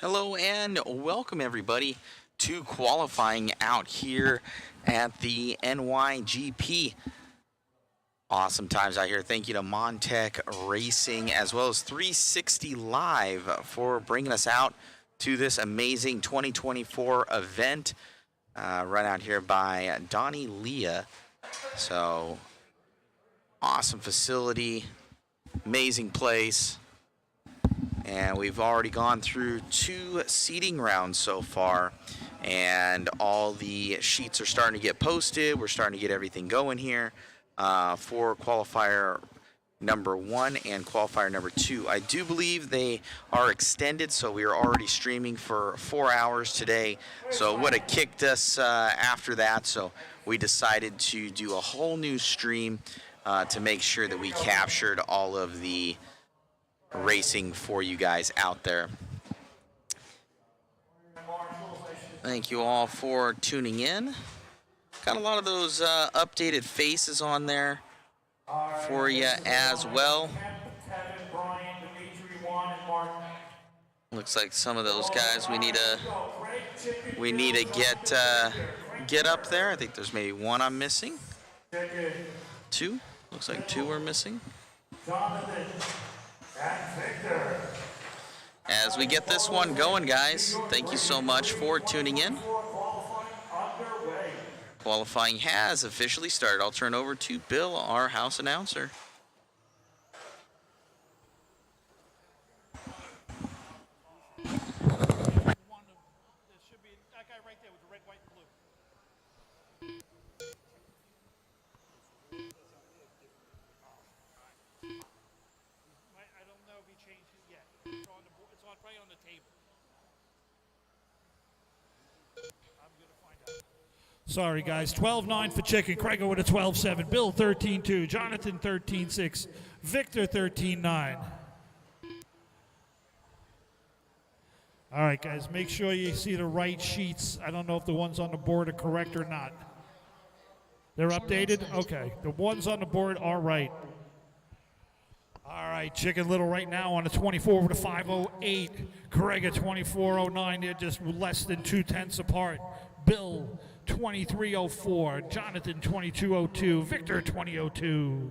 Hello and welcome everybody to qualifying out here at the NYGP. Awesome times out here. Thank you to Montec Racing as well as 360 Live for bringing us out to this amazing 2024 event run out here by Donnie Leah. So awesome facility, amazing place. And we've already gone through 2 seating rounds so far, and all the sheets are starting to get posted. We're starting to get everything going here for qualifier number 1 and qualifier number 2. I do believe they are extended, so we are already streaming for 4 hours today. So it would have kicked us after that, so we decided to do a whole new stream to make sure that we captured all of the racing for you guys out there. Thank you all for tuning in. Got a lot of those updated faces on there for you as well. Looks like some of those guys we need to get up there. I think there's maybe 1 I'm missing. 2. Looks like 2 are missing. As we get this one going, guys, thank you so much for tuning in. Qualifying has officially started. I'll turn over to Bill, our house announcer. Sorry, guys. 12-9 for Chicken. Craig with a 12-7. Bill 13-2. Jonathan 13-6. Victor 13-9. All right, guys. Make sure you see the right sheets. I don't know if the ones on the board are correct or not. They're updated? Okay. The ones on the board are right. All right, Chicken Little right now on a 24 with a 5.08. Craig at 24.09. They're just less than 0.2 apart. Bill 23.04. Jonathan 22.02. Victor 20.02.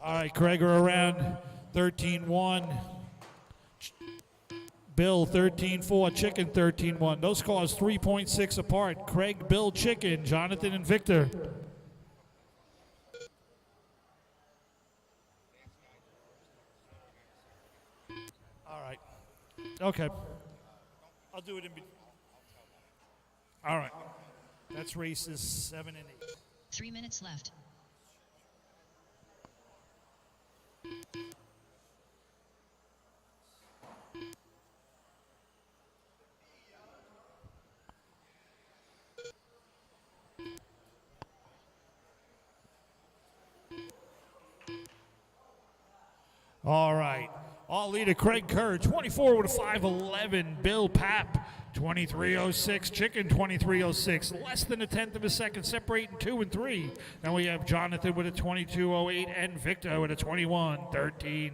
All right, Craig are around 13-1. Bill 13-4, Chicken 13-1. Those scores 3.6 apart. Craig, Bill, Chicken, Jonathan, and Victor. All right. Okay. I'll do it in between. All right. That's races 7 and 8. 3 minutes left. All right. All leader Craig Kerr, 24 with a 5.11. Bill Papp, 23.06. Chicken, 23.06. Less than 1/10 of a second, separating 2 and 3. Then we have Jonathan with a 22.08 and Victor with a 21.13.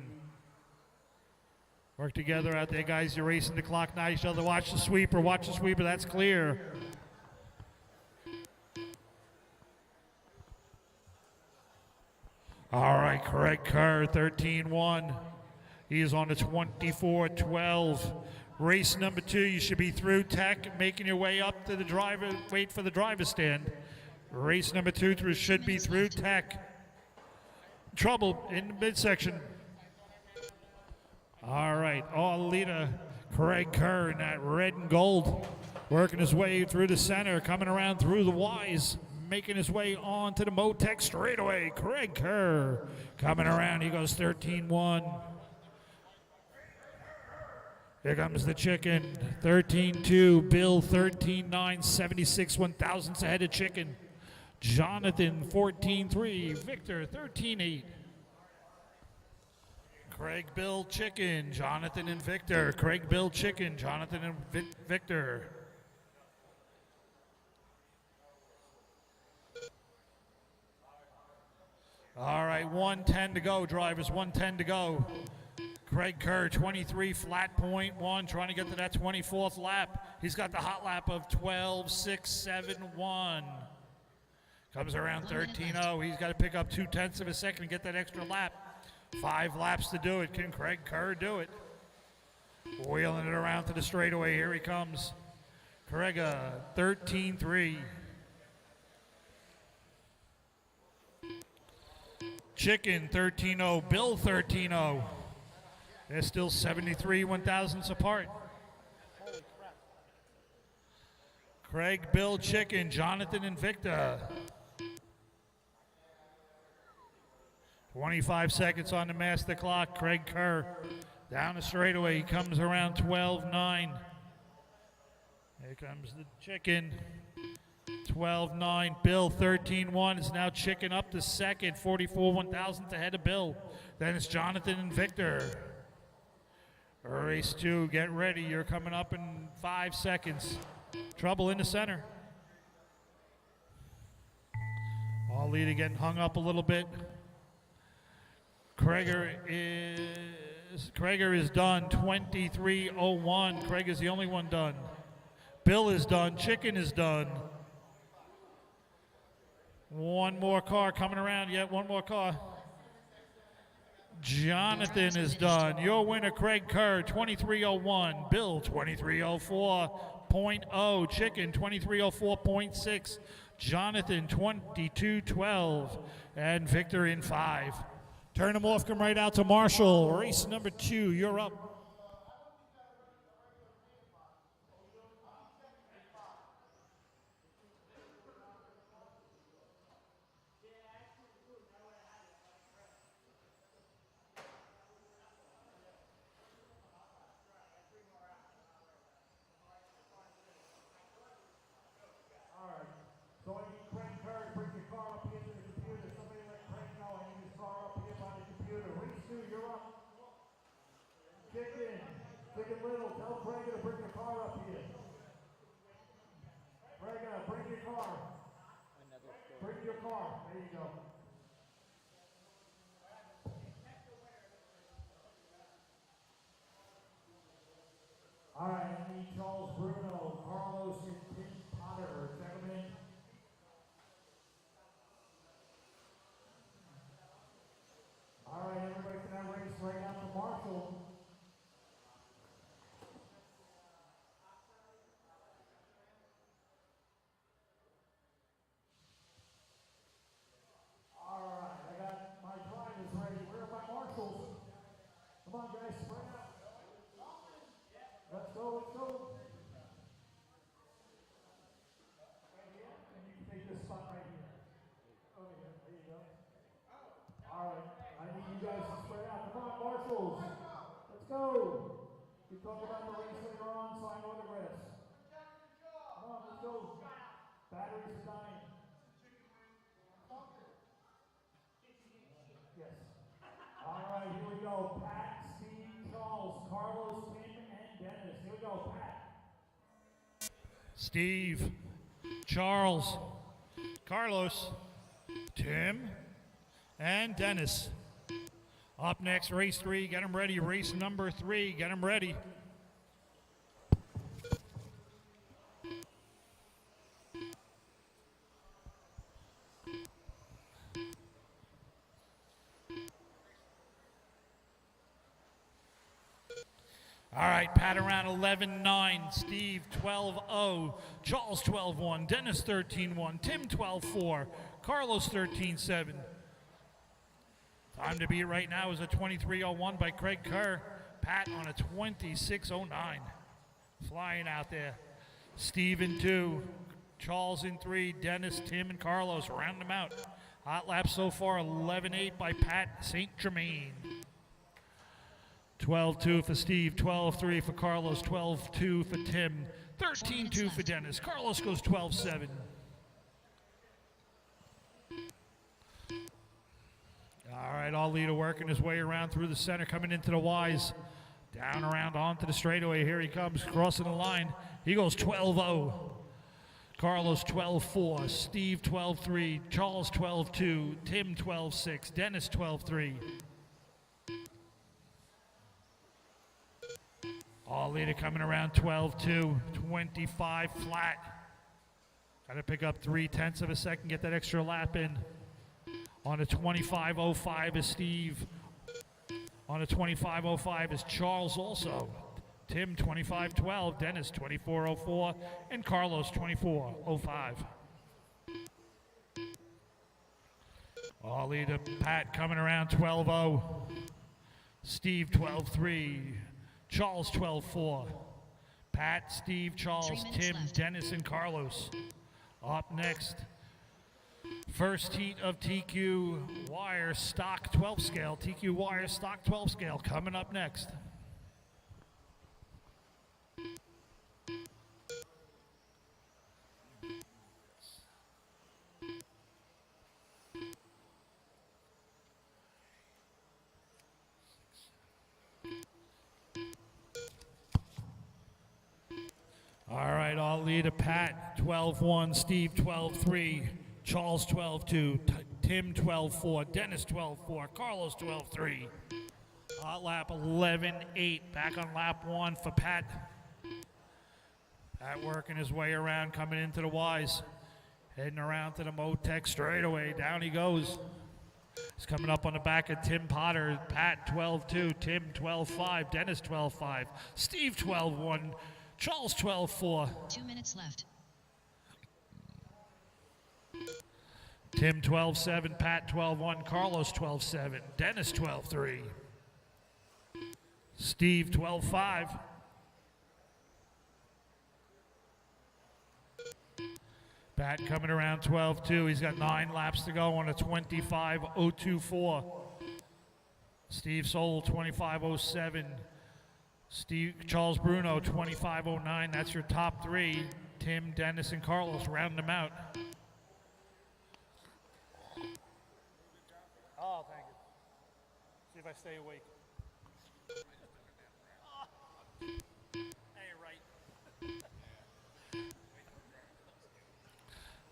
Work together out there, guys. You're racing the clock, not each other. Watch the sweeper. Watch the sweeper. That's clear. All right, Craig Kerr, 13-1. He is on the 24-12. Race number 2, you should be through tech, making your way up to the driver, wait for the driver's stand. Race number 2 should be through tech. Trouble in the midsection. All right, all leader Craig Kerr in that red and gold, working his way through the center, coming around through the Y's. Making his way on to the Motec straightaway. Craig Kerr coming around. He goes 13-1. Here comes the Chicken. 13-2. Bill 13-9. 76 1,000ths ahead of Chicken. Jonathan 14-3. Victor 13-8. Craig, Bill, Chicken, Jonathan, and Victor. Craig, Bill, Chicken, Jonathan, and Victor. All right, 1:10 to go, drivers, 1:10 to go. Craig Kerr, 23, flat point one, trying to get to that 24th lap. He's got the hot lap of 12.671. Comes around 13.0. He's got to pick up 0.2 of a second to get that extra lap. 5 laps to do it. Can Craig Kerr do it? Wheeling it around to the straightaway. Here he comes. Craig, 13.3. Chicken, 13.0. Bill, 13.0. They're still 73 one-thousandths apart. Craig, Bill, Chicken, Jonathan, and Victor. 25 seconds on the master clock. Craig Kerr down the straightaway. He comes around 12.9. Here comes the Chicken. 12.9. Bill, 13.1. Is now Chicken up to second. 44 one-thousandths ahead of Bill. Then it's Jonathan and Victor. Race 2, get ready. You're coming up in 5 seconds. Trouble in the center. All leader getting hung up a little bit. Krager is done, 23.01. Craig is the only one done. Bill is done. Chicken is done. One more car coming around. Yet one more car. Jonathan is done. Your winner, Craig Kerr, 23.01. Bill, 23.04.0. Chicken, 23.04.6. Jonathan, 22.12. And Victor in 5. Turn them off, come right out to Marshall. Race number 2, you're up. Chicken Little, tell Craig to bring your car up here. Craig, bring your car. Bring your car. There you go. All right, I need Charles Bruno, Carlos, and Tim Potter, gentlemen. All right, everybody can now race right out to Marshall. Come on, guys, spread out. Let's go, let's go. Right here, and you can take this spot right here. Over here, there you go. All right, I need you guys to spread out. Come on, marshals. Let's go. We talk about the race later on, sign autographs. Come on, let's go. Batteries are dying. Yes. All right, here we go. Pat, Steve, Charles, Carlos, Tim, and Dennis. Here we go, Pat. Steve, Charles, Carlos, Tim, and Dennis. Up next, race 3. Get them ready. Race number 3. Get them ready. All right, Pat around 11.9, Steve 12.0, Charles 12.1, Dennis 13.1, Tim 12.4, Carlos 13.7. Time to beat right now is a 23.01 by Craig Kerr. Pat on a 26.09. Flying out there. Steve in 2, Charles in 3, Dennis, Tim, and Carlos round them out. Hot lap so far 11.8 by Pat St. Germain. 12.2 for Steve, 12.3 for Carlos, 12.2 for Tim, 13.2 for Dennis. Carlos goes 12.7. All right, all leader working his way around through the center, coming into the Y's. Down around onto the straightaway. Here he comes, crossing the line. He goes 12-0. Carlos 12-4. Steve 12-3. Charles 12-2. Tim 12-6. Dennis 12-3. All leader coming around 12-2. 25 flat. Got to pick up 0.3 of a second, get that extra lap in. On a 25.05 is Steve. On a 25.05 is Charles also. Tim 25.12, Dennis 24.04, and Carlos 24.05. All leader Pat coming around 12.0. Steve 12.3. Charles 12.4. Pat, Steve, Charles, Tim, Dennis, and Carlos. Up next, first heat of TQ Wire Stock 12 scale. TQ Wire Stock 12 scale coming up next. All right, all leader Pat 12-1, Steve 12-3, Charles 12-2, Tim 12-4, Dennis 12-4, Carlos 12-3. Hot lap 11-8, back on lap 1 for Pat. Pat working his way around, coming into the Y's. Heading around to the Motec straightaway, down he goes. He's coming up on the back of Tim Potter. Pat 12-2, Tim 12-5, Dennis 12-5, Steve 12-1, Charles 12-4. 2 minutes left. Tim 12-7, Pat 12-1, Carlos 12-7, Dennis 12-3, Steve 12-5. Pat coming around 12-2. He's got 9 laps to go on a 25.024. Steve Soul 25.07. Charles Bruno 25.09. That's your top 3. Tim, Dennis, and Carlos rounding them out. Oh, thank you. See if I stay awake.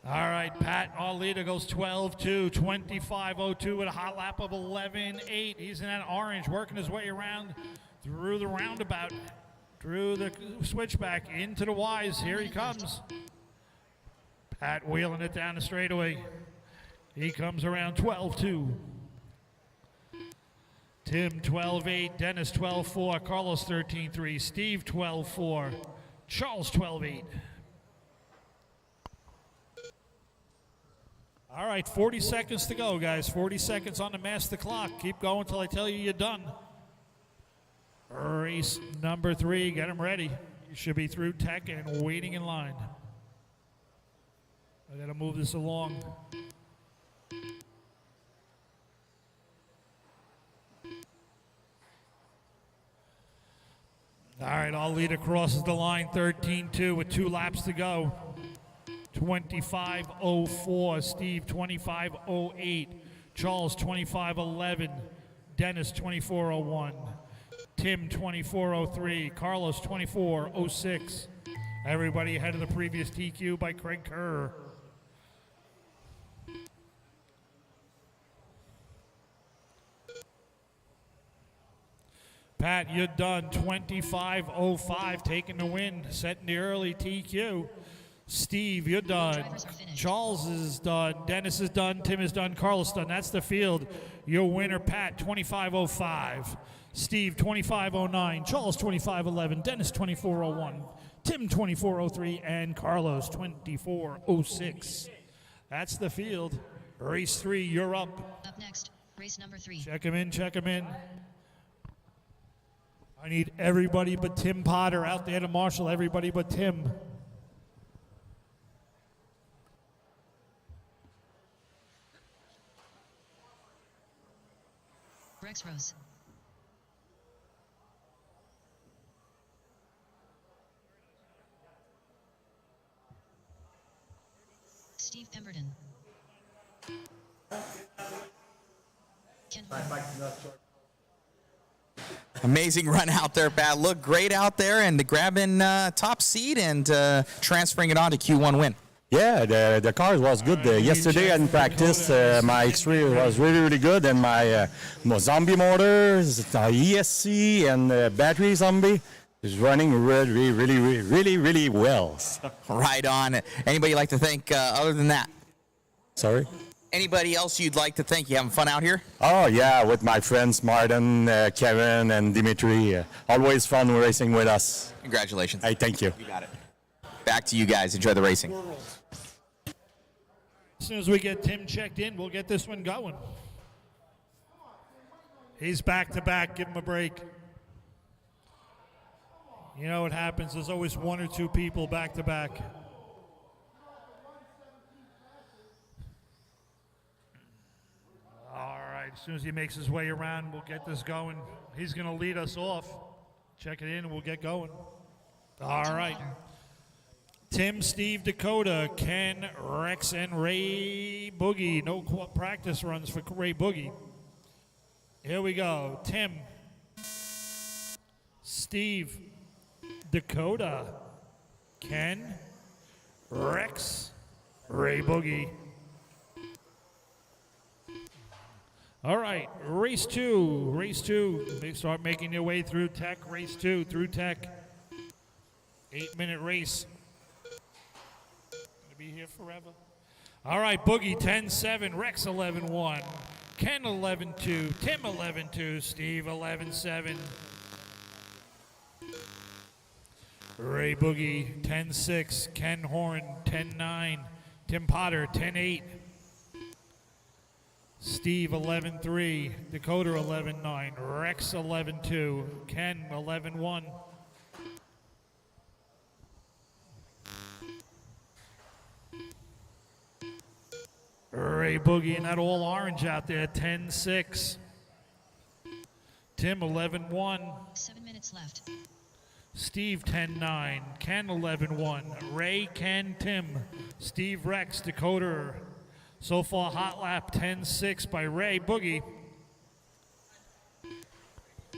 All right, Pat, all leader goes 12-2, 25.02 with a hot lap of 11.8. He's in that orange, working his way around through the roundabout, through the switchback, into the Y's. Here he comes. Pat wheeling it down the straightaway. He comes around 12-2. Tim 12-8, Dennis 12-4, Carlos 13-3, Steve 12-4, Charles 12-8. All right, 40 seconds to go, guys. 40 seconds on the master clock. Keep going until I tell you you're done. Race number 3, get them ready. You should be through tech and waiting in line. I gotta move this along. All right, all leader crosses the line, 13-2 with 2 laps to go. 25.04, Steve 25.08, Charles 25.11, Dennis 24.01, Tim 24.03, Carlos 24.06. Everybody ahead of the previous TQ by Craig Kerr. Pat, you're done. 25.05, taking the win, setting the early TQ. Steve, you're done. Charles is done. Dennis is done. Tim is done. Carlos is done. That's the field. Your winner, Pat, 25.05. Steve, 25.09. Charles, 25.11. Dennis, 24.01. Tim, 24.03. And Carlos, 24.06. That's the field. Race 3, you're up. Up next, race number 3. Check him in, check him in. I need everybody but Tim Potter out there to marshal. Everybody but Tim. Rex Rose. Steve Pemberton. Ken Amazing run out there, Pat. Looked great out there and grabbing top seed and transferring it on to Q1 win. Yeah, the car was good. Yesterday in practice, my X3 was really good, and my zombie motors, ESC, and battery zombie is running really well. Right on. Anybody you'd like to thank other than that? Sorry? Anybody else you'd like to thank? You having fun out here? Oh, yeah, with my friends Martin, Kevin, and Dimitri. Always fun racing with us. Congratulations. Hey, thank you. You got it. Back to you guys. Enjoy the racing. As soon as we get Tim checked in, we'll get this one going. He's back to back. Give him a break. You know what happens? There's always one or two people back to back. All right. As soon as he makes his way around, we'll get this going. He's going to lead us off. Check it in and we'll get going. All right. Tim, Steve, Dakota, Ken, Rex, and Ray Boogie. No practice runs for Ray Boogie. Here we go. Tim, Steve, Dakota, Ken, Rex, Ray Boogie. All right, race two. Race two. They start making your way through tech. Race two through tech. 8-minute race. Be here forever. All right, Boogie 10-7, Rex 11-1, Ken 11-2, Tim 11-2, Steve 11-7. Ray Boogie 10-6, Ken Horn 10-9, Tim Potter 10-8, Steve 11-3, Dakota 11-9, Rex 11-2, Ken 11-1. Ray Boogie and that all orange out there, 10-6. Tim 11-1. 7 minutes left. Steve 10-9. Ken 11-1. Ray, Ken, Tim. Steve, Rex, Dakota. So far, hot lap 10-6 by Ray Boogie.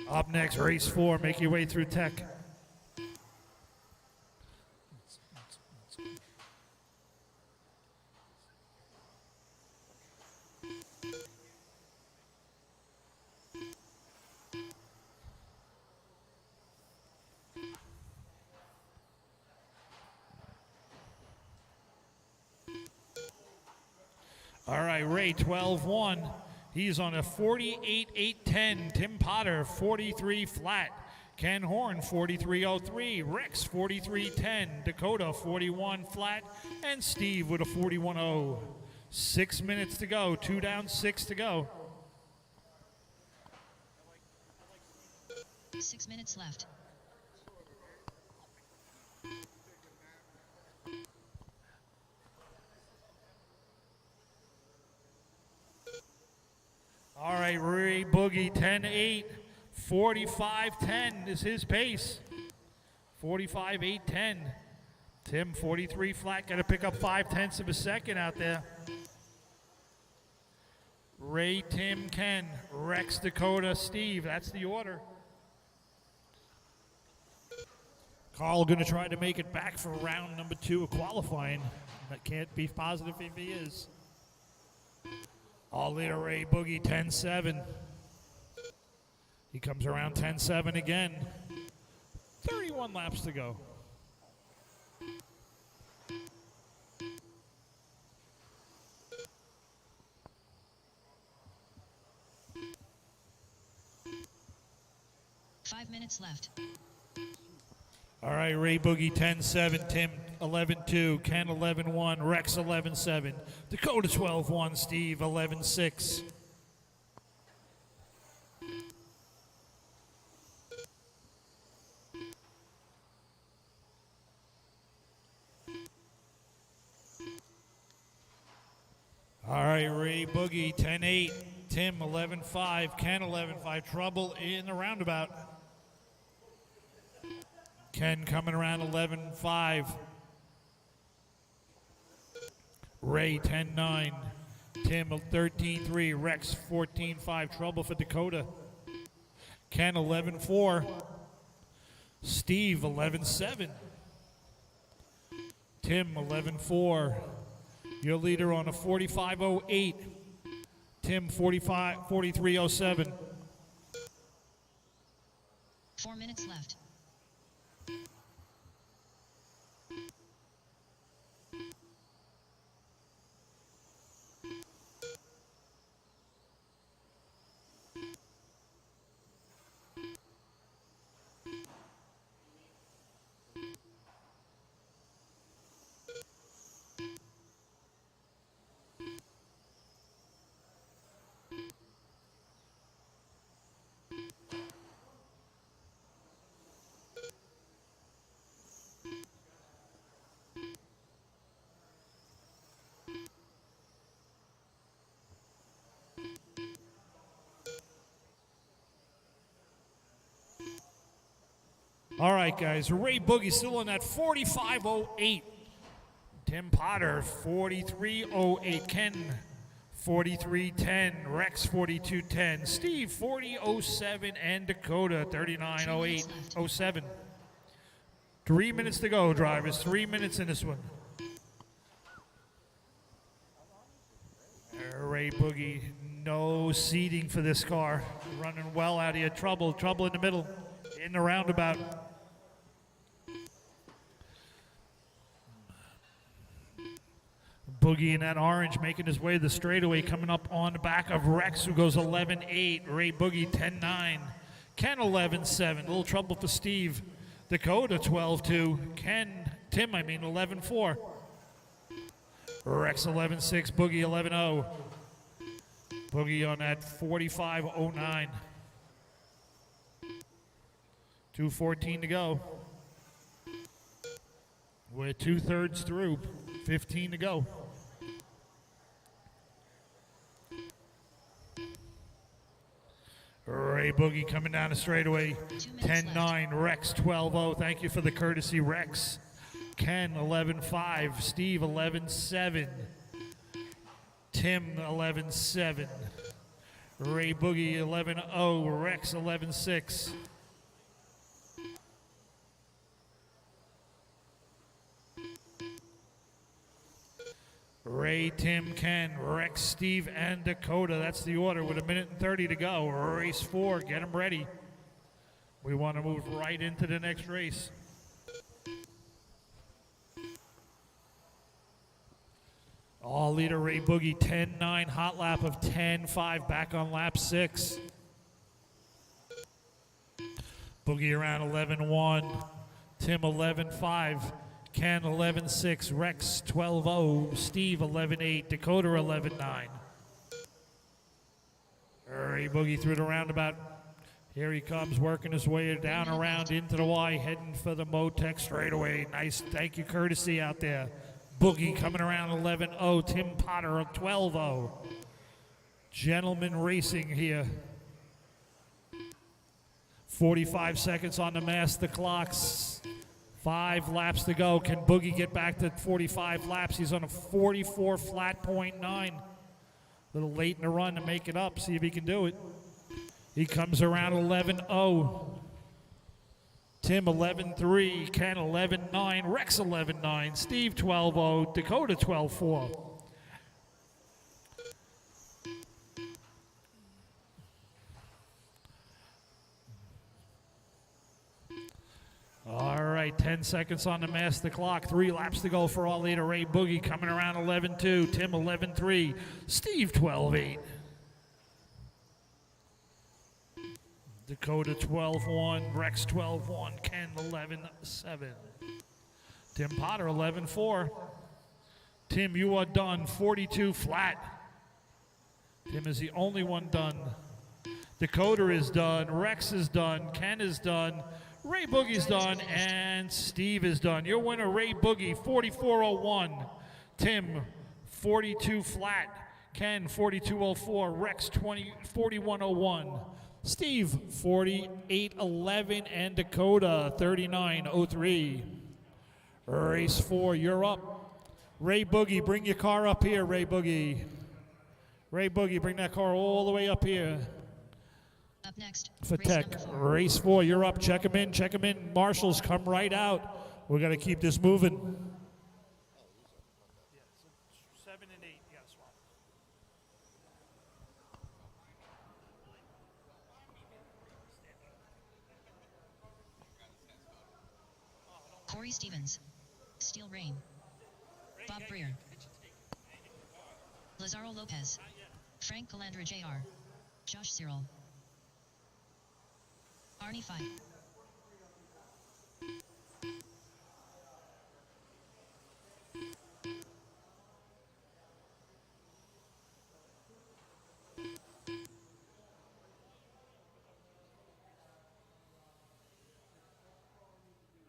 Up next, race 4. Make your way through tech. All right, Ray 12-1. He's on a 48-8-10. Tim Potter 43 flat. Ken Horn 43.03. Rex 43.10. Dakota 41 flat. And Steve with a 41.0. 6 minutes to go. 2 down, 6 to go. 6 minutes left. All right, Ray Boogie 10-8. 45-10 is his pace. 45-8-10. Tim 43 flat. Got to pick up 0.5 of a second out there. Ray, Tim, Ken, Rex, Dakota, Steve. That's the order. Carl going to try to make it back for round number 2 of qualifying. That can't be positive if he is. All leader Ray Boogie 10-7. He comes around 10-7 again. 31 laps to go. Five minutes left. All right, Ray Boogie 10-7, Tim 11-2, Ken 11-1, Rex 11-7, Dakota 12-1, Steve 11-6. All right, Ray Boogie 10-8, Tim 11-5, Ken 11-5. Trouble in the roundabout. Ken coming around 11-5. Ray 10-9. Tim 13-3, Rex 14-5, trouble for Dakota. Ken 11-4, Steve 11-7, Tim 11-4. Your leader on a 45.08, Tim 43.07. 4 minutes left. All right, guys. Ray Boogie still in that 45.08. Tim Potter, 43.08. Ken, 43.10. Rex, 42.10. Steve, 40.07. And Dakota, 39.08.07. 3 minutes to go, drivers. 3 minutes in this one. Ray Boogie, no seating for this car. Running well out of here. Trouble in the middle. In the roundabout. Boogie in that orange making his way to the straightaway, coming up on the back of Rex, who goes 11-8. Ray Boogie 10-9. Ken 11-7. A little trouble for Steve. Dakota 12-2. Tim 11-4. Rex 11-6. Boogie 11-0. Boogie on that 45.09. 2:14 to go. We're 2/3 through. 15 to go. Ray Boogie coming down the straightaway. 10-9. Rex 12-0. Thank you for the courtesy, Rex. Ken 11-5. Steve 11-7. Tim 11-7. Ray Boogie 11-0. Rex 11-6. Ray, Tim, Ken, Rex, Steve, and Dakota. That's the order with 1:30 to go. Race 4, get them ready. We want to move right into the next race. All leader Ray Boogie, 10-9, hot lap of 10-5, back on lap 6. Boogie around 11-1, Tim 11-5. Ken 11-6, Rex 12-0, Steve 11-8, Dakota 11-9. Ray Boogie through the roundabout. Here he comes, working his way down around into the Y, heading for the Motec straightaway. Nice, thank you, courtesy out there. Boogie coming around 11-0, Tim Potter 12-0. Gentlemen racing here. 45 seconds on the master clocks. 5 laps to go. Can Boogie get back to 45 laps? He's on a 44 flat .9. A little late in the run to make it up. See if he can do it. He comes around 11-0. Tim 11-3. Ken 11-9. Rex 11-9. Steve 12-0. Dakota 12-4. All right, 10 seconds on the master clock. 3 laps to go for all leader Ray Boogie coming around 11-2. Tim 11-3. Steve 12-8. Dakota 12-1. Rex 12-1. Ken 11-7. Tim Potter 11-4. Tim, you are done. 42 flat. Tim is the only one done. Dakota is done. Rex is done. Ken is done. Ray Boogie's done, and Steve is done. Your winner, Ray Boogie, 44.01. Tim, 42 flat. Ken, 42.04. Rex, 41.01. Steve, 48.11. And Dakota, 39.03. Race 4, you're up. Ray Boogie, bring your car up here, Ray Boogie. Ray Boogie, bring that car all the way up here. Up next, For race Tech. number 4. Race 4, you're up. Check them in, check them in. Marshals, come right out. We're going to keep this moving. 7 and 8, yes. Corey Stevens. Steel Rain. Bob Breer. Lazaro Lopez. Frank Calandra Jr. Josh Cyril. Arnie Fife.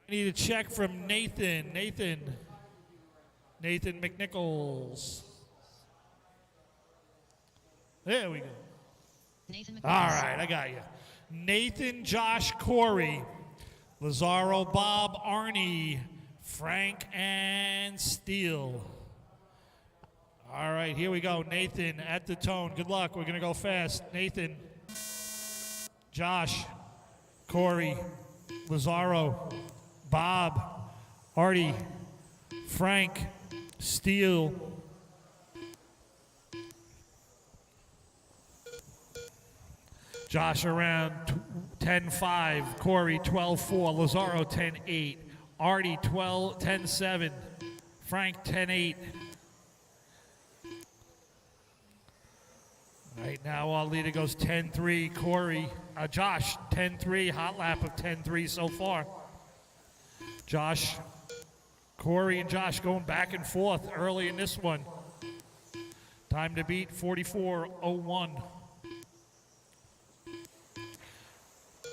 I need a check from Nathan. Nathan McNichols. There we go. Nathan McNichols. All right, I got you. Nathan, Josh, Corey, Lazaro, Bob, Arnie, Frank, and Steele. All right, here we go. Nathan at the tone. Good luck. We're going to go fast. Nathan, Josh, Corey, Lazaro, Bob, Artie, Frank, Steele. Josh around 10-5, Corey 12-4, Lazaro 10-8, Artie 10-7, Frank 10-8. Right now our leader goes 10-3, Josh 10-3, hot lap of 10-3 so far. Josh, Corey and Josh going back and forth early in this one. Time to beat 44:01.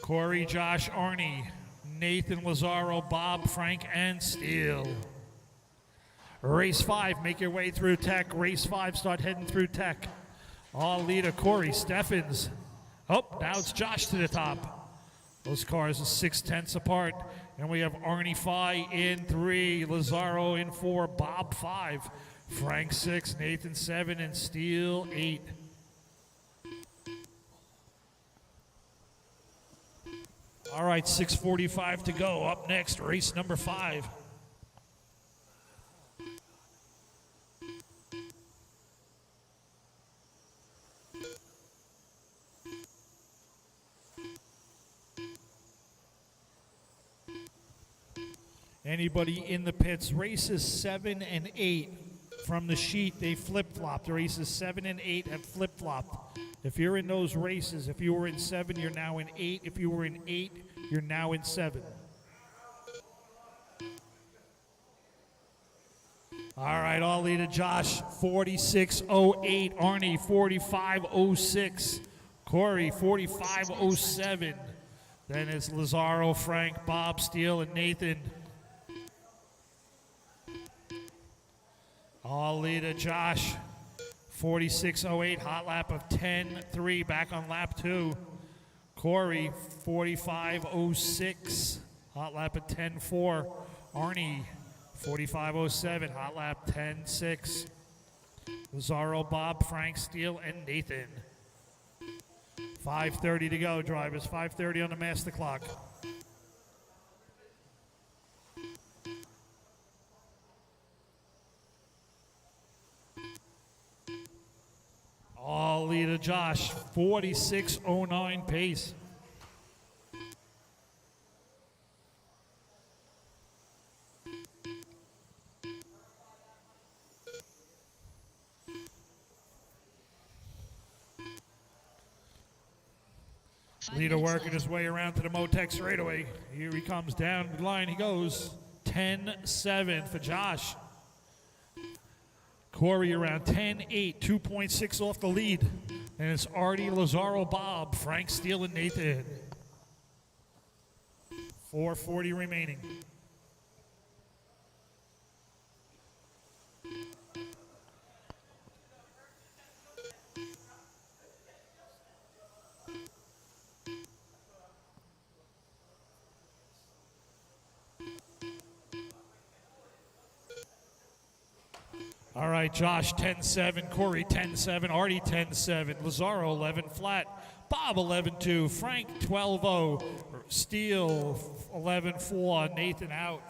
Corey, Josh, Arnie, Nathan, Lazaro, Bob, Frank, and Steele. Race 5, make your way through Tech. Race 5, start heading through Tech. All leader, Corey Steffens. Oh, now it's Josh to the top. Those cars are 6/10 apart. And we have Arnie 5 in 3, Lazaro in 4, Bob 5, Frank 6, Nathan 7, and Steele 8. All right, 6:45 to go. Up next, race number 5. Anybody in the pits? Races 7 and 8 from the sheet, they flip-flopped. Races 7 and 8 have flip-flopped. If you're in those races, if you were in 7, you're now in 8. If you were in 8, you're now in 7. All right, all leader Josh, 46:08. Arnie, 45:06. Corey, 45:07. Then it's Lazaro, Frank, Bob, Steele, and Nathan. All leader Josh, 46:08, hot lap of 10:3, back on lap 2. Corey, 45:06, hot lap of 10:4. Arnie, 45:07, hot lap 10:6. Lazaro, Bob, Frank, Steele, and Nathan. 5:30 to go, drivers. 5:30 on the master clock. All leader Josh, 46:09 pace. Leader working his way around to the Motec straightaway. Here he comes down the line. He goes 10-7 for Josh. Corey around 10-8, 2.6 off the lead. And it's Artie, Lazaro, Bob, Frank, Steele, and Nathan. 4:40 remaining. All right, Josh 10-7, Corey 10-7, Artie 10-7, Lazaro 11 flat, Bob 11-2, Frank 12-0, Steele 11-4, Nathan out.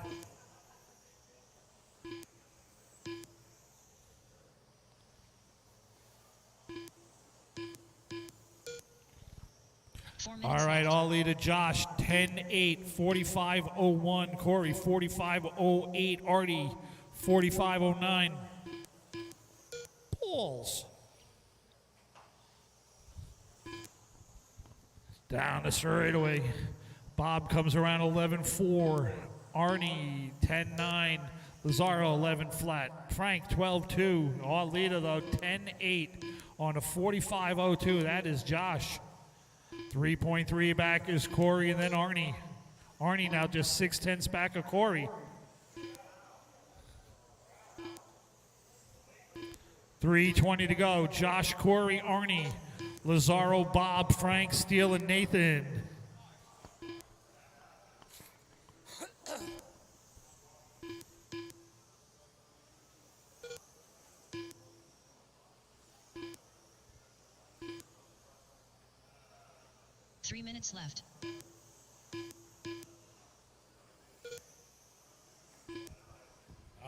All right, all leader Josh 10-8, 45-01, Corey 45-08, Artie 45-09. Balls. Down the straightaway. Bob comes around 11-4. Arnie 10-9. Lazaro 11 flat. Frank 12-2. All leader though 10-8 on a 45-02. That is Josh. 3.3 back is Corey and then Arnie. Arnie now just 6/10 back of Corey. 3:20 to go. Josh, Corey, Arnie, Lazaro, Bob, Frank, Steele, and Nathan. Three minutes left.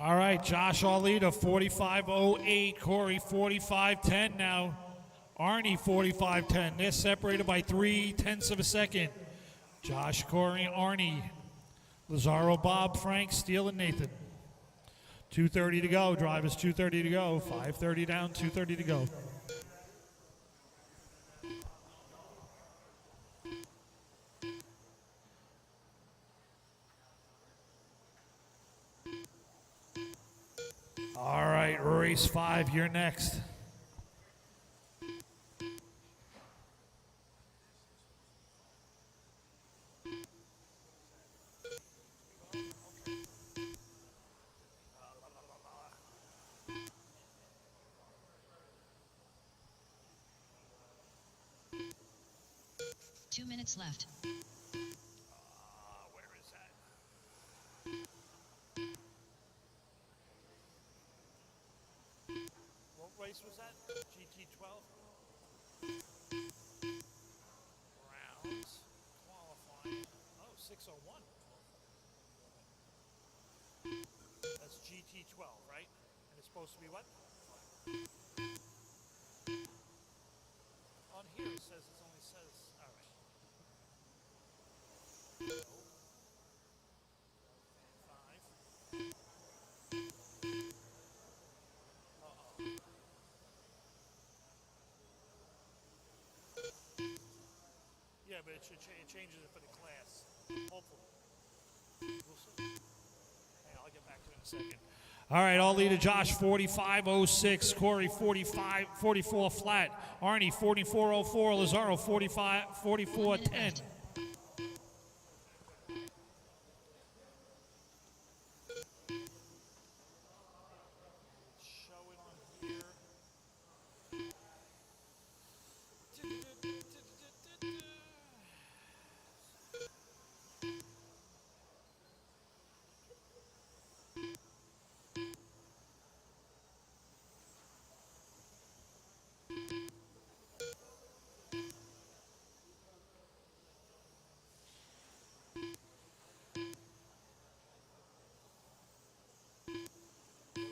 All right, Josh Arlita, 45-08. Corey, 45-10 now. Arnie, 45-10. They're separated by 0.3 of a second. Josh, Corey, Arnie. Lazaro, Bob, Frank, Steele, and Nathan. 2:30 to go. Drivers, 2:30 to go. 5:30 down, 2:30 to go. All right, race 5, you're next. Two minutes left. Where is that? What race was that? GT12? Rounds. Qualifying. Oh, 6:01. That's GT12, right? And it's supposed to be what? On here it says, it only says, all right. Yeah, but it should it changes it for the class. Hopefully. We'll see. Hey, I'll get back to it in a second. All right, all leader Josh 45-06, Corey 44 flat, Arnie 44-04, Lazaro 44-10.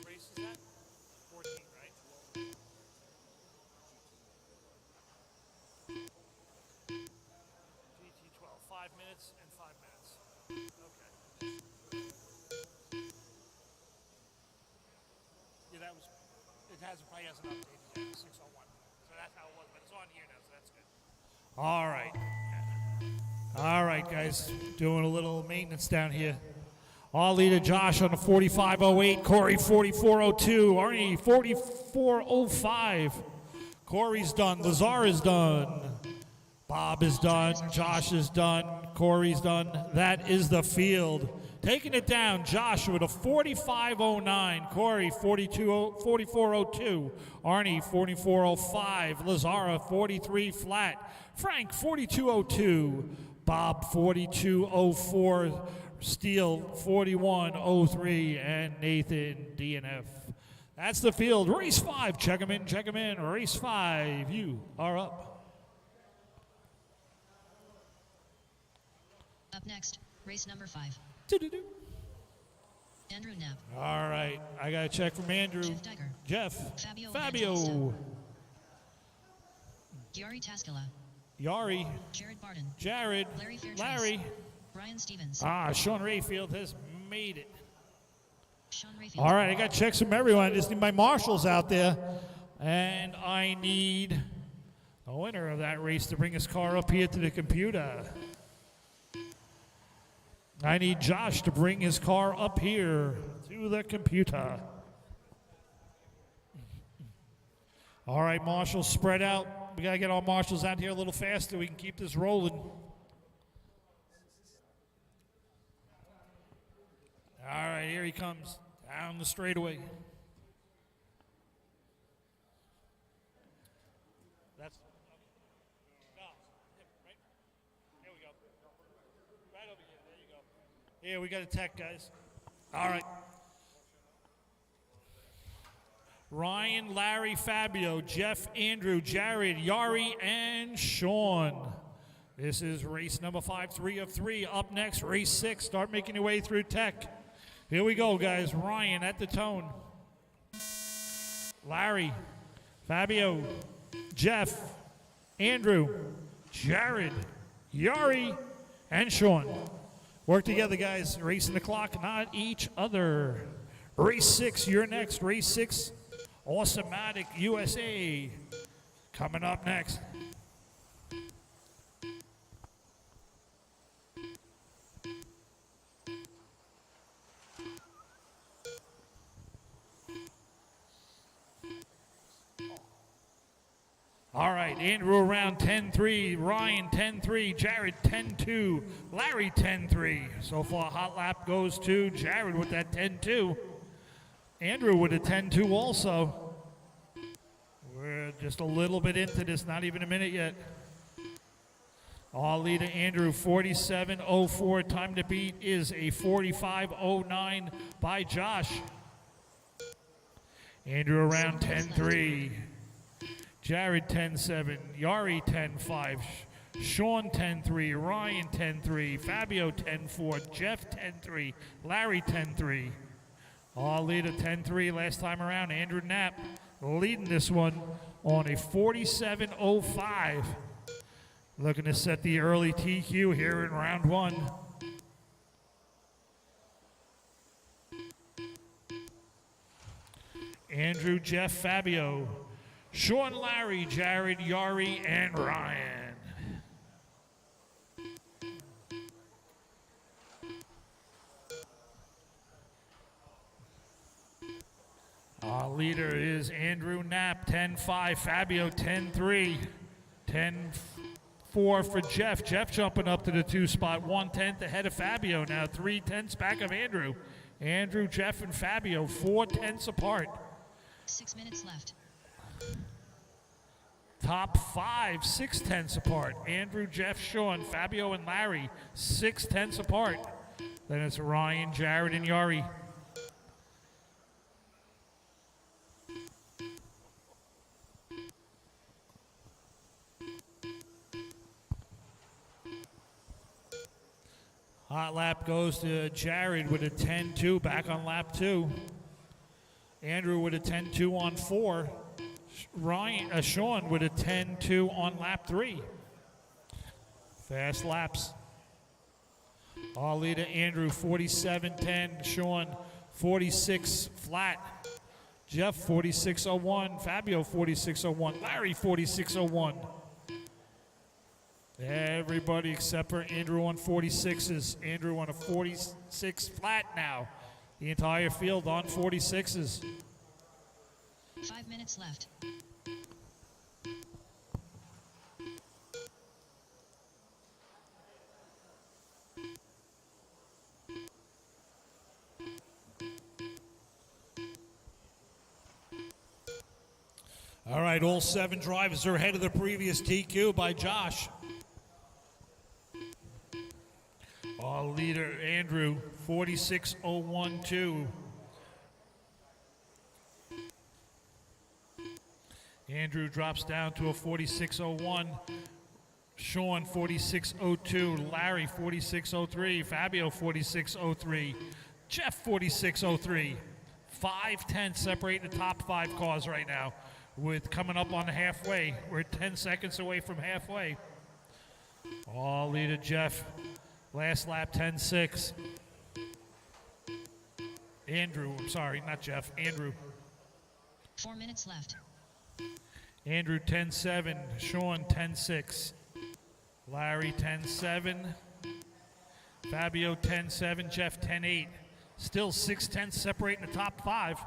Race is that? 14, right? GT12, 5 minutes and 5 minutes. Okay. Yeah, that was, it probably hasn't updated yet, 6:01. So that's how it was, but it's on here now, so that's good. All right. All right, guys, doing a little maintenance down here. All leader Josh on the 45-08, Corey 44-02, Arnie 44-05. Corey's done, Lazar is done, Bob is done, Josh is done, Corey's done. That is the field. Taking it down, Josh with a 45-09, Corey 44-02, Arnie 44-05, Lazara 43 flat, Frank 42-02, Bob 42-04, Steele 41-03, and Nathan DNF. That's the field. Race 5. Check them in, check them in. Race 5. You are up. Up next, race number 5. Doo-doo-doo. Andrew Knapp. All right. I got a check from Andrew. Jeff Diger. Jeff. Fabio Fabio. Evangelista. Yari Taskala. Yari. Jared Barden. Jared. Larry Fairtrace. Larry. Brian Stevens. Sean Rayfield has made it. Sean Rayfield. All right, I got checks from everyone. I just need my marshals out there. And I need the winner of that race to bring his car up here to the computer. I need Josh to bring his car up here to the computer. All right, marshals, spread out. We got to get our marshals out here a little faster. We can keep this rolling. All right, here he comes down the straightaway. That's no, right? Here we go. Right over here. There you go. Here we got a tech, guys. All right. Ryan, Larry, Fabio, Jeff, Andrew, Jared, Yari, and Sean. This is race number 5, 3 of 3. Up next, race 6. Start making your way through tech. Here we go, guys. Ryan at the tone. Larry, Fabio, Jeff, Andrew, Jared, Yari, and Sean. Work together, guys. Racing the clock, not each other. Race 6, you're next. Race 6, Awesomematic USA. Coming up next. All right, Andrew around 10-3, Ryan 10-3, Jared 10-2, Larry 10-3. So far, hot lap goes to Jared with that 10-2. Andrew with a 10-2 also. We're just a little bit into this, not even a minute yet. Our leader, Andrew, 47.04. Time to beat is a 45.09 by Josh. Andrew around 10-3. Jared 10-7, Yari 10-5, Sean 10-3, Ryan 10-3, Fabio 10-4, Jeff 10-3, Larry 10-3. Our leader 10-3 last time around, Andrew Knapp leading this one on a 47.05. Looking to set the early TQ here in round 1. Andrew, Jeff, Fabio, Sean, Larry, Jared, Yari, and Ryan. Our leader is Andrew Knapp, 10-5, Fabio 10-3, 10-4 for Jeff. Jeff jumping up to the 2 spot, 1/10 ahead of Fabio now, 3/10 back of Andrew. Andrew, Jeff, and Fabio, 4/10 apart. 6 minutes left. Top 5, 6/10 apart. Andrew, Jeff, Sean, Fabio, and Larry, 6/10 apart. Then it's Ryan, Jared, and Yari. Hot lap goes to Jared with a 10-2 back on lap 2. Andrew with a 10-2 on 4. Sean with a 10-2 on lap 3. Fast laps. Our leader Andrew 47-10, Sean 46 flat, Jeff 46.01, Fabio 46.01, Larry 46.01. Everybody except for Andrew on 46s. Andrew on a 46 flat now. The entire field on 46s. 5 minutes left. All right, all 7 drivers are ahead of the previous TQ by Josh. Our leader, Andrew, 46.012. Andrew drops down to a 46.01. Sean 46.02. Larry 46.03. Fabio 46.03. Jeff 46.03. 5:10 separating the top 5 cars right now. With coming up on the halfway. We're 10 seconds away from halfway. All leader Jeff. Last lap 10.6. Andrew, I'm sorry, not Jeff. Andrew. 4 minutes left. Andrew 10.7. Sean 10.6. Larry 10.7. Fabio 10.7. Jeff 10.8. Still 6/10 separating the top 5.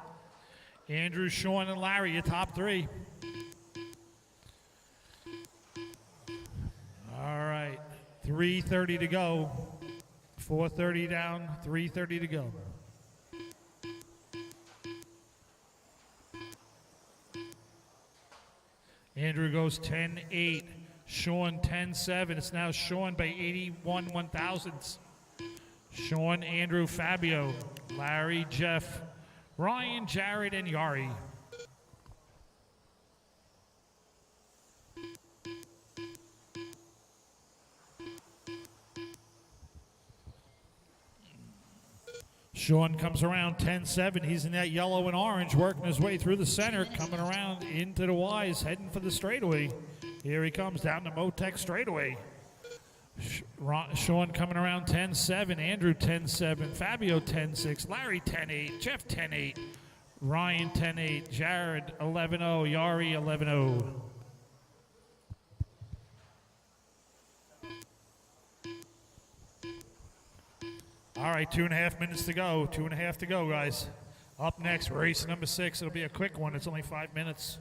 Andrew, Sean, and Larry, your top 3. All right. 3:30 to go. 4:30 down, 3:30 to go. Andrew goes 10.8. Sean 10.7. It's now Sean by 81 1/1000ths. Sean, Andrew, Fabio, Larry, Jeff, Ryan, Jared, and Yari. Sean comes around 10.7. He's in that yellow and orange, working his way through the center, coming around into the Y's, heading for the straightaway. Here he comes down the Motec straightaway. Sean coming around 10.7. Andrew 10.7. Fabio 10.6. Larry 10.8. Jeff 10.8. Ryan 10.8. Jared 11.0. Yari 11.0. All right, 2.5 minutes to go. 2.5 to go, guys. Up next, race number 6. It'll be a quick one. It's only 5 minutes.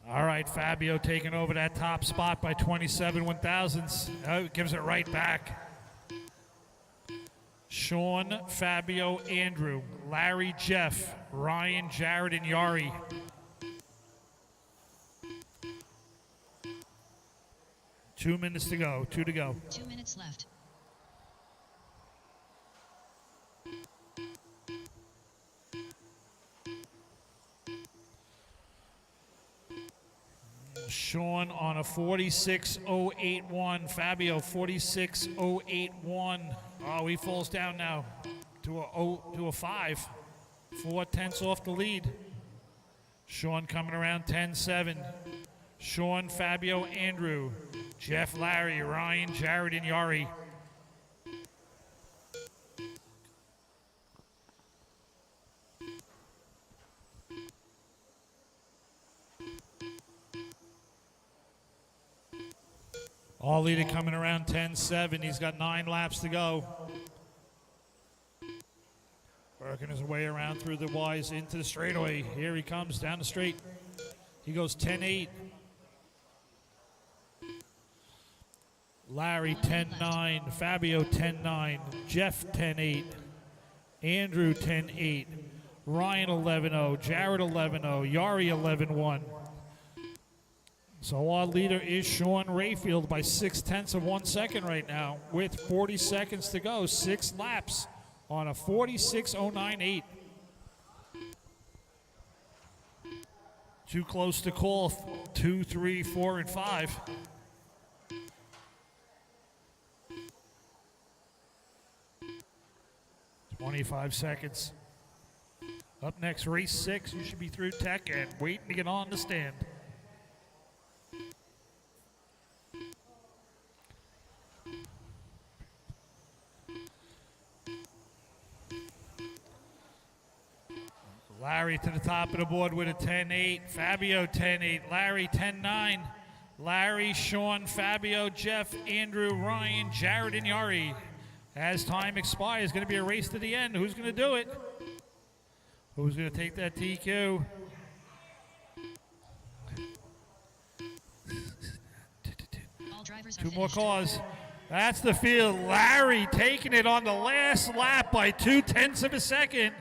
All right, Fabio taking over that top spot by 27 1/1000ths. Gives it right back. Sean, Fabio, Andrew, Larry, Jeff, Ryan, Jared, and Yari. Two minutes to go. 2 to go. 2 minutes left. Sean on a 46.081. Fabio 46.081. Oh, he falls down now to a 5. 4/10 off the lead. Sean coming around 10.7. Sean, Fabio, Andrew, Jeff, Larry, Ryan, Jared, and Yari. All leader coming around 10.7. He's got 9 laps to go. Working his way around through the Y's into the straightaway. Here he comes down the straight. He goes 10.8. Larry 10.9. Fabio 10.9. Jeff 10.8. Andrew 10.8. Ryan 11.0. Jared 11.0. Yari 11.1. So our leader is Sean Rayfield by 0.6 of 1 second right now with 40 seconds to go. 6 laps on a 46.098. Too close to call 2, 3, 4, and 5. $25 seconds. Up next, race 6. You should be through tech and waiting to get on the stand. Larry to the top of the board with a 10.8. Fabio 10.8. Larry 10.9. Larry, Sean, Fabio, Jeff, Andrew, Ryan, Jared, and Yari. As time expires, it's going to be a race to the end. Who's going to do it? Who's going to take that TQ? All drivers are 2 more finished. cars. That's the field. Larry taking it on the last lap by 0.2 of a second.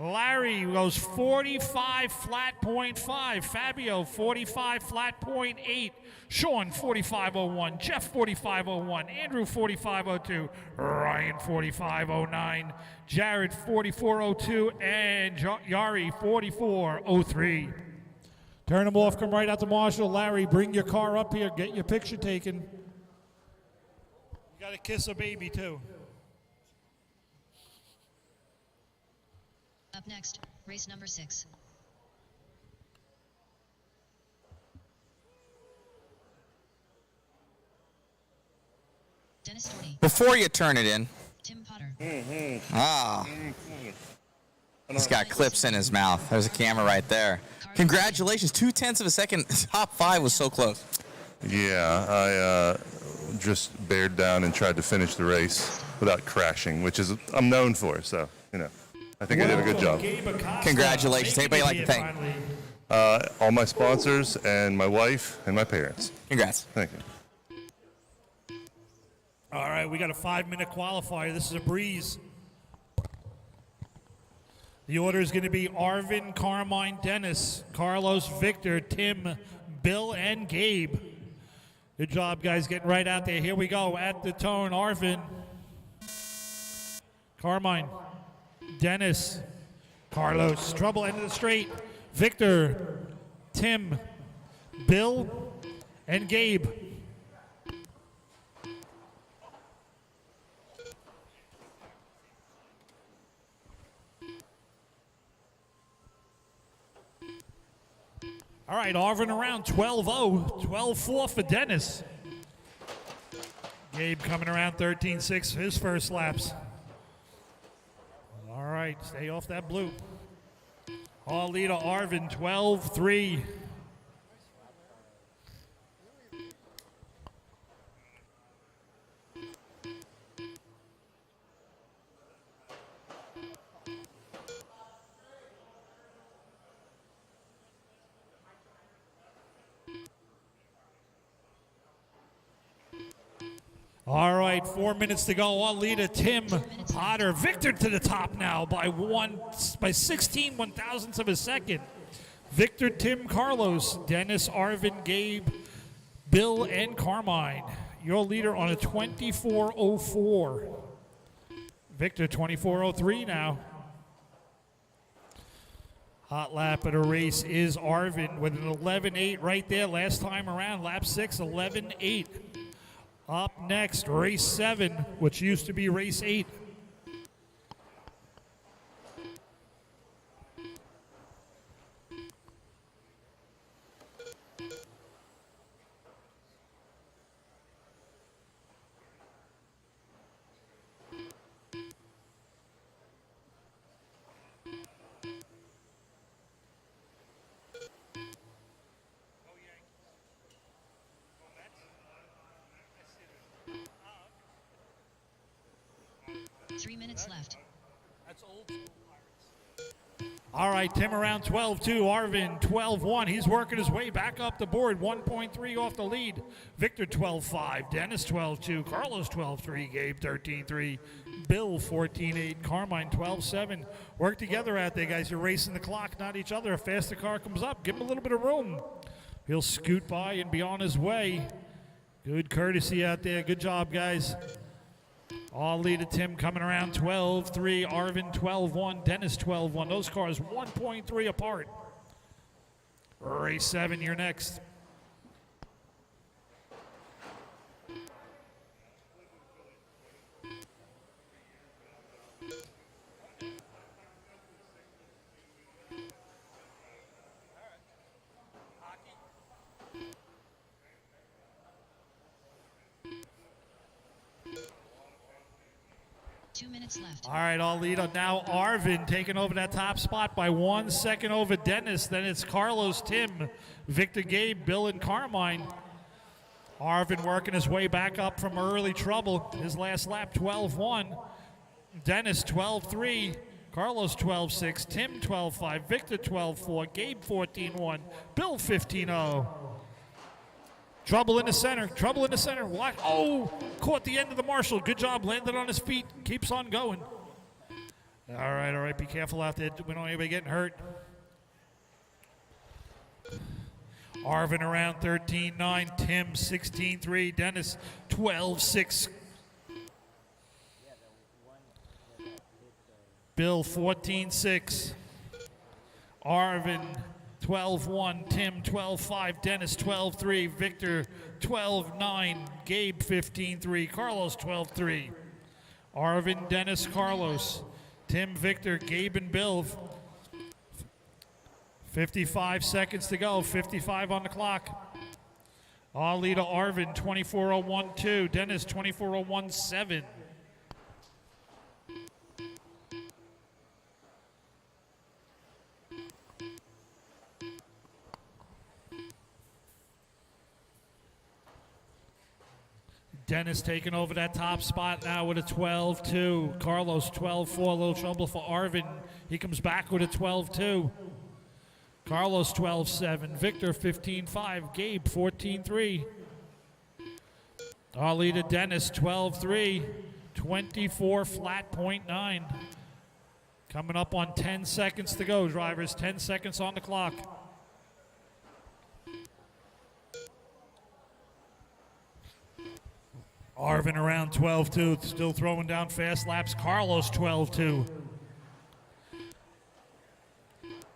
Larry goes 45 flat .5. Fabio 45 flat .8. Sean 45.01. Jeff 45.01. Andrew 45.02. Ryan 45.09. Jared 44.02. And Yari 44.03. Turn them off, come right out to Marshall. Larry, bring your car up here, get your picture taken. You gotta kiss a baby too. Up next, race number 6. Dennis Storney, Before you turn it in, Tim Potter, he's got clips in his mouth. There's a camera right there. Congratulations, 0.2 of a second. Top 5 was so close. Yeah, I just bared down and tried to finish the race without crashing, which is I'm known for. So, I think I did a good job. Congratulations. Anybody like to thank? All my sponsors and my wife and my parents. Congrats. Thank you. All right, we got a 5-minute qualifier. This is a breeze. The order is going to be Arvin, Carmine, Dennis, Carlos, Victor, Tim, Bill, and Gabe. Good job, guys, getting right out there. Here we go. At the tone, Arvin, Carmine, Dennis, Carlos, trouble end of the straight, Victor, Tim, Bill, and Gabe. All right, Arvin around 12-0, 12-4 for Dennis. Gabe coming around 13-6 his first laps. All right, stay off that blue. All leader Arvin 12-3. All right, 4 minutes to go. All leader Tim Potter. Victor to the top now by 16 one-thousandths of a second. Victor, Tim, Carlos, Dennis, Arvin, Gabe, Bill, and Carmine. Your leader on a 24:04. Victor 24:03 now. Hot lap of the race is Arvin with an 11:8 right there. Last time around, lap 6, 11:8. Up next, race 7, which used to be race 8. left. All right, Tim around 12-2. Arvin 12-1. He's working his way back up the board. 1.3 off the lead. Victor 12-5. Dennis 12-2. Carlos 12-3. Gabe 13-3. Bill 14-8. Carmine 12-7. Work together out there, guys. You're racing the clock, not each other. A faster car comes up, give him a little bit of room. He'll scoot by and be on his way. Good courtesy out there. Good job, guys. All leader Tim coming around 12-3, Arvin 12-1, Dennis 12-1. Those cars 1.3 apart. Race 7, you're next. Left. All right, all lead on now. Arvin taking over that top spot by 1 second over Dennis. Then it's Carlos, Tim, Victor, Gabe, Bill, and Carmine. Arvin working his way back up from early trouble. His last lap, 12-1. Dennis, 12-3. Carlos, 12-6. Tim, 12-5. Victor, 12-4. Gabe, 14-1. Bill, 15-0. Trouble in the center. Trouble in the center. What? Oh, caught the end of the Marshall. Good job. Landed on his feet. Keeps on going. All right. Be careful out there. We don't want anybody getting hurt. Arvin around 13-9. Tim 16-3. Dennis 12-6. Bill 14-6. Arvin 12-1. Tim 12-5. Dennis 12-3. Victor 12-9. Gabe 15-3. Carlos 12-3. Arvin, Dennis, Carlos. Tim, Victor, Gabe, and Bill. 55 seconds to go. 55 on the clock. Our leader, Arvin, 24:01.2. Dennis, 24:01.7. Dennis taking over that top spot now with a 12-2. Carlos 12-4, a little trouble for Arvin. He comes back with a 12-2. Carlos 12-7. Victor 15-5. Gabe 14-3. Our leader Dennis 12-3. 24 flat .9. Coming up on 10 seconds to go, drivers. 10 seconds on the clock. Arvin around 12-2, still throwing down fast laps. Carlos 12-2.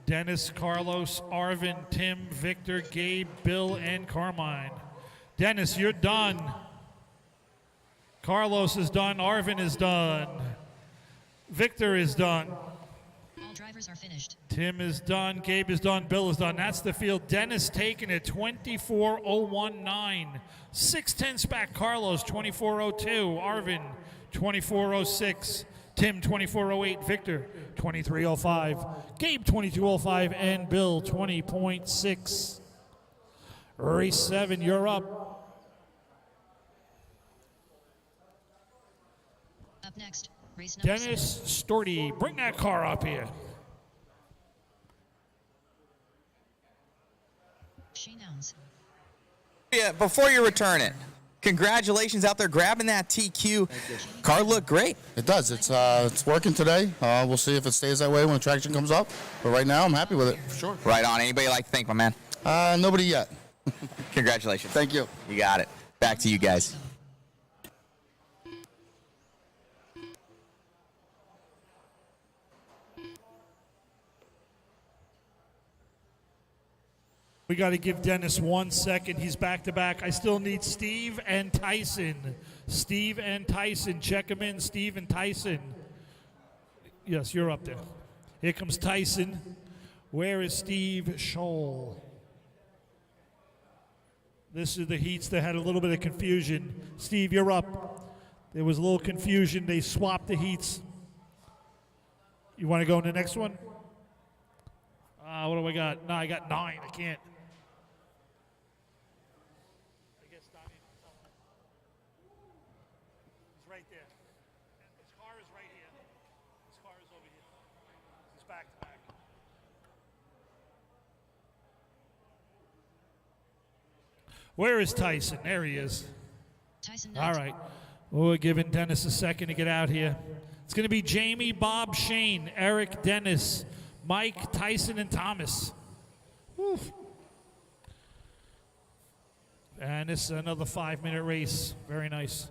Dennis, Carlos, Arvin, Tim, Victor, Gabe, Bill, and Carmine. Dennis, you're done. Carlos is done. Arvin is done. Victor is done. All drivers are finished. Tim is done. Gabe is done. Bill is done. That's the field. Dennis taking it 24:019. 6/10 back. Carlos 24:02. Arvin 24:06. Tim 24:08. Victor 23:05. Gabe 22:05. And Bill 20.6. Race 7, you're up. Up next, race number Dennis Storty, bring that car up here. Shane Downs. Yeah, before you return it, congratulations out there grabbing that TQ. Car looked great. It does. It's working today. We'll see if it stays that way when the traction comes up. But right now, I'm happy with it, for sure. Right on. Anybody like to thank my man? Nobody yet. Congratulations. Thank you. You got it. Back to you guys. We got to give Dennis 1 second. He's back to back. I still need Steve and Tyson. Steve and Tyson. Check them in, Steve and Tyson. Yes, you're up there. Here comes Tyson. Where is Steve Scholl? This is the heats that had a little bit of confusion. Steve, you're up. There was a little confusion. They swapped the heats. You want to go in the next one? What do I got? No, I got 9. I can't. I guess Donnie. He's right there. His car is right here. His car is over here. He's back to back. Where is Tyson? There he is. Tyson All Knight. right. We're giving Dennis a second to get out here. It's going to be Jamie, Bob, Shane, Eric, Dennis, Mike, Tyson, and Thomas. Whew. And this is another 5-minute race. Very nice.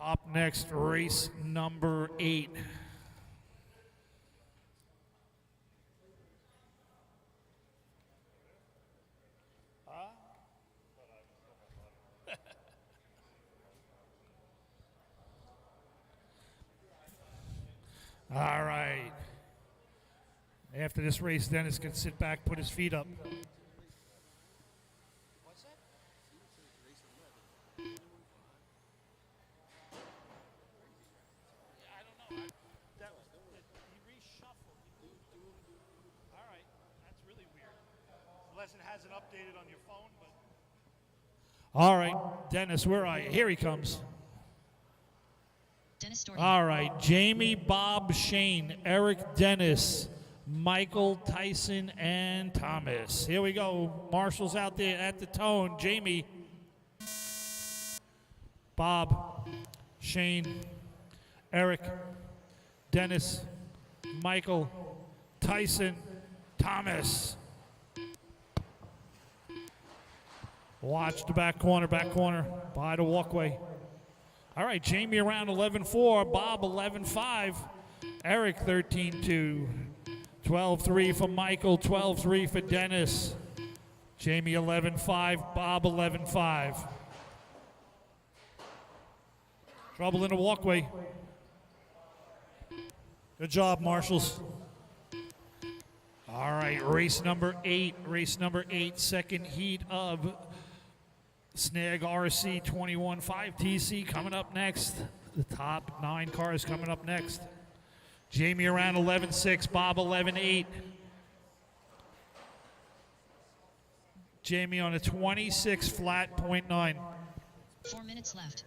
Up next, race number 8. All right. After this race, Dennis can sit back, put his feet up. All right, Dennis, where are you? Here he comes. Dennis Storty. All right, Jamie, Bob, Shane, Eric, Dennis, Michael, Tyson, and Thomas. Here we go. Marshall's out there at the tone. Jamie, Bob, Shane, Eric, Dennis, Michael, Tyson, Thomas. Watch the back corner, by the walkway. All right, Jamie around 11-4, Bob 11-5, Eric 13-2, 12-3 for Michael, 12-3 for Dennis. Jamie 11-5, Bob 11-5. Trouble in the walkway. Good job, Marshals. All right, race number 8, second heat of Snag RC 21.5 TC coming up next. The top 9 cars coming up next. Jamie around 11-6, Bob 11-8. Jamie on a 26 flat .9. 4 minutes left.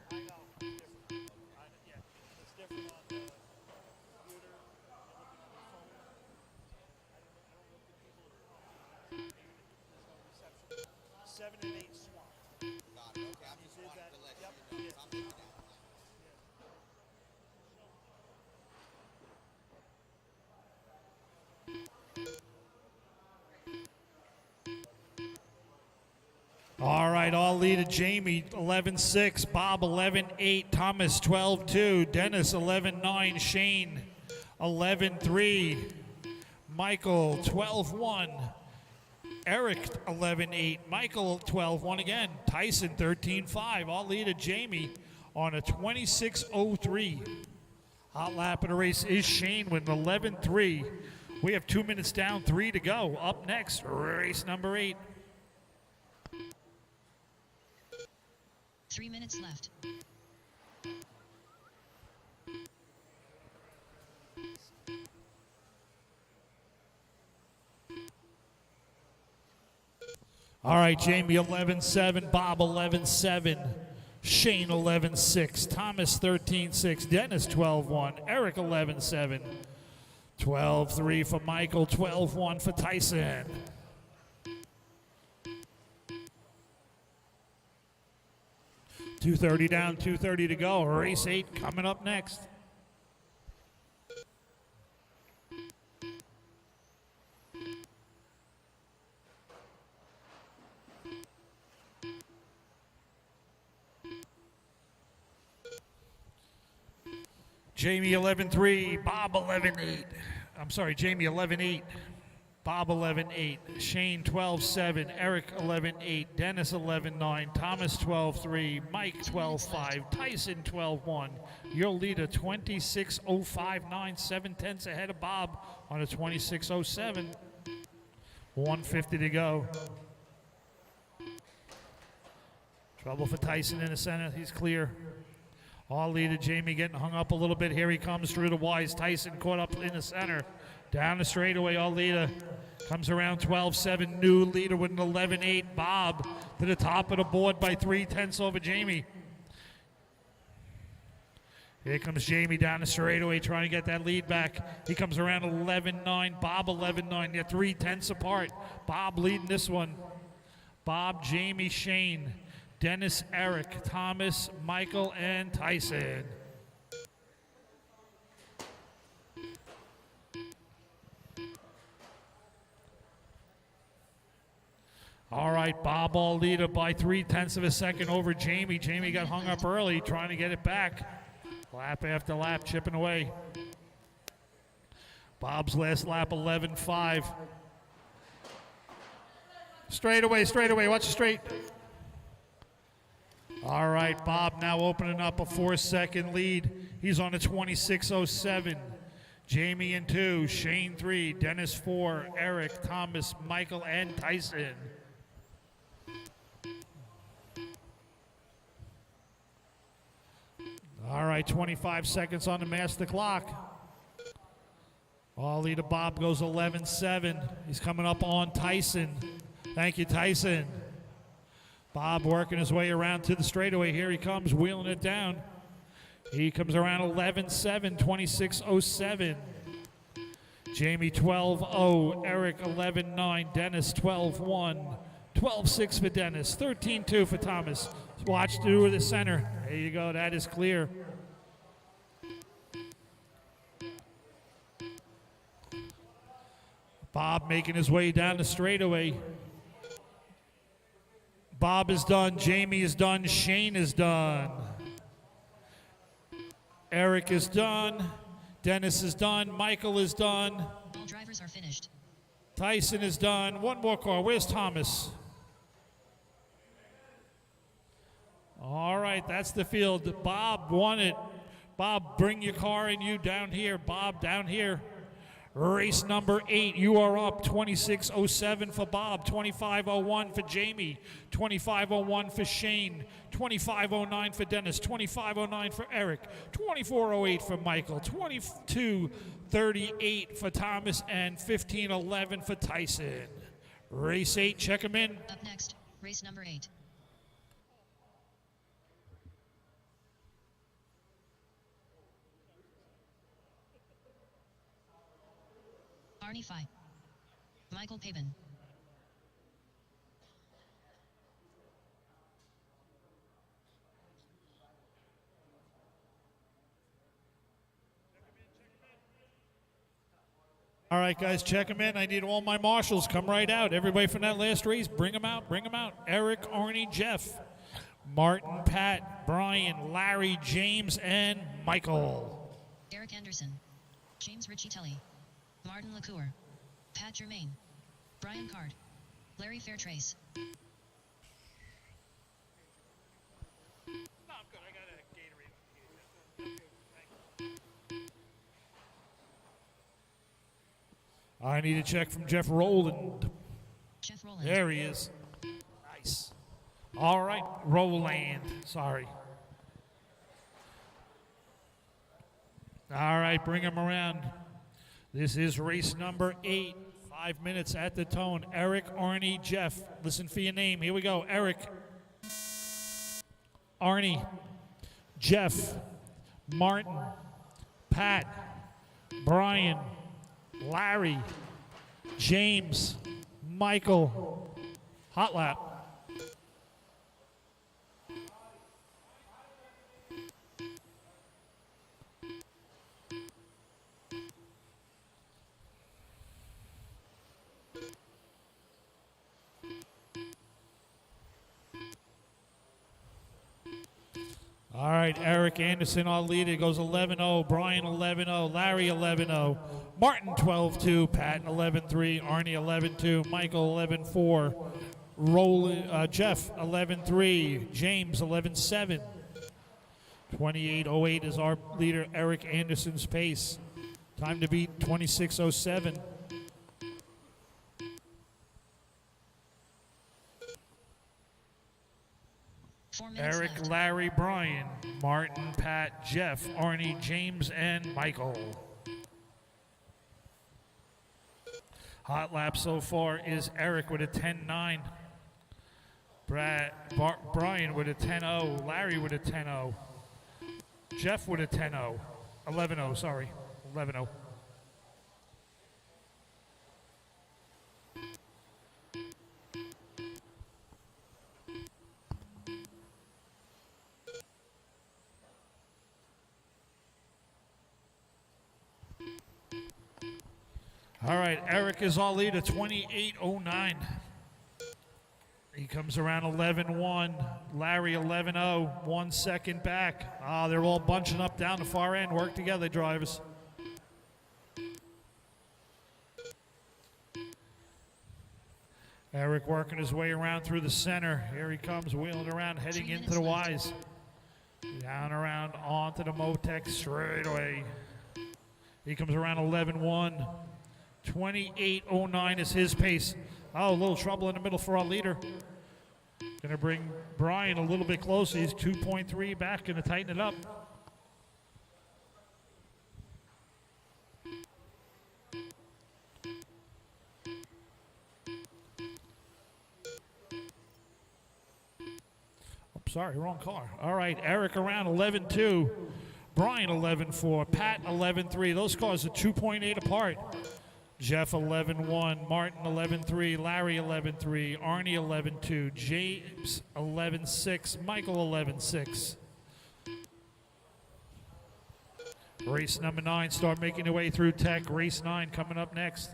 All right, all leader Jamie 11-6, Bob 11-8, Thomas 12-2, Dennis 11-9, Shane 11-3, Michael 12-1, Eric 11-8, Michael 12-1 again, Tyson 13-5, all leader Jamie on a 26.03. Hot lap of the race is Shane with an 11-3. We have 2 minutes down, 3 to go. Up next, race number 8. 3 minutes left. All right, Jamie 11-7, Bob 11-7, Shane 11-6, Thomas 13-6, Dennis 12-1, Eric 11-7, 12-3 for Michael, 12-1 for Tyson. 2:30 down, 2:30 to go. Race 8 coming up next. Jamie 11-3, Bob 11-8. I'm sorry, Jamie 11-8. Bob 11-8, Shane 12-7, Eric 11-8, Dennis 11-9, Thomas 12-3, Mike 12-5, Tyson 12-1. Your leader 26.05, 9 7/10 ahead of Bob on a 26.07. 150 to go. Trouble for Tyson in the center. He's clear. All leader Jamie getting hung up a little bit. Here he comes through the wise. Tyson caught up in the center. Down the straightaway, all leader comes around 12-7. New leader with an 11-8. Bob to the top of the board by 3/10 over Jamie. Here comes Jamie down the straightaway trying to get that lead back. He comes around 11-9. Bob 11-9. They're 3/10 apart. Bob leading this one. Bob, Jamie, Shane, Dennis, Eric, Thomas, Michael, and Tyson. All right, Bob all leader by 3/10 of a second over Jamie. Jamie got hung up early trying to get it back. Lap after lap, chipping away. Bob's last lap, 11-5. Straight away, watch the straight. All right, Bob now opening up a 4-second lead. He's on a 26.07. Jamie in 2, Shane 3, Dennis 4, Eric, Thomas, Michael, and Tyson. All right, 25 seconds on the master clock. All leader Bob goes 11-7. He's coming up on Tyson. Thank you, Tyson. Bob working his way around to the straightaway. Here he comes, wheeling it down. He comes around 11-7, 26.07. Jamie 12-0, Eric 11-9, Dennis 12-1, 12-6 for Dennis, 13-2 for Thomas. Watch through the center. There you go, that is clear. Bob making his way down the straightaway. Bob is done, Jamie is done, Shane is done. Eric is done, Dennis is done, Michael is done. All drivers are finished. Tyson is done. One more car. Where's Thomas? All right, that's the field. Bob won it. Bob, bring your car and you down here. Bob, down here. Race number 8, you are up. 26:07 for Bob, 25:01 for Jamie, 25:01 for Shane, 25:09 for Dennis, 25:09 for Eric, 24:08 for Michael, 22:38 for Thomas, and 15:11 for Tyson. Race 8, check them in. Up next, race number 8. Arnie Fye. Michael Pabin. All right, guys, check them in. I need all my marshals. Come right out. Everybody from that last race, bring them out. Bring them out. Eric, Arnie, Jeff, Martin, Pat, Brian, Larry, James, and Michael. Eric Anderson. James Riccitelli. Martin LaCour. Pat Germain. Brian Card. Larry Fairtrace. I need a check from Jeff Rowland. Jeff Rowland. There he is. Nice. All right, Rowland. Sorry. All right, bring him around. This is race number 8. 5 minutes at the tone. Eric, Arnie, Jeff. Listen for your name. Here we go. Eric, Arnie, Jeff, Martin, Pat, Brian, Larry, James, Michael. Hot lap. All right, Eric Anderson, our leader, goes 11-0. Brian 11-0. Larry 11-0. Martin 12-2. Pat 11-3. Arnie 11-2. Michael 11-4. Roland, Jeff 11-3. James 11-7. 28:08 is our leader, Eric Anderson's pace. Time to beat 26:07. Eric, left. Larry, Brian, Martin, Pat, Jeff, Arnie, James, and Michael. Hot lap so far is Eric with a 10-9. Brian with a 10-0. Larry with a 10-0. Jeff with a 10-0. 11-0, sorry. 11-0. All right, Eric is our leader, 28:09. He comes around 11-1. Larry 11-0, 1 second back. They're all bunching up down the far end. Work together, drivers. Eric working his way around through the center. Here he comes, wheeling around, heading into the Ys. Down around onto the Motec straightaway. He comes around 11-1. 28:09 is his pace. Oh, a little trouble in the middle for our leader. Going to bring Brian a little bit closer. He's 2.3 back. Going to tighten it up. Oh, sorry, wrong car. All right, Eric around 11-2. Brian 11-4. Pat 11-3. Those cars are 2.8 apart. Jeff 11-1, Martin 11-3, Larry 11-3, Arnie 11-2, James 11-6, Michael 11-6. Race number 9, start making their way through tech. Race 9 coming up next.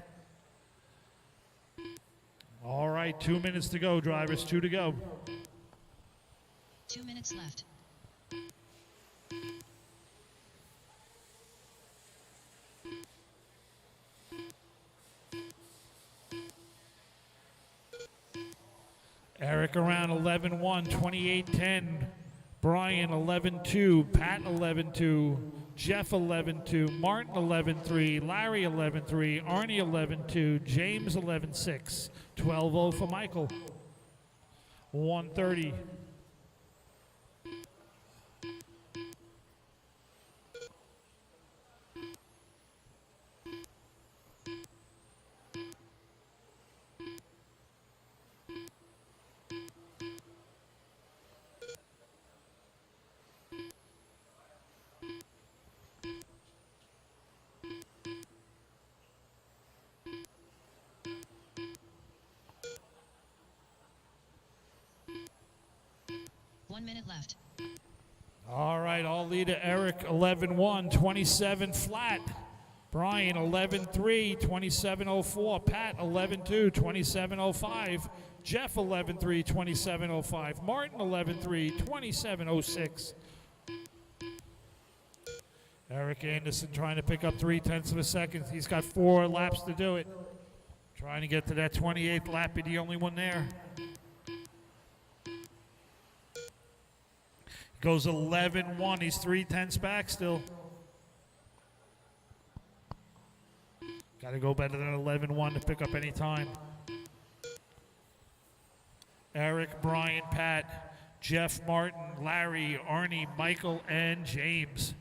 All right, 2 minutes to go, drivers, 2 to go. 2 minutes left. Eric around 11-1, 28-10. Brian 11-2, Pat 11-2, Jeff 11-2, Martin 11-3, Larry 11-3, Arnie 11-2, James 11-6, 12-0 for Michael. 130. Left. All right, all leader Eric 11-1, 27 flat. Brian 11-3, 27.04. Pat 11-2, 27.05. Jeff 11-3, 27.05. Martin 11-3, 27.06. Eric Anderson trying to pick up 0.3 of a second. He's got 4 laps to do it. Trying to get to that 28th lap, be the only one there. Goes 11-1. He's 0.3 back still. Got to go better than 11-1 to pick up any time. Eric, Brian, Pat, Jeff, Martin, Larry, Arnie, Michael, and James.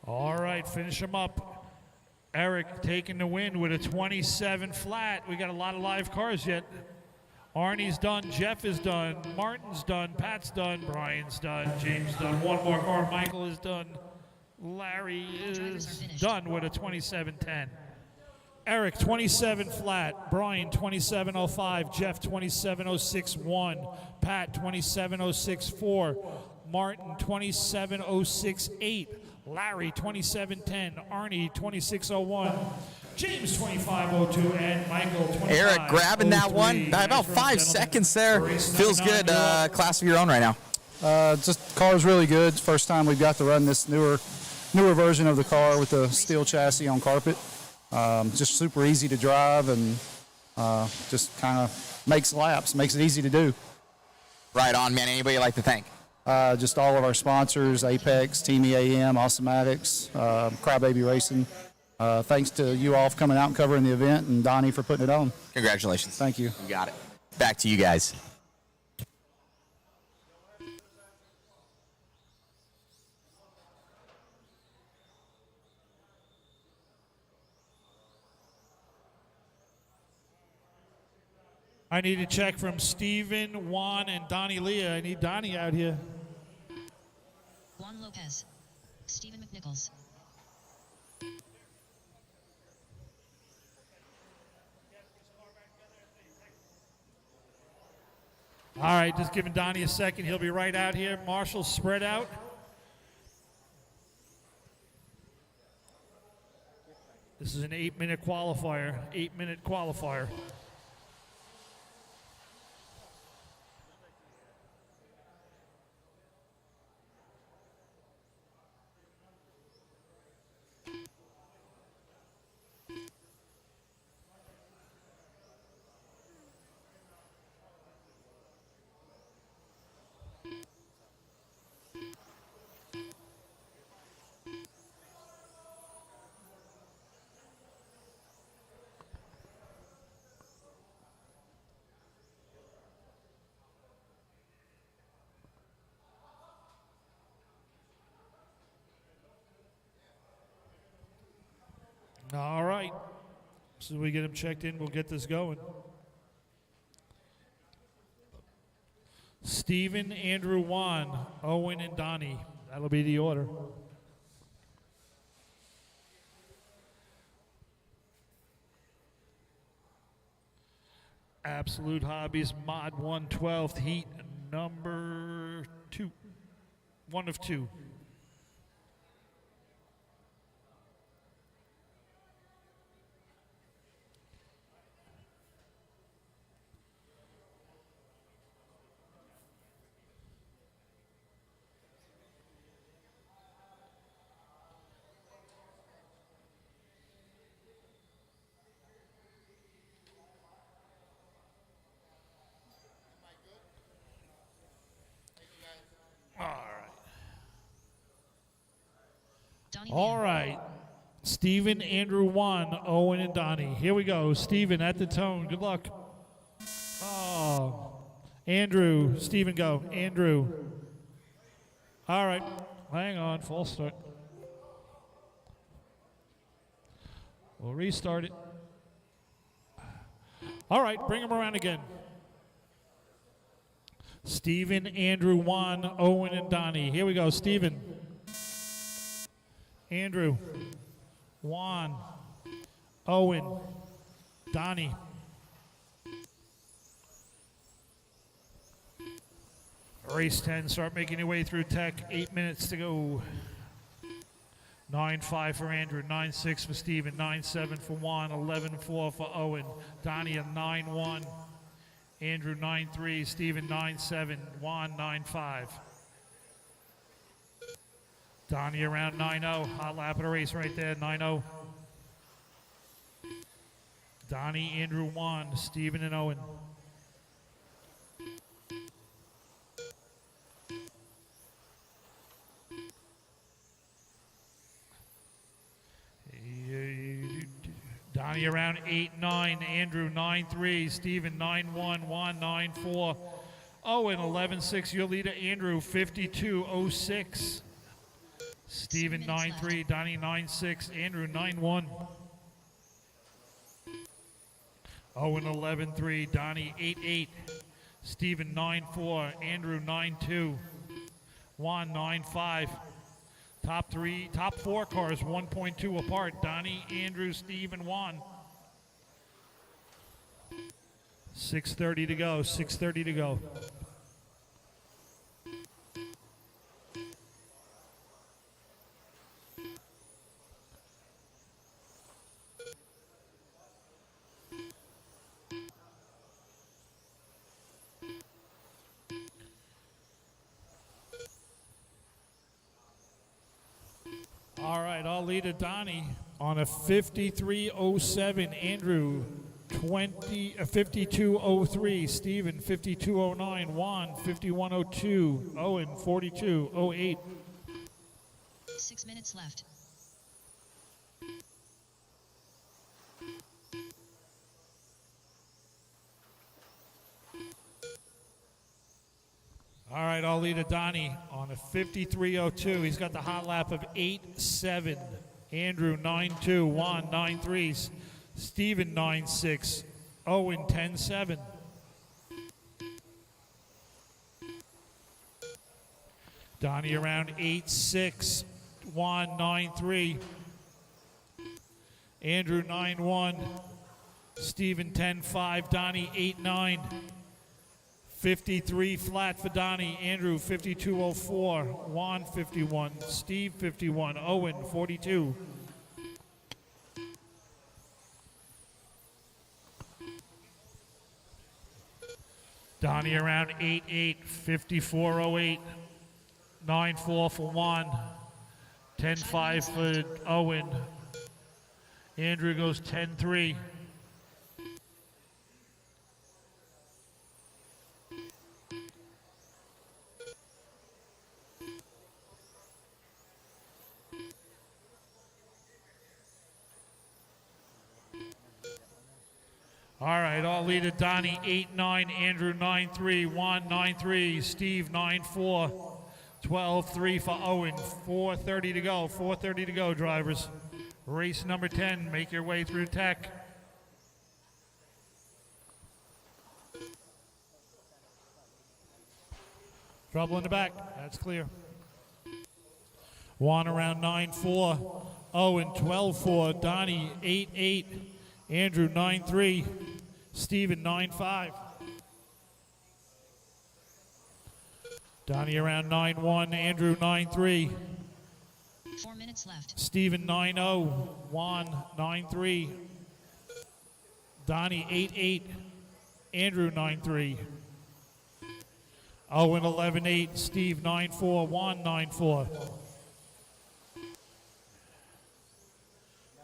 All right, finish him up. Eric taking the win with a 27 flat. We got a lot of live cars yet. Arnie's done, Jeff is done, Martin's done, Pat's done, Brian's done, James done. One more car, Michael is done. Larry is done with a 27-10. Eric 27 flat, Brian 27.05, Jeff 27.061, Pat 27.064, Martin 27.068. Larry 27.10, Arnie 26.01, James 25.02, and Michael 25.03. Eric grabbing that one by about 5 seconds there. Feels good. Class of your own right now. Just car's really good. First time we've got to run this newer version of the car with the steel chassis on carpet. Just super easy to drive and just kind of makes laps, makes it easy to do. Right on, man. Anybody you'd like to thank? Just all of our sponsors, Apex, Team EAM, Awesomatics, Crybaby Racing. Thanks to you all for coming out and covering the event, and Donnie for putting it on. Congratulations. Thank you. You got it. Back to you guys. I need a check from Steven, Juan, and Donnie Leah. I need Donnie out here. Juan Lopez. Stephen McNichols. All right, just giving Donnie a second. He'll be right out here. Marshall spread out. This is an 8-minute qualifier. 8-minute qualifier. All right. As soon as we get him checked in, we'll get this going. Stephen, Andrew, Juan, Owen, and Donnie. That'll be the order. Absolute Hobbies Mod 112th Heat number 2. 1 of 2. All right. Stephen, Andrew, Juan, Owen, and Donnie. Here we go. Stephen at the tone. Good luck. Oh. Andrew. Stephen, go. Andrew. All right. Hang on. False start. We'll restart it. All right. Bring him around again. Stephen, Andrew, Juan, Owen, and Donnie. Here we go. Stephen. Andrew, Juan, Owen, Donnie. Race 10, start making your way through tech. 8 minutes to go. 9-5 for Andrew, 9-6 for Stephen, 9-7 for Juan, 11-4 for Owen. Donnie a 9-1. Andrew 9-3, Stephen 9-7, Juan 9-5. Donnie around 9-0. Hot lap of the race right there, 9-0. Donnie, Andrew, Juan, Stephen, and Owen. Donnie around 8-9. Andrew 9-3. Stephen 9-1. Juan 9-4. Owen 11-6. Your leader, Andrew 52-06. Stephen 9-3, Donnie 9-6, Andrew 9-1. Owen 11-3, Donnie 8-8, Stephen 9-4, Andrew 9-2, Juan 9-5. Top 4 cars 1.2 apart. Donnie, Andrew, Steve, and Juan. 6:30 to go. 6:30 to go. All right, I'll lead a Donnie on a 53.07. Andrew 52.03. Stephen 52.09. Juan 51.02. Owen 42.08. 6 minutes left. All right, I'll lead a Donnie on a 53.02. He's got the hot lap of 8.7. Andrew 9.2. Juan 9.3. Stephen 9.6. Owen 10.7. Donnie around 8.6. Juan 9.3. Andrew 9.1. Stephen 10.5. Donnie 8.9. 53 flat for Donnie. Andrew 52.04. Juan 51. Steve 51. Owen 42. Donnie around 8.8. 54.08. 9.4 for Juan. 10.5 for Owen. Andrew goes 10.3. All right, all leader Donnie 8-9, Andrew 9-3, Juan 9-3, Steve 9-4, 12-3 for Owen, 4:30 to go, 4:30 to go, drivers. Race number 10, make your way through tech. Trouble in the back, that's clear. Juan around 9-4, Owen 12-4, Donnie 8-8, Andrew 9-3, Steven 9-5. Donnie around 9-1, Andrew 9-3. 4 minutes left. Steven 9-0, Juan 9-3, Donnie 8-8, Andrew 9-3. Owen 11-8, Steve 9-4, Juan 9-4.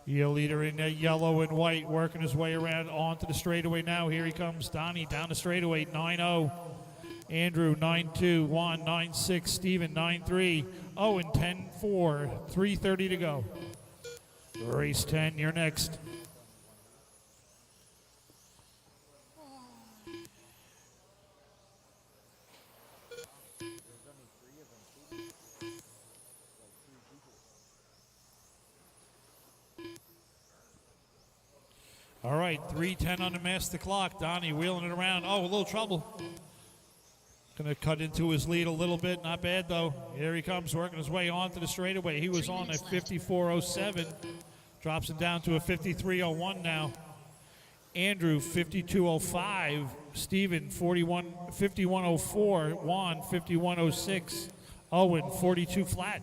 Your leader in yellow and white working his way around onto the straightaway now. Here he comes, Donnie down the straightaway, 9-0. Andrew 9-2, Juan 9-6, Steven 9-3, Owen 10-4, 3:30 to go. Race 10, you're next. All right, 3:10 on the master clock. Donnie wheeling it around. Oh, a little trouble. Going to cut into his lead a little bit. Not bad, though. Here he comes, working his way onto the straightaway. He was on a 54.07. Drops it down to a 53.01 now. Andrew, 52.05. Steven, 51.04. Juan, 51.06. Owen, 42 flat.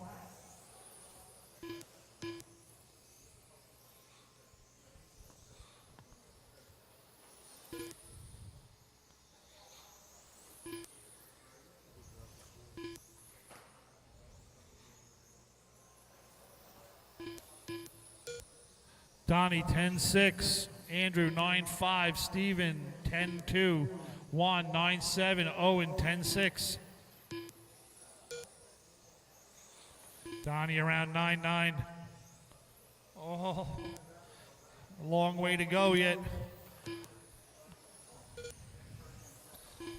Donnie 10-6, Andrew 9-5, Steven 10-2, Juan 9-7, Owen 10-6. Donnie around 9-9. Oh, a long way to go yet.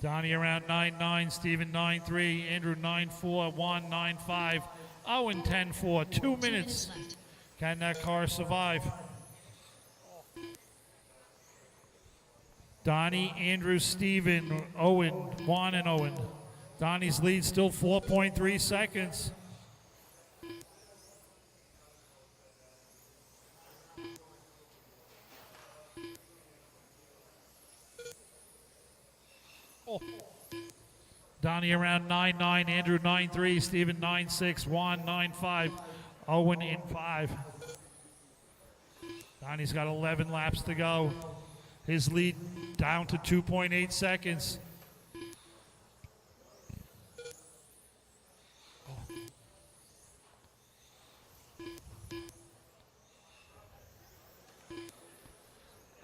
Donnie around 9-9, Steven 9-3, Andrew 9-4, Juan 9-5, Owen 10-4. 2 minutes. Left. Can that car survive? Donnie, Andrew, Steven, Owen, Juan, and Owen. Donnie's lead still 4.3 seconds. Oh. Donnie around 9-9, Andrew 9-3, Steven 9-6, Juan 9-5, Owen in 5. Donnie's got 11 laps to go. His lead down to 2.8 seconds.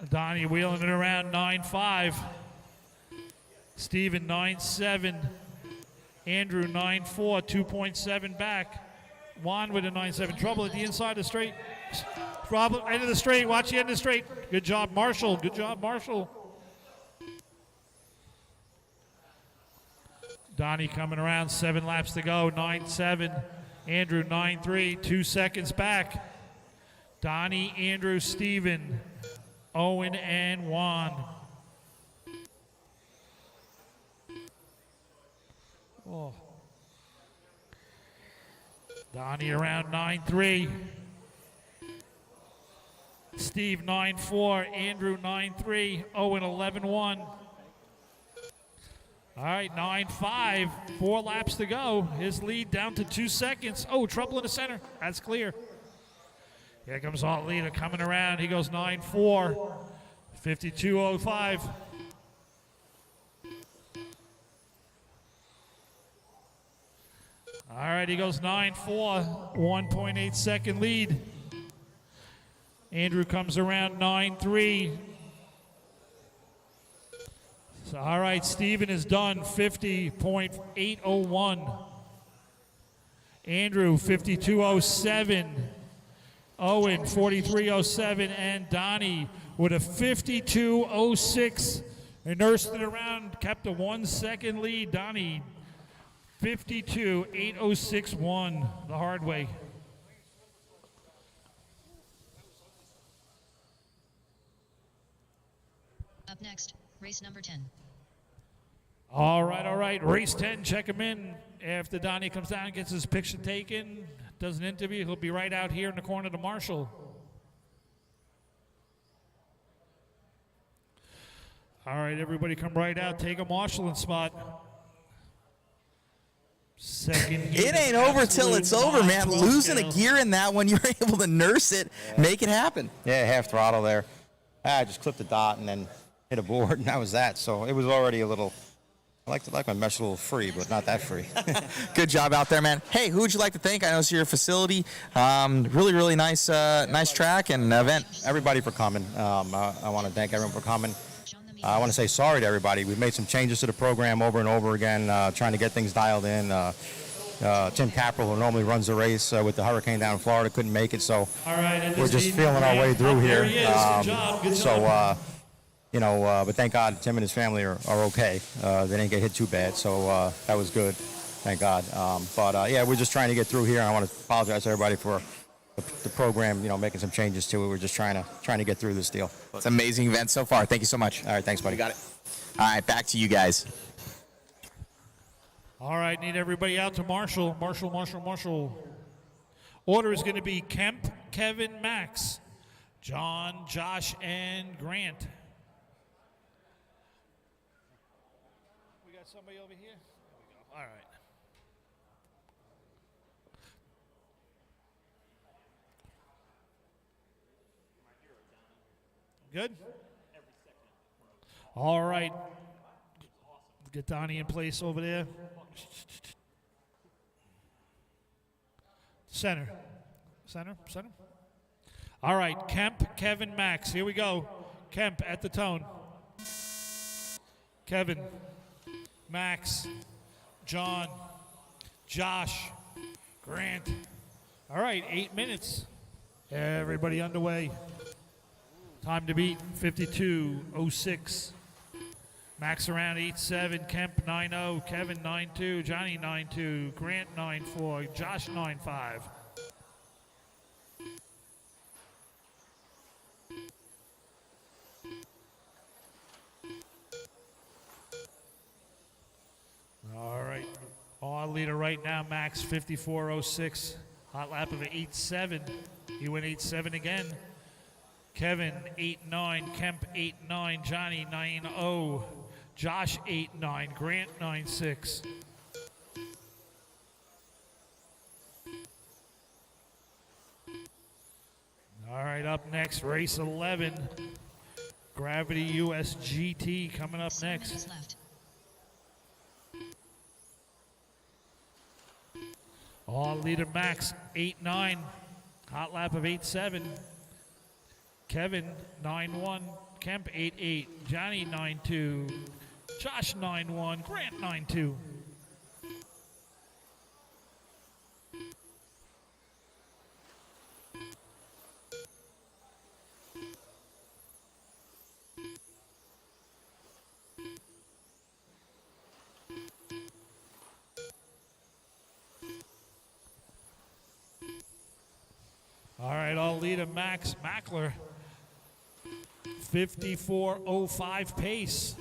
Donnie wheeling it around 9-5. Steven 9-7. Andrew 9-4, 2.7 back. Juan with a 9-7. Trouble at the inside of the straight. Trouble end of the straight. Watch the end of the straight. Good job, Marshall. Good job, Marshall. Donnie coming around. 7 laps to go. 9-7. Andrew 9-3. 2 seconds back. Donnie, Andrew, Steven, Owen, and Juan. Oh. Donnie around 9-3. Steve 9-4. Andrew 9-3. Owen 11-1. All right, 9-5. 4 laps to go. His lead down to 2 seconds. Oh, trouble in the center. That's clear. Here comes our leader coming around. He goes 9-4. 52.05. All right, he goes 9-4, 1.8 second lead. Andrew comes around 9-3. So, all right, Steven is done, 50.801. Andrew, 52.07. Owen, 43.07. And Donnie with a 52.06. They nursed it around, kept a 1 second lead. Donnie, 52.8061 the hard way. Up next, race number 10. All right. Race 10, check him in. After Donnie comes down, gets his picture taken, does an interview, he'll be right out here in the corner to Marshall. All right, everybody come right out. Take a marshalling spot. Second gear. It ain't over till it's over, man. Losing a gear in that one, you're able to nurse it, make it happen. Yeah, half throttle there. I just clipped the dot and then hit a board, and that was that. So it was already a little. I like my mesh a little free, but not that free. Good job out there, man. Hey, who would you like to thank? I know it's your facility. Really nice, nice track and event. Everybody for coming. I want to thank everyone for coming. I want to say sorry to everybody. We've made some changes to the program over and over again, trying to get things dialed in. Tim Capperell, who normally runs the race with the hurricane down in Florida, couldn't make it, so we're just feeling our way through here. Good job. But thank God Tim and his family are okay. They didn't get hit too bad, so that was good. Thank God. We're just trying to get through here, and I want to apologize to everybody for the program, making some changes to it. We're just trying to get through this deal. It's an amazing event so far. Thank you so much. All right, thanks, buddy. You got it. All right, back to you guys. All right, need everybody out to Marshall. Marshall. Order is going to be Kemp, Kevin, Max, John, Josh, and Grant. We got somebody over here? There we go. All right. Good? All right. Get Donnie in place over there. Center. All right, Kemp, Kevin, Max. Here we go. Kemp at the tone. Kevin, Max, John, Josh, Grant. All right, 8 minutes. Everybody underway. Time to beat 52:06. Max around 8.7, Kemp 9.0, Kevin 9.2, Johnny 9.2, Grant 9.4, Josh 9.5. All right, our leader right now, Max 54.06, hot lap of 8.7. He went 8.7 again. Kevin 8.9, Kemp 8.9, Johnny 9.0, Josh 8.9, Grant 9.6. All right, up next, race 11. Gravity US GT coming up next. All leader Max 8.9, hot lap of 8.7. Kevin 9.1, Kemp 8.8, Johnny 9.2, Josh 9.1, Grant 9.2. All right, all leader Max Mackler. 54.05 pace.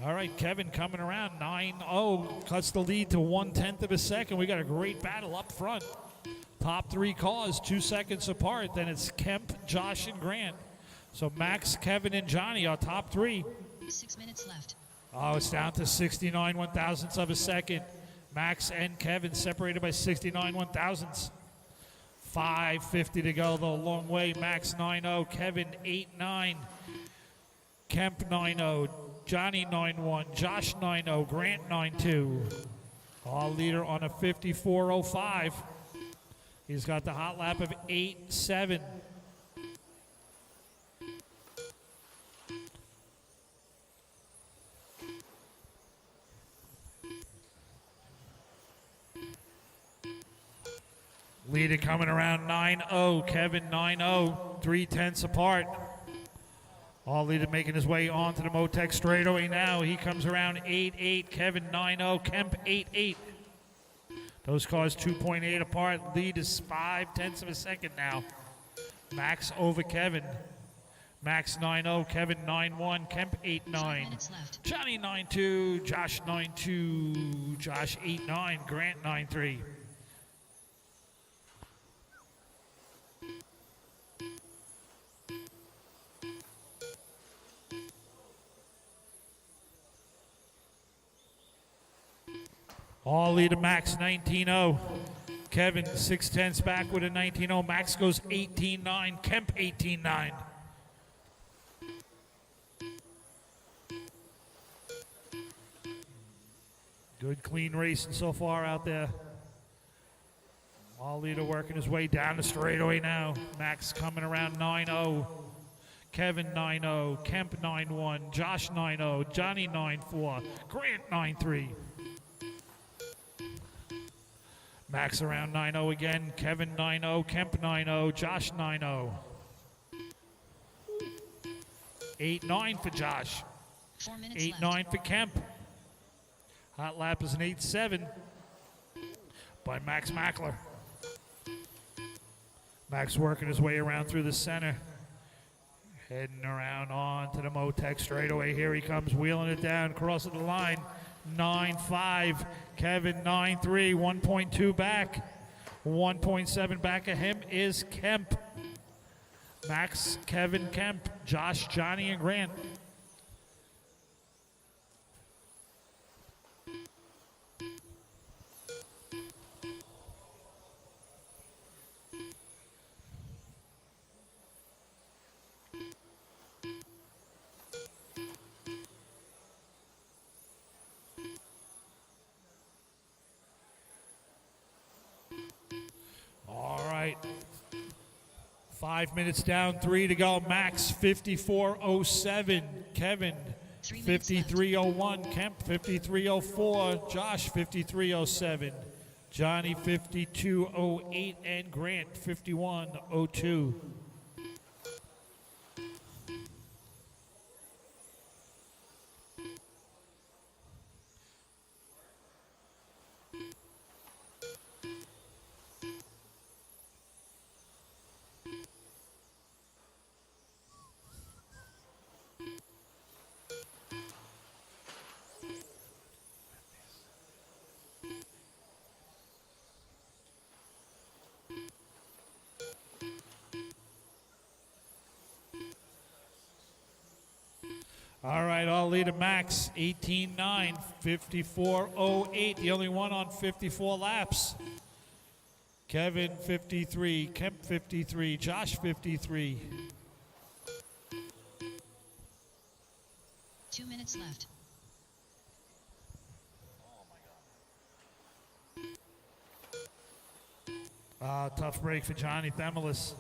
All right, Kevin coming around 9.0, cuts the lead to 1/10 of a second. We got a great battle up front. Top three cars, 2 seconds apart. Then it's Kemp, Josh, and Grant. So Max, Kevin, and Johnny are top three. 6 minutes left. Oh, it's down to 69 1/1000ths of a second. Max and Kevin separated by 69 1/1000ths. 5:50 to go, the long way. Max 9.0, Kevin 8.9, Kemp 9.0, Johnny 9.1, Josh 9.0, Grant 9.2. All leader on a 54.05. He's got the hot lap of 8.7. Leader coming around 9.0, Kevin 9.0, 3/10 apart. All leader making his way onto the Motec straightaway now. He comes around 8.8, Kevin 9.0, Kemp 8.8. Those cars 2.8 apart. Lead is 5/10 of a second now. Max over Kevin. Max 9-0, Kevin 9-1, Kemp 5 8-9, minutes left. Johnny 9-2, Josh 9-2, Josh 8-9, Grant 9-3. All leader Max 19-0. Kevin 6/10 back with a 19-0. Max goes 18-9. Kemp 18-9. Good clean racing so far out there. All leader working his way down the straightaway now. Max coming around 9-0. Kevin 9-0. Kemp 9-1. Josh 9-0. Johnny 9-4. Grant 9-3. Max around 9-0 again. Kevin 9-0. Kemp 9-0. Josh 9-0. 8-9 for Josh. 4 minutes 8-9 left. for Kemp. Hot lap is an 8-7 by Max Mackler. Max working his way around through the center. Heading around on to the Motec straightaway. Here he comes, wheeling it down, crossing the line. 9-5. Kevin 9-3. 1.2 back. 1.7 back of him is Kemp. Max, Kevin, Kemp, Josh, Johnny, and Grant. All right. 5 minutes down, 3 to go. Max 54.07. Kevin 3 minutes left. 53.01. Kemp 53.04. Josh 53.07. Johnny 52.08. And Grant 51.02. All right, all leader Max, 18-9, 54.08, the only one on 54 laps. Kevin, 53, Kemp, 53, Josh, 53. 2 minutes left. Tough break for Johnny Themelis.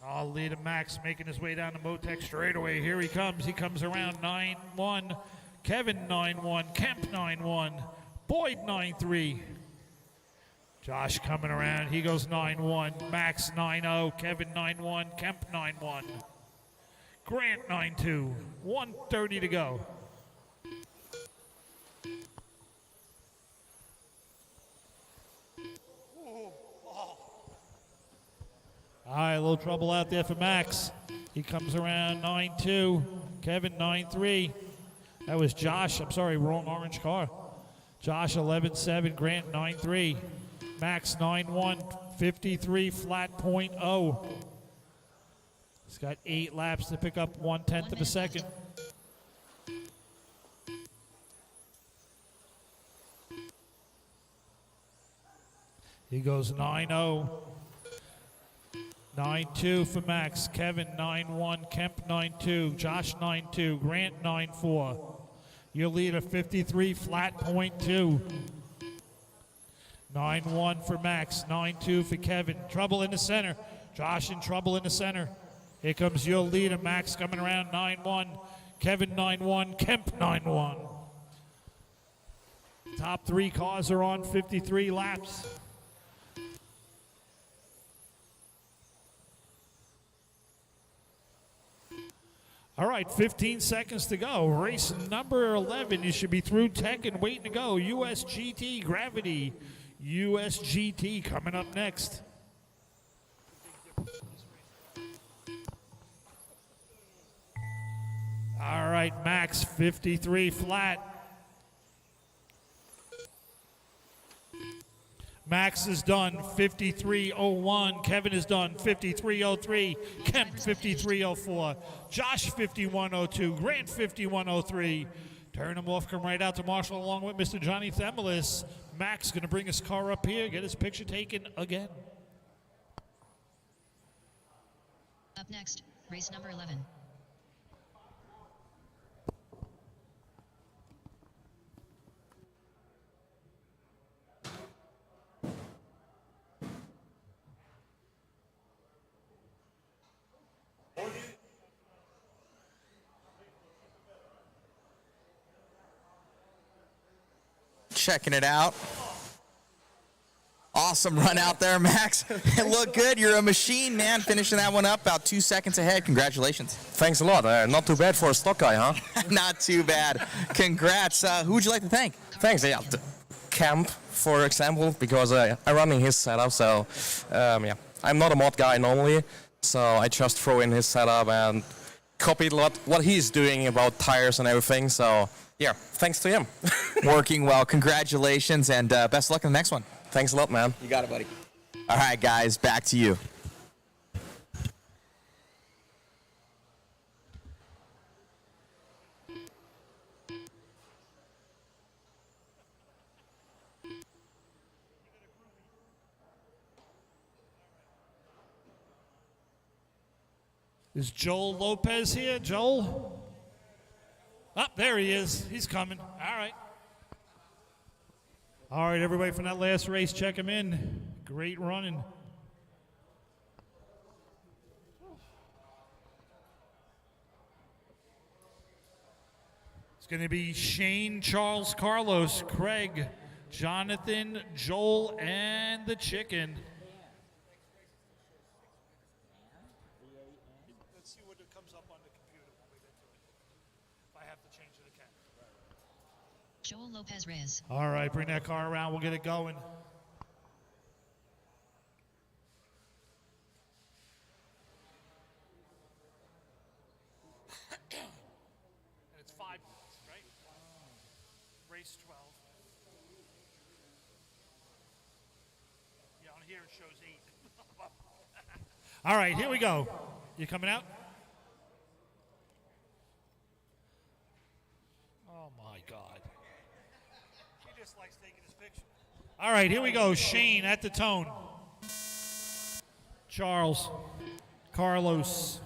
All leader Max making his way down the Motec straightaway. Here he comes. He comes around 9-1. Kevin 9-1. Kemp 9-1. Boyd 9-3. Josh coming around. He goes 9-1. Max 9-0. Kevin 9-1. Kemp 9-1. Grant 9-2. 1:30 to go. All right, a little trouble out there for Max. He comes around 9-2. Kevin 9-3. That was Josh. I'm sorry, wrong orange car. Josh 11-7. Grant 9-3. Max 9-1. 53 flat .0. He's got 8 laps to pick up 1/10 of a second. He goes 9-0. 9-2 for Max. Kevin 9-1. Kemp 9-2. Josh 9-2. Grant 9-4. Your leader 53 flat .2. 9-1 for Max. 9-2 for Kevin. Trouble in the center. Josh in trouble in the center. Here comes your leader Max coming around 9-1. Kevin 9-1. Kemp 9-1. Top 3 cars are on 53 laps. All right, 15 seconds to go. Race number 11. You should be through tech and waiting to go. USGT Gravity. USGT coming up next. All right, Max, 53 flat. Max is done 53.01. Kevin is done 53.03. Kemp 53.04. Josh 51.02. Grant 51.03. Turn him off, come right out to Marshall along with Mr. Johnny Themelis. Max going to bring his car up here, get his picture taken again. Up next, race number 11. Checking it out. Awesome run out there, Max. It looked good. You're a machine, man. Finishing that one up about 2 seconds ahead. Congratulations. Thanks a lot. Not too bad for a stock guy, huh? Not too bad. Congrats. Who would you like to thank? Thanks, yeah. Camp, for example, because I'm running his setup, so yeah. I'm not a mod guy normally, so I just throw in his setup and copied what he's doing about tires and everything, so yeah, thanks to him. Working well. Congratulations, and best of luck in the next one. Thanks a lot, man. You got it, buddy. All right, guys, back to you. Is Joel Lopez here? Joel? Up there he is. He's coming. All right. All right, everybody from that last race, check him in. Great running. It's going to be Shane, Charles, Carlos, Craig, Jonathan, Joel, and the chicken. Let's see what comes up on the computer when we get to it. If I have to change the account. Joel Lopez Reyes. All right, bring that car around. We'll get it going. And it's 5 minutes, right? Race 12. Yeah, on here it shows 8. All right, here we go. You coming out? Oh, my God. She just likes taking his picture. All right, here we go. Shane at the tone. Charles, Carlos,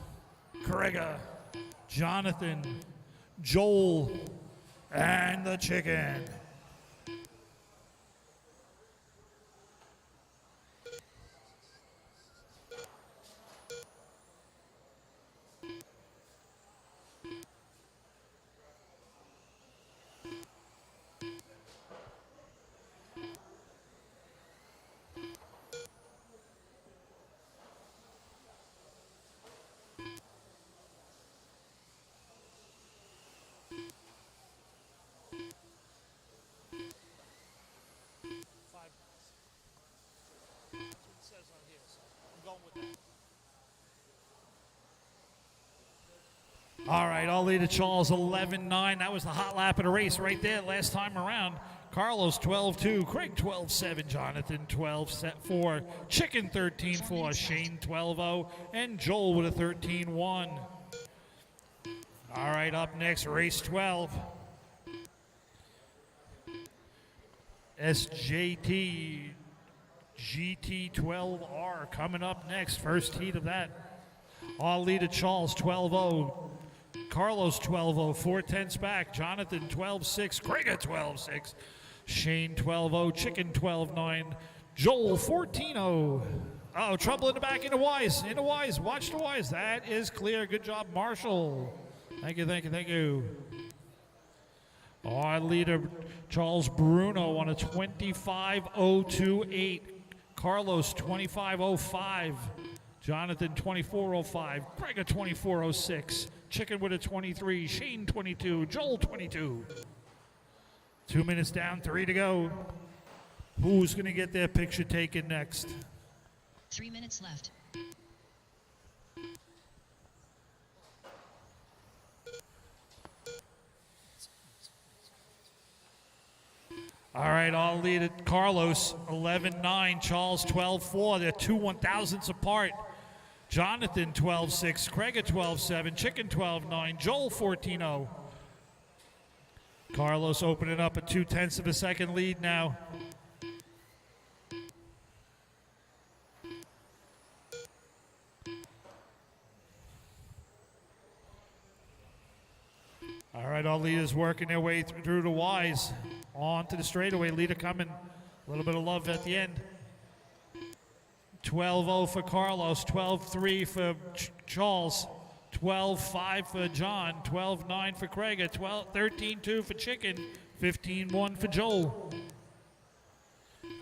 Correga, Jonathan, Joel, and the chicken. All right, all lead to Charles 11.9. That was the hot lap of the race right there last time around. Carlos 12.2, Craig 12.7, Jonathan 12.4, Chicken 13.4, Shane 12.0, and Joel with a 13.1. All right, up next, race 12. SJT GT12R coming up next, first heat of that. All lead to Charles 12.0. Carlos 12.0, 4/10 back. Jonathan 12.6, Krieger 12.6, Shane 12.0, Chicken 12.9, Joel 14.0. Oh, trouble in the back, into Wise, watch the Wise. That is clear. Good job, Marshall. Thank you, thank you, thank you. Our leader, Charles Bruno, on a 25.028. Carlos 25.05. Jonathan 24.05. Gregor 24.06. Chicken with a 23. Shane 22. Joel 22. 2 minutes down, 3 to go. Who's going to get their picture taken next? 3 minutes left. All right, all lead at Carlos, 11-9. Charles, 12-4. They're 2 1,000ths apart. Jonathan, 12-6. Craig at 12-7. Chicken, 12-9. Joel, 14-0. Carlos opening up a 0.2 of a second lead now. All right, all leaders working their way through the Ys. On to the straightaway. Leader coming. A little bit of love at the end. 12-0 for Carlos. 12-3 for Charles. 12-5 for John. 12-9 for Craig. 13-2 for Chicken. 15-1 for Joel.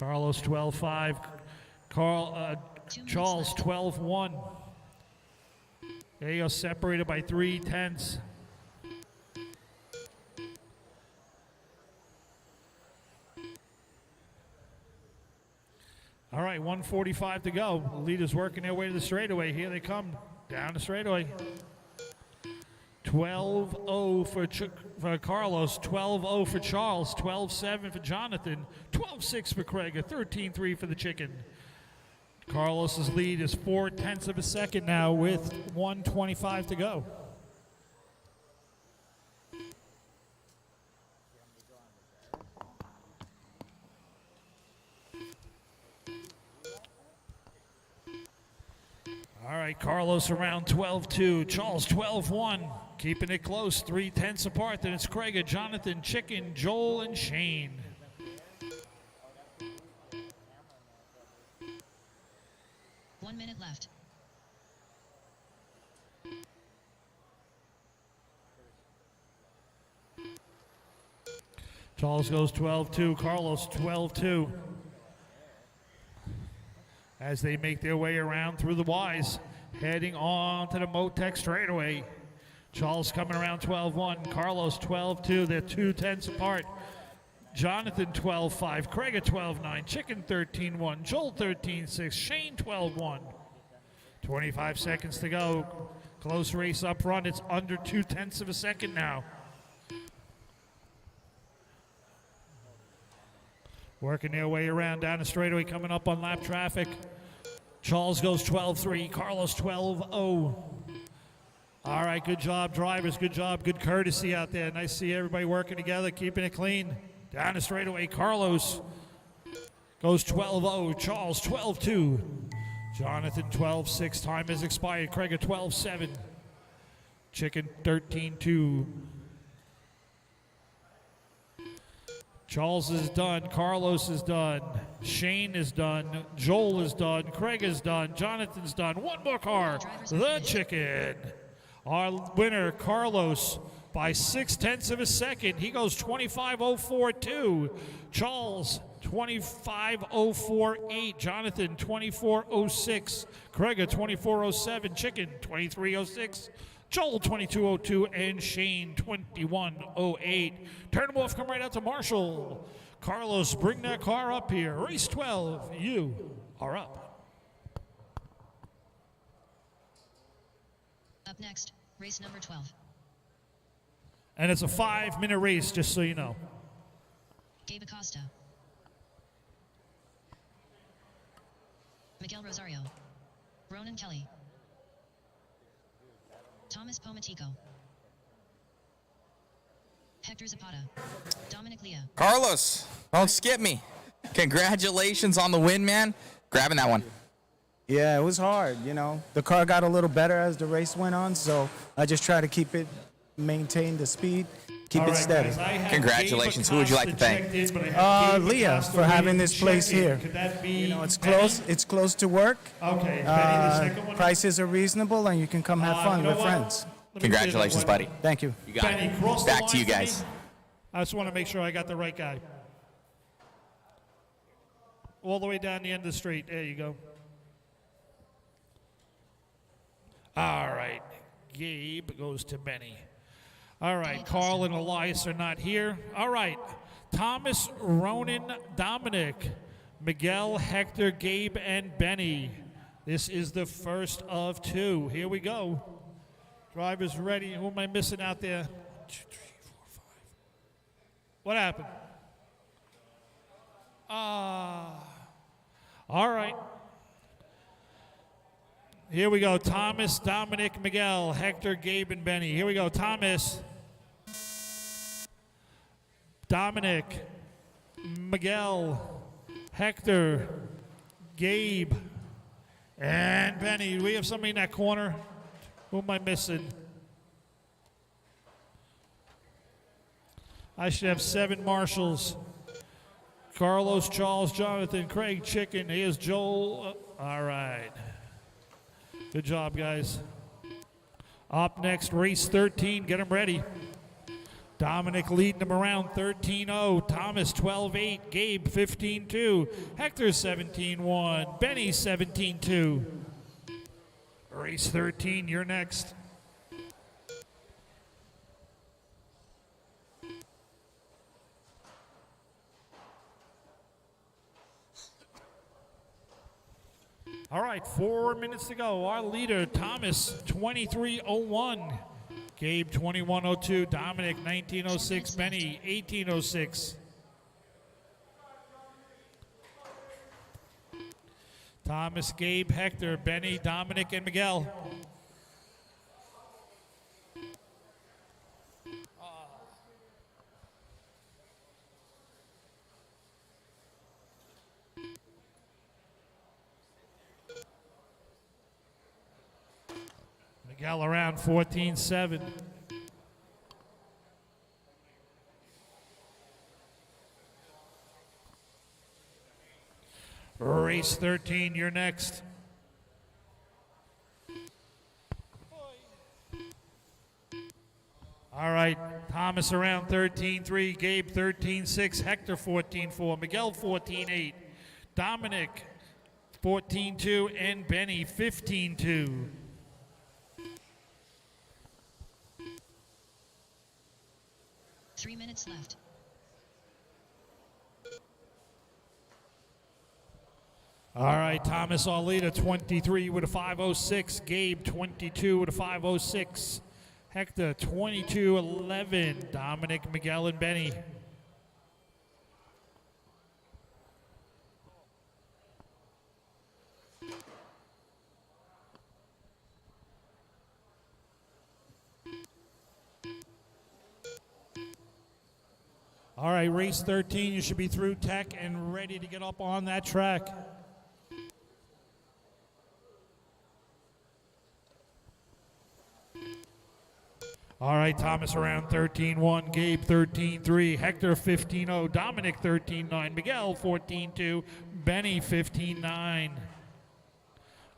Carlos 12-5. Charles 12-1. They are separated by 0.3. All right, 1:45 to go. The leaders working their way to the straightaway. Here they come down the straightaway. 12-0 for Carlos, 12-0 for Charles, 12-7 for Jonathan, 12-6 for Craig, 13-3 for the Chicken. Carlos's lead is 0.4 of a second now with 1:25 to go. All right, Carlos around 12-2, Charles 12-1, keeping it close, 0.3 apart. Then it's Craig, Jonathan, Chicken, Joel, and Shane. One minute left. Charles goes 12-2, Carlos 12-2. As they make their way around through the Ys, heading on to the Motec straightaway. Charles coming around 12-1, Carlos 12-2. They're 0.2 apart. Jonathan 12-5, Craig at 12-9, Chicken 13-1, Joel 13-6, Shane 12-1. 25 seconds to go. Close race up front. It's under 0.2 of a second now. Working their way around down the straightaway, coming up on lap traffic. Charles goes 12-3, Carlos 12-0. All right, good job, drivers. Good job, good courtesy out there. Nice to see everybody working together, keeping it clean. Down the straightaway, Carlos goes 12-0, Charles 12-2. Jonathan 12-6, time has expired. Craig at 12-7. Chicken 13-2. Charles is done. Carlos is done. Shane is done. Joel is done. Craig is done. Jonathan's done. One more car. The Chicken. Our winner, Carlos, by 0.6 of a second. He goes 25.042. Charles, 25.048. Jonathan, 24.06. Craig at 24.07. Chicken, 23.06. Joel 22.02 and Shane 21.08. Turn them off, come right out to Marshall. Carlos, bring that car up here. Race 12, you are up. Up next, race number 12. And it's a 5-minute race, just so you know. Gabe Acosta. Miguel Rosario. Ronan Kelly. Thomas Pomatico. Hector Zapata. Dominic Leah. Carlos, don't skip me. Congratulations on the win, man. Grabbing that one. Yeah, it was hard, you know. The car got a little better as the race went on, so I just try to keep it, maintain the speed, keep it steady. Guys, congratulations. Who would you like to thank? Leah for having this place here. Could that be, You know, it's close. It's close to work. Okay, Benny, the second one. Prices are reasonable, and you can come have fun you know with what? friends. Let me put it Congratulations, that way. buddy. Thank you. You got Benny, it. cross the Back to line you for me. guys. I just want to make sure I got the right guy. All the way down the end of the street. There you go. All right. Gabe goes to Benny. All right. Carl and Elias are not here. All right. Thomas, Ronan, Dominic, Miguel, Hector, Gabe, and Benny. This is the first of two. Here we go. Drivers ready. Who am I missing out there? 1, 2, 3, 4, 5. What happened? All right. Here we go. Thomas, Dominic, Miguel, Hector, Gabe, and Benny. Here we go. Thomas, Dominic, Miguel, Hector, Gabe, and Benny. Do we have somebody in that corner? Who am I missing? I should have 7 marshals. Carlos, Charles, Jonathan, Craig, Chicken. Here's Joel. All right. Good job, guys. Up next, race 13. Get them ready. Dominic leading them around 13-0. Thomas 12-8. Gabe 15-2. Hector 17-1. Benny 17-2. Race 13, you're next. All right, 4 minutes to go. Our leader, Thomas, 23:01. Gabe, 21:02. Dominic, 19:06. Benny, 18:06. Thomas, Gabe, Hector, Benny, Dominic, and Miguel. Miguel around 14-7. Race 13, you're next. All right, Thomas around 13-3, Gabe 13-6, Hector 14-4, Miguel 14-8, Dominic 14-2, and Benny 15-2. Three minutes left. All right, Thomas, our leader, 23 with a 5:06. Gabe, 22 with a 5:06. Hector, 22:11. Dominic, Miguel, and Benny. All right, race 13, you should be through tech and ready to get up on that track. All right, Thomas around 13-1, Gabe 13-3, Hector 15-0, Dominic 13-9, Miguel 14-2, Benny 15-9.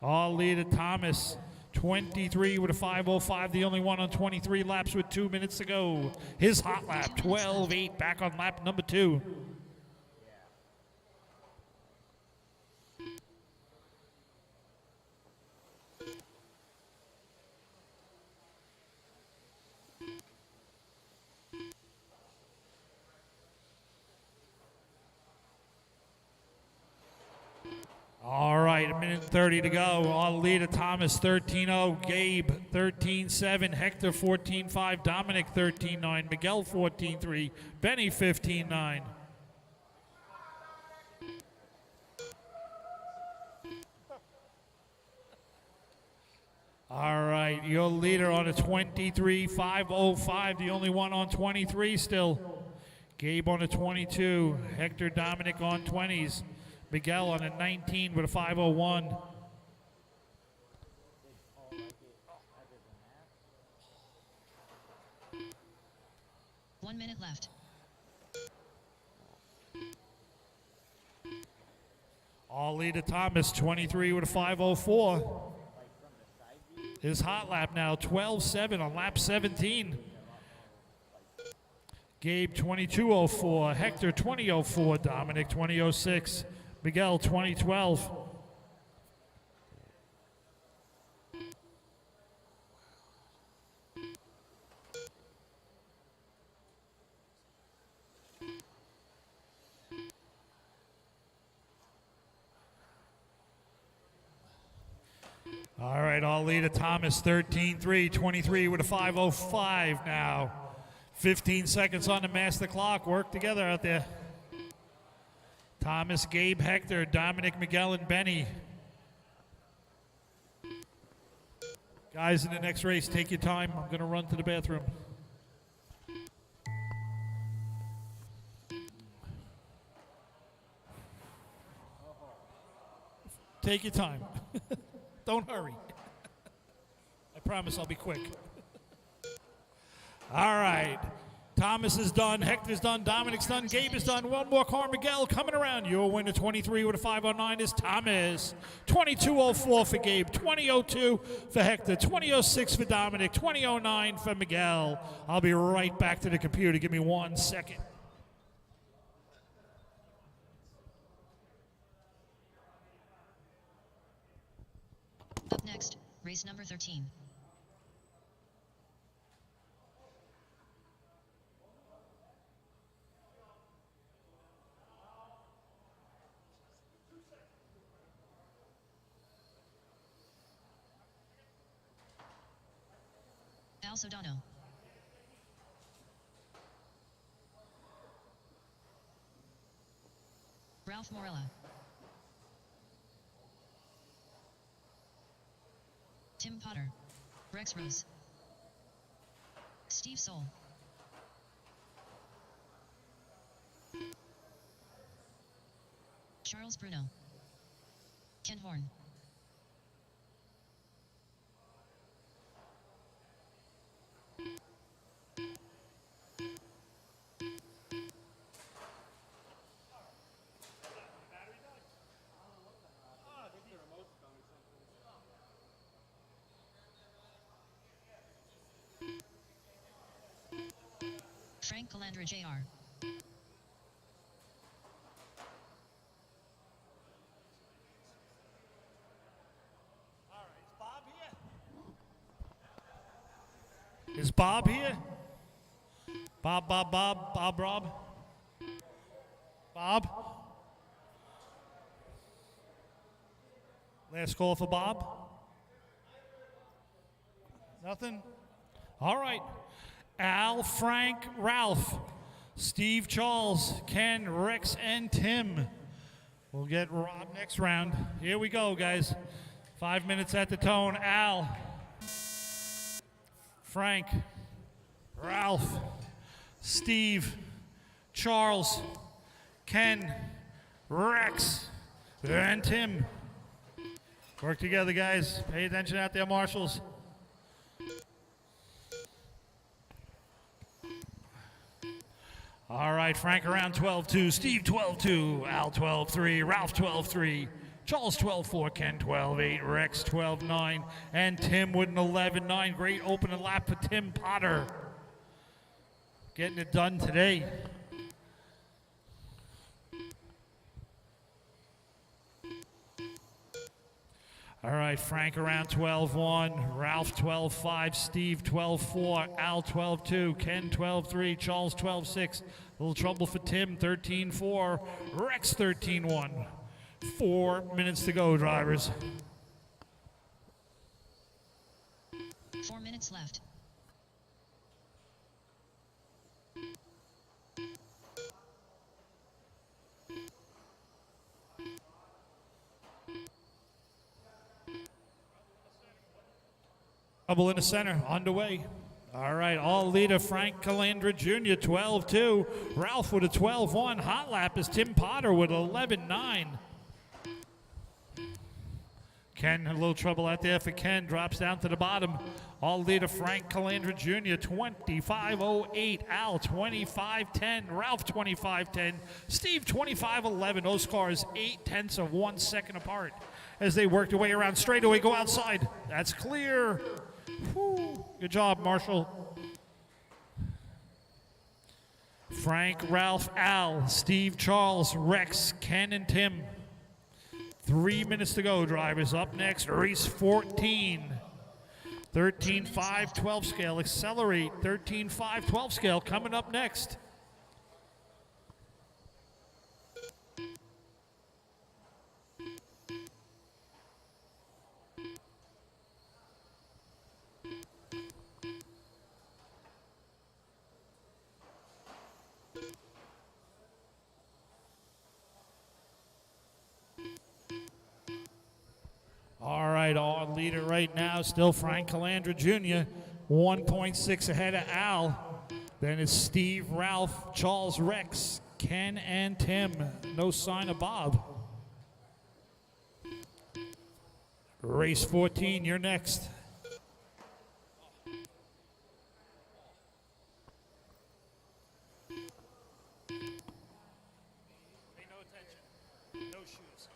All leader Thomas 23 with a 5:05, the only one on 23 laps with 2 minutes to go. His hot lap, 12:08, back on lap number 2. All right, 1:30 to go. Our leader, Thomas, 13-0. Gabe, 13-7. Hector, 14-5. Dominic, 13-9. Miguel, 14-3. Benny, 15-9. All right, your leader on a 23, 5:05. The only one on 23 still. Gabe on a 22. Hector, Dominic on 20s. Miguel on a 19 with a 5:01. One minute left. All leader Thomas, 23 with a 5:04. His hot lap now, 12:07 on lap 17. Gabe, 22:04. Hector, 20:04. Dominic, 20:06. Miguel, 2012. All right, all leader Thomas, 13-3, 23 with a 5:05 now. 15 seconds on the master clock. Work together out there. Thomas, Gabe, Hector, Dominic, Miguel, and Benny. Guys, in the next race, take your time. I'm going to run to the bathroom. Take your time. Don't hurry. I promise I'll be quick. All right. Thomas is done. Hector's done. Dominic's done. Gabe is done. One more car. Miguel coming around. Your winner 23 with a 5:09 is Thomas. 22:04 for Gabe. 20:02 for Hector. 20:06 for Dominic. 20:09 for Miguel. I'll be right back to the computer. Give me 1 second. Up next, race number 13. Al Sodano. Ralph Morella. Tim Potter. Rex Rose. Steve Soul. Charles Bruno. Ken Horn. Frank Calandra Jr. Is Bob here? Bob, Rob? Bob? Last call for Bob? Nothing? All right. Al, Frank, Ralph, Steve, Charles, Ken, Rex, and Tim. We'll get Rob next round. Here we go, guys. 5 minutes at the tone. Al, Frank, Ralph, Steve, Charles, Ken, Rex, and Tim. Work together, guys. Pay attention out there, marshals. All right, Frank around 12-2, Steve 12-2, Al 12-3, Ralph 12-3, Charles 12-4, Ken 12-8, Rex 12-9, and Tim with an 11-9. Great opening lap for Tim Potter. Getting it done today. All right, Frank around 12-1, Ralph 12-5, Steve 12-4, Al 12-2, Ken 12-3, Charles 12-6. A little trouble for Tim, 13-4, Rex 13-1. 4 minutes to go, drivers. 4 minutes left. Trouble in the center, underway. All right, all leader Frank Calandra Jr., 12-2. Ralph with a 12-1. Hot lap is Tim Potter with 11-9. Ken, a little trouble out there for Ken. Drops down to the bottom. All leader Frank Calandra Jr., 25-08. Al, 25-10. Ralph, 25-10. Steve, 25-11. Those cars 0.8 of 1 second apart as they work their way around straightaway. Go outside. That's clear. Whew. Good job, Marshall. Frank, Ralph, Al, Steve, Charles, Rex, Ken, and Tim. 3 minutes to go, drivers. Up next, race 14. 13-5, 12 scale. Accelerate. 13-5, 12 scale coming up next. right, our leader right now, still Frank Calandra Jr., 1.6 ahead of Al. Then it's Steve, Ralph, Charles, Rex, Ken, and Tim. No sign of Bob. Race 14, you're next. Pay no attention. No shoes.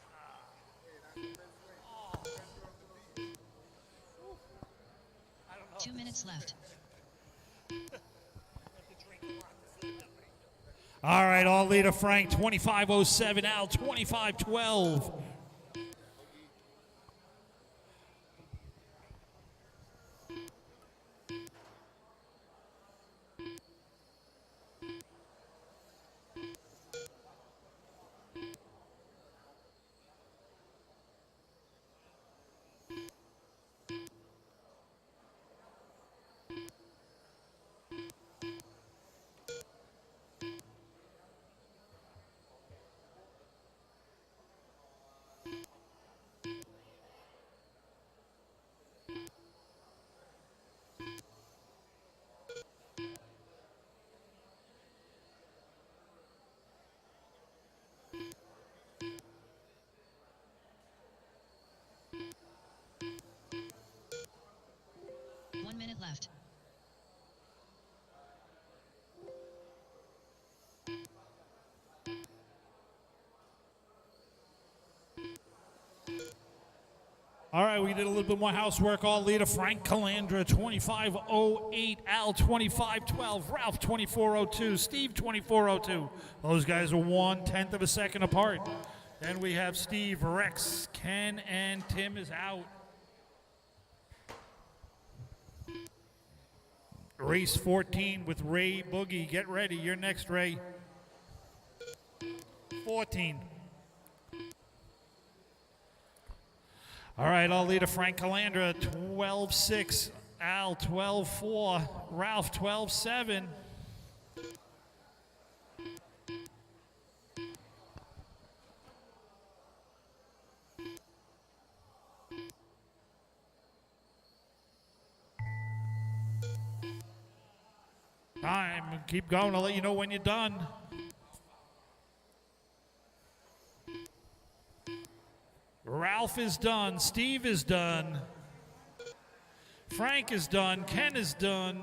2 minutes left. All right, all leader Frank, 25:07, Al, 25:12. Left. All right, we did a little bit more housework. All leader Frank Calandra, 25:08, Al 25:12, Ralph 24:02, Steve 24:02. Those guys are 1/10 of a second apart. Then we have Steve, Rex, Ken, and Tim is out. Race 14 with Ray Boogie. Get ready. You're next, Ray. 14. All right, all leader Frank Calandra, 12:6. Al, 12:4. Ralph, 12:7. Time. Keep going. I'll let you know when you're done. Ralph is done. Steve is done. Frank is done. Ken is done.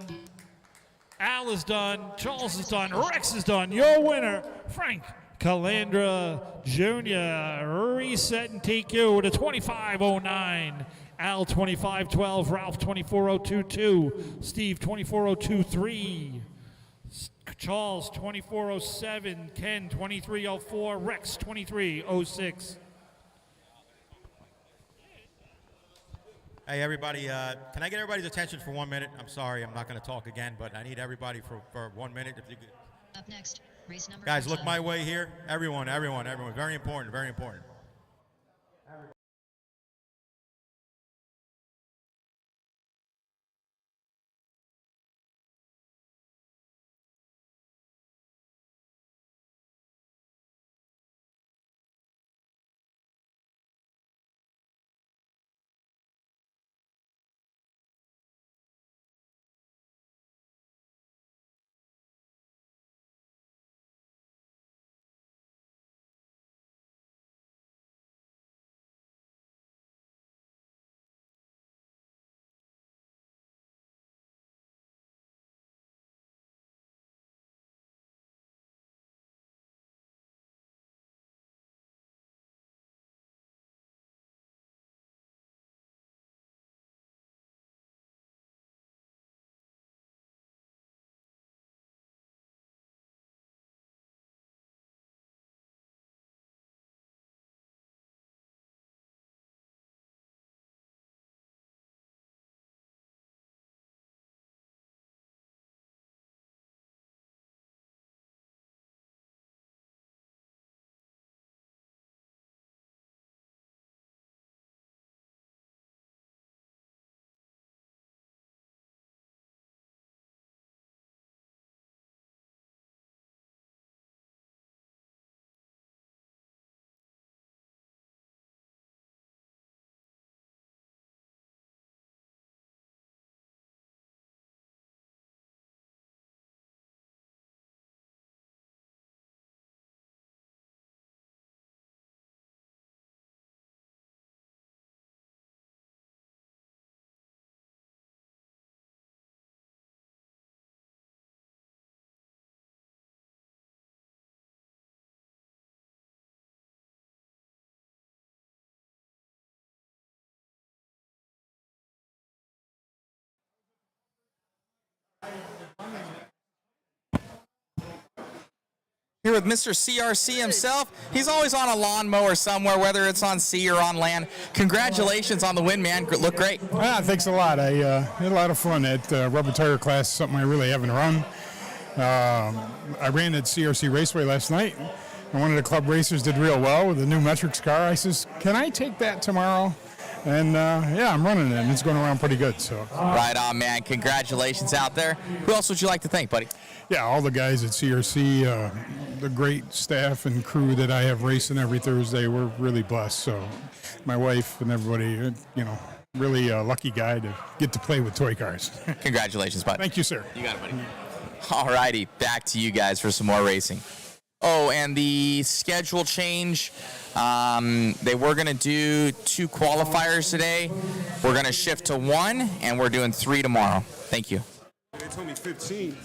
Al is done. Charles is done. Rex is done. Your winner, Frank Calandra Jr. Reset and TQ with a 25:09. Al 25:12. Ralph 24:022. Steve 24:023. Charles 24:07. Ken 23:04. Rex 23:06. Hey, everybody, can I get everybody's attention for 1 minute? I'm sorry, I'm not going to talk again, but I need everybody for 1 minute. If you could. Up next, race number Guys, 14. look my way here. Everyone. Very important, very important. Here with Mr. CRC himself. He's always on a lawnmower somewhere, whether it's on sea or on land. Congratulations on the win, man. Look great. Thanks a lot. I had a lot of fun at rubber tire class, something I really haven't run. I ran at CRC Raceway last night, and one of the club racers did real well with the new metrics car. I says, can I take that tomorrow? And yeah, I'm running it, and it's going around pretty good. So right on, man. Congratulations out there. Who else would you like to thank, buddy? Yeah, all the guys at CRC, the great staff and crew that I have racing every Thursday. We're really blessed. So my wife and everybody, really a lucky guy to get to play with toy cars. Congratulations, bud. Thank you, sir. You got it, buddy. All righty, back to you guys for some more racing. Oh, and the schedule change. They were going to do 2 qualifiers today. We're going to shift to 1, and we're doing 3 tomorrow. Thank you. They told me 15.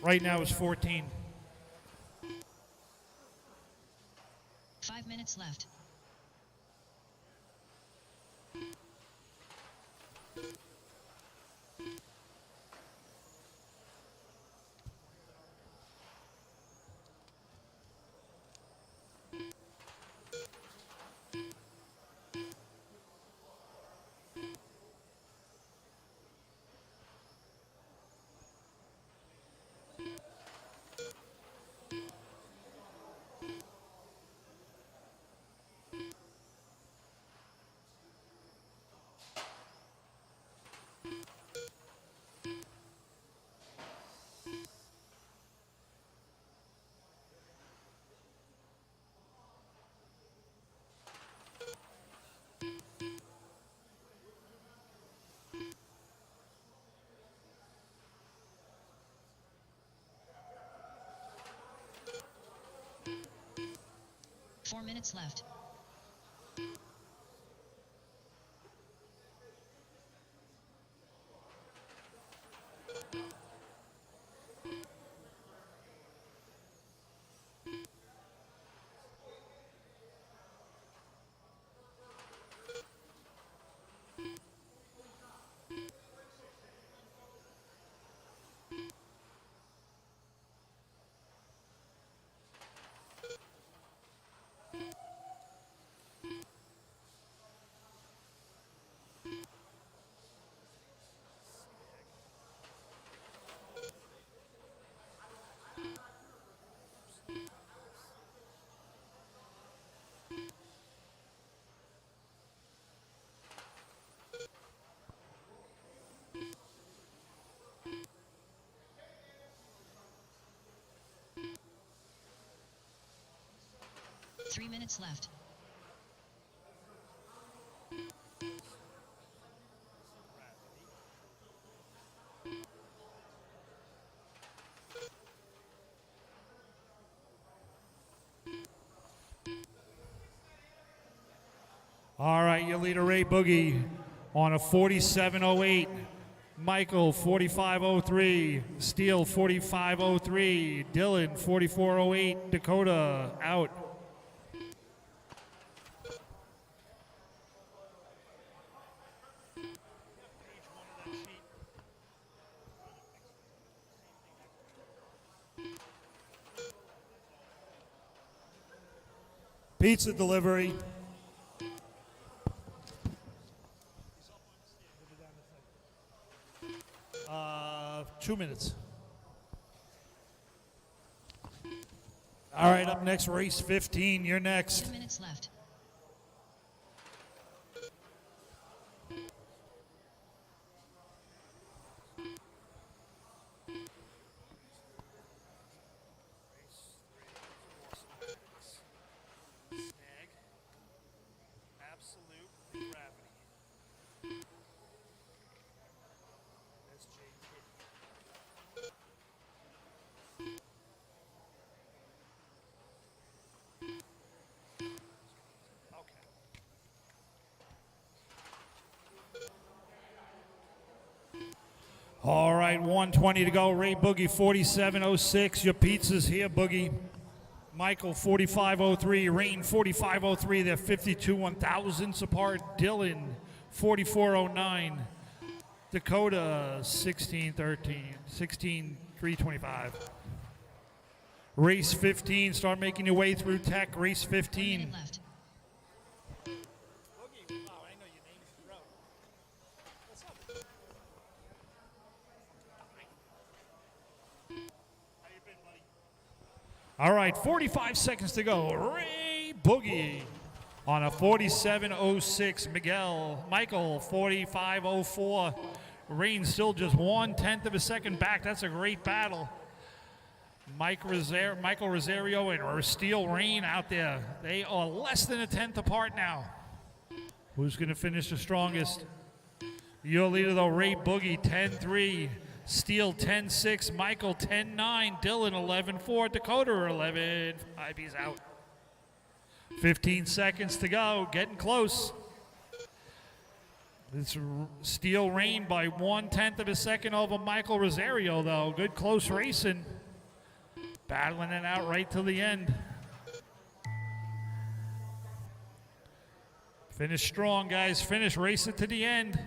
Right now it's 14. 5 minutes left. 4 minutes left. Three minutes left. All right, your leader, Ray Boogie, on a 47.08. Michael, 45.03. Steele, 45.03. Dylan, 44.08. Dakota, out. Pizza delivery. 2 minutes. All right, up next, race 15. You're next. 2 minutes left. All right, 120 to go. Ray Boogie, 47.06. Your pizza's here, Boogie. Michael, 45.03. Rain, 45.03. They're 52 one-thousandths apart. Dylan, 44.09. Dakota, 16.13. 16.325. Race 15. Start making your way through tech. Race 15. 1 minute left. All right, 45 seconds to go. Ray Boogie on a 47.06. Michael, 45.04. Rain still just 1/10 of a second back. That's a great battle. Michael Rosario and Steele Rain out there. They are less than a tenth apart now. Who's going to finish the strongest? Your leader, though, Ray Boogie, 10-3. Steele 10-6, Michael 10-9, Dylan 11-4, Dakota 11-5. He's out. 15 seconds to go, getting close. It's Steele Rain by 1/10 of a second over Michael Rosario, though. Good close racing. Battling it out right to the end. Finish strong, guys. Finish racing to the end.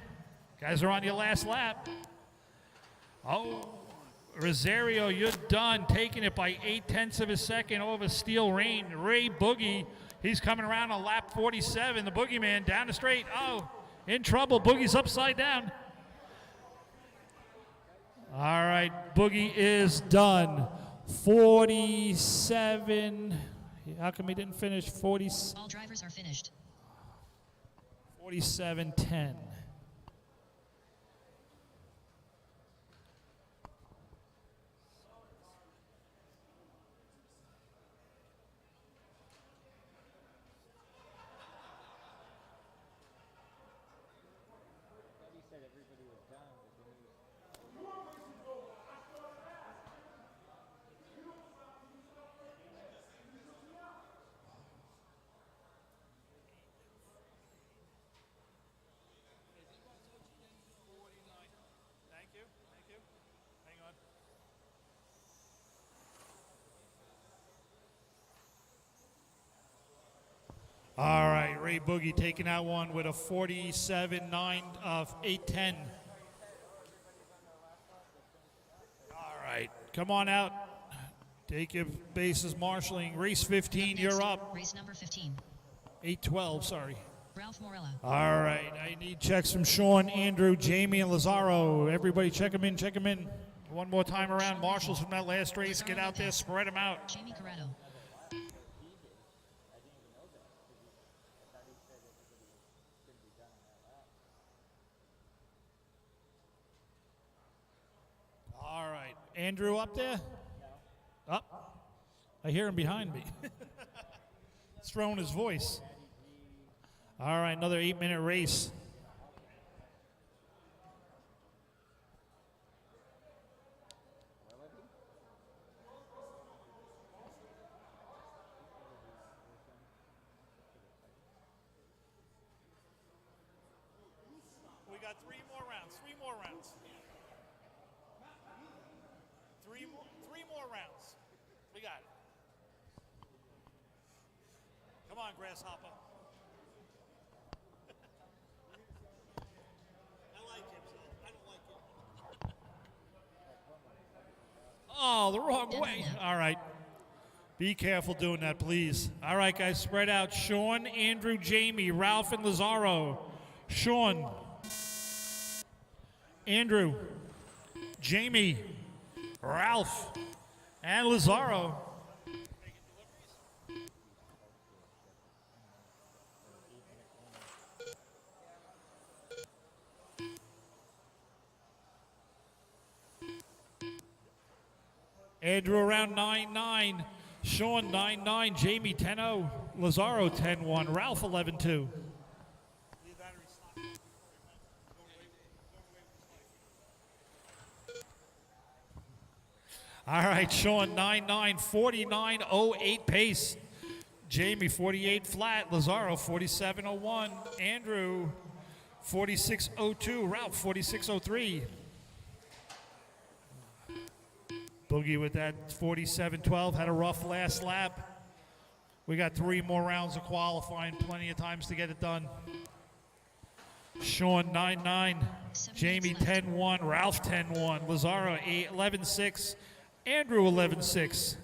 Guys are on your last lap. Oh, Rosario, you're done. Taking it by 0.8 of a second over Steele Rain. Ray Boogie, he's coming around on lap 47. The Boogeyman down the straight. Oh, in trouble. Boogie's upside down. All right, Boogie is done. 47. How come he didn't finish? 40. All drivers are finished. 47-10. Ray Boogie taking that one with a 47.9 of 8:10. All right, come on out. Take your bases marshaling. Race 15, you're up. Race number 15. 8:12, sorry. Ralph Morella. All right, I need checks from Sean, Andrew, Jamie, and Lazaro. Everybody check them in, check them in. One more time around. Marshals from that last race, get out there, spread them out. Jamie Corrado. All right, Andrew up there? Up. I hear him behind me. He's throwing his voice. All right, another 8-minute race. We got 3 more rounds. 3 more rounds. 3 more rounds. We got it. Come on, Grasshopper. I like him, so I don't like him. Oh, the wrong way. All right. Be careful doing that, please. All right, guys, spread out. Sean, Andrew, Jamie, Ralph, and Lazaro. Sean, Andrew, Jamie, Ralph, and Lazaro. Andrew around 9-9, Sean 9-9, Jamie 10-0, Lazaro 10-1, Ralph 11-2. All right, Sean 9-9, 49.08 pace. Jamie 48 flat, Lazaro 47.01, Andrew 46.02, Ralph 46.03. Boogie with that 47.12, had a rough last lap. We got 3 more rounds of qualifying, plenty of times to get it done. Sean 9-9, Jamie 10-1, Ralph 10-1, Lazaro 11-6, Andrew 11-6.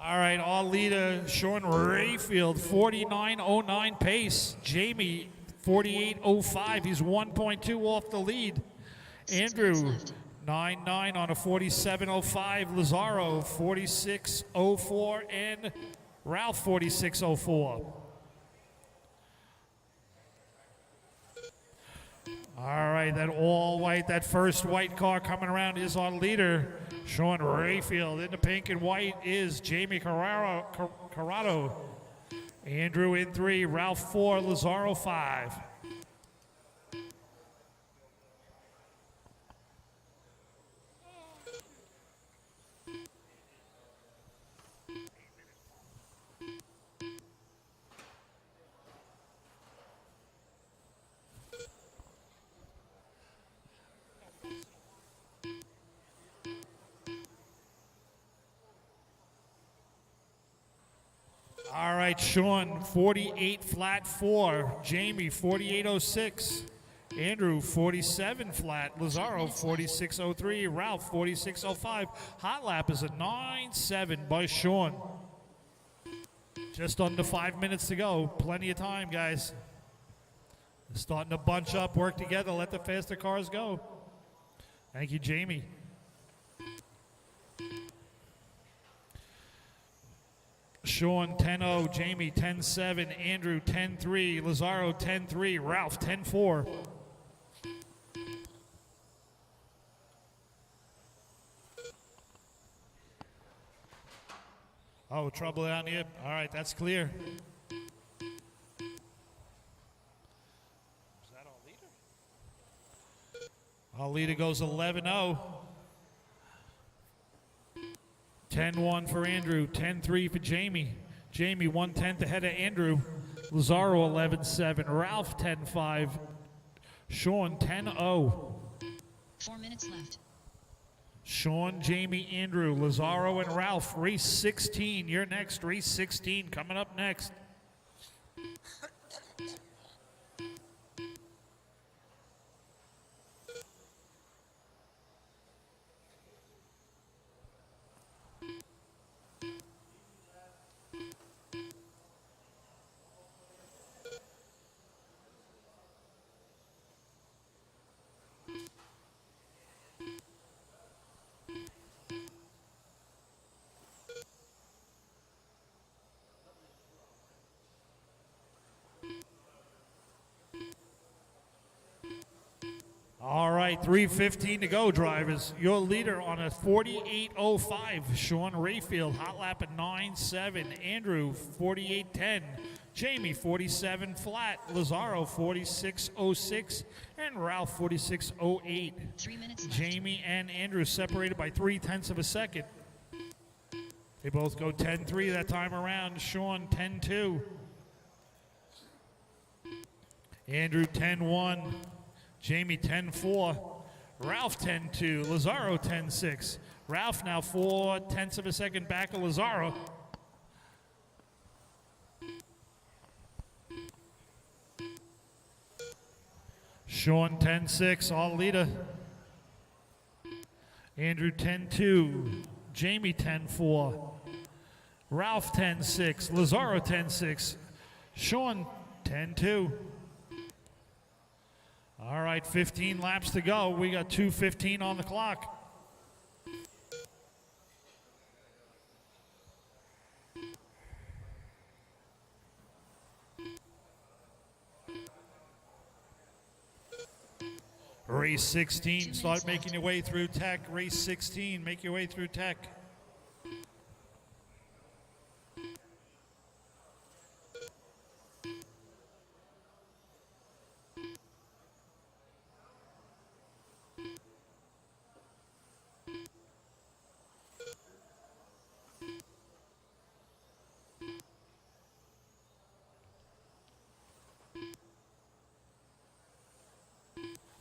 All right, all leader Sean Rayfield, 49.09 pace. Jamie, 48.05. He's 1.2 off the lead. Andrew, 9.9 on a 47.05. Lazaro, 46.04. And Ralph, 46.04. All right, that all white, that first white car coming around is our leader, Sean Rayfield. In the pink and white is Jamie Corrado. Andrew in 3, Ralph 4, Lazaro 5. All right, Sean, 48 flat 4. Jamie, 48.06. Andrew, 47 flat. Lazaro, 46.03. Ralph, 46.05. Hot lap is a 9.7 by Sean. Just under 5 minutes to go. Plenty of time, guys. Starting to bunch up, work together, let the faster cars go. Thank you, Jamie. Sean 10-0, Jamie 10-7, Andrew 10-3, Lazaro 10-3, Ralph 10-4. Oh, trouble down here. All right, that's clear. Is that all leader? All leader goes 11-0. 10-1 for Andrew, 10-3 for Jamie. Jamie 1/10 ahead of Andrew. Lazaro 11-7, Ralph 10-5, Sean 10-0. 4 minutes left. Sean, Jamie, Andrew, Lazaro, and Ralph. Race 16. You're next. Race 16 coming up next. All right, 3:15 to go, drivers. Your leader on a 48.05, Sean Rayfield. Hot lap at 9.7. Andrew, 48.10. Jamie, 47 flat. Lazaro, 46.06. And Ralph, 46.08. 3 minutes left. Jamie and Andrew separated by 0.3 of a second. They both go 10-3 that time around. Sean, 10-2. Andrew, 10-1. Jamie 10-4, Ralph 10-2, Lazaro 10-6. Ralph now 0.4 of a second back of Lazaro. Sean 10-6, all leader. Andrew 10-2, Jamie 10-4, Ralph 10-6, Lazaro 10-6, Sean 10-2. All right, 15 laps to go. We got 2:15 on the clock. Race 16, start making your way through tech. Race 16, make your way through tech.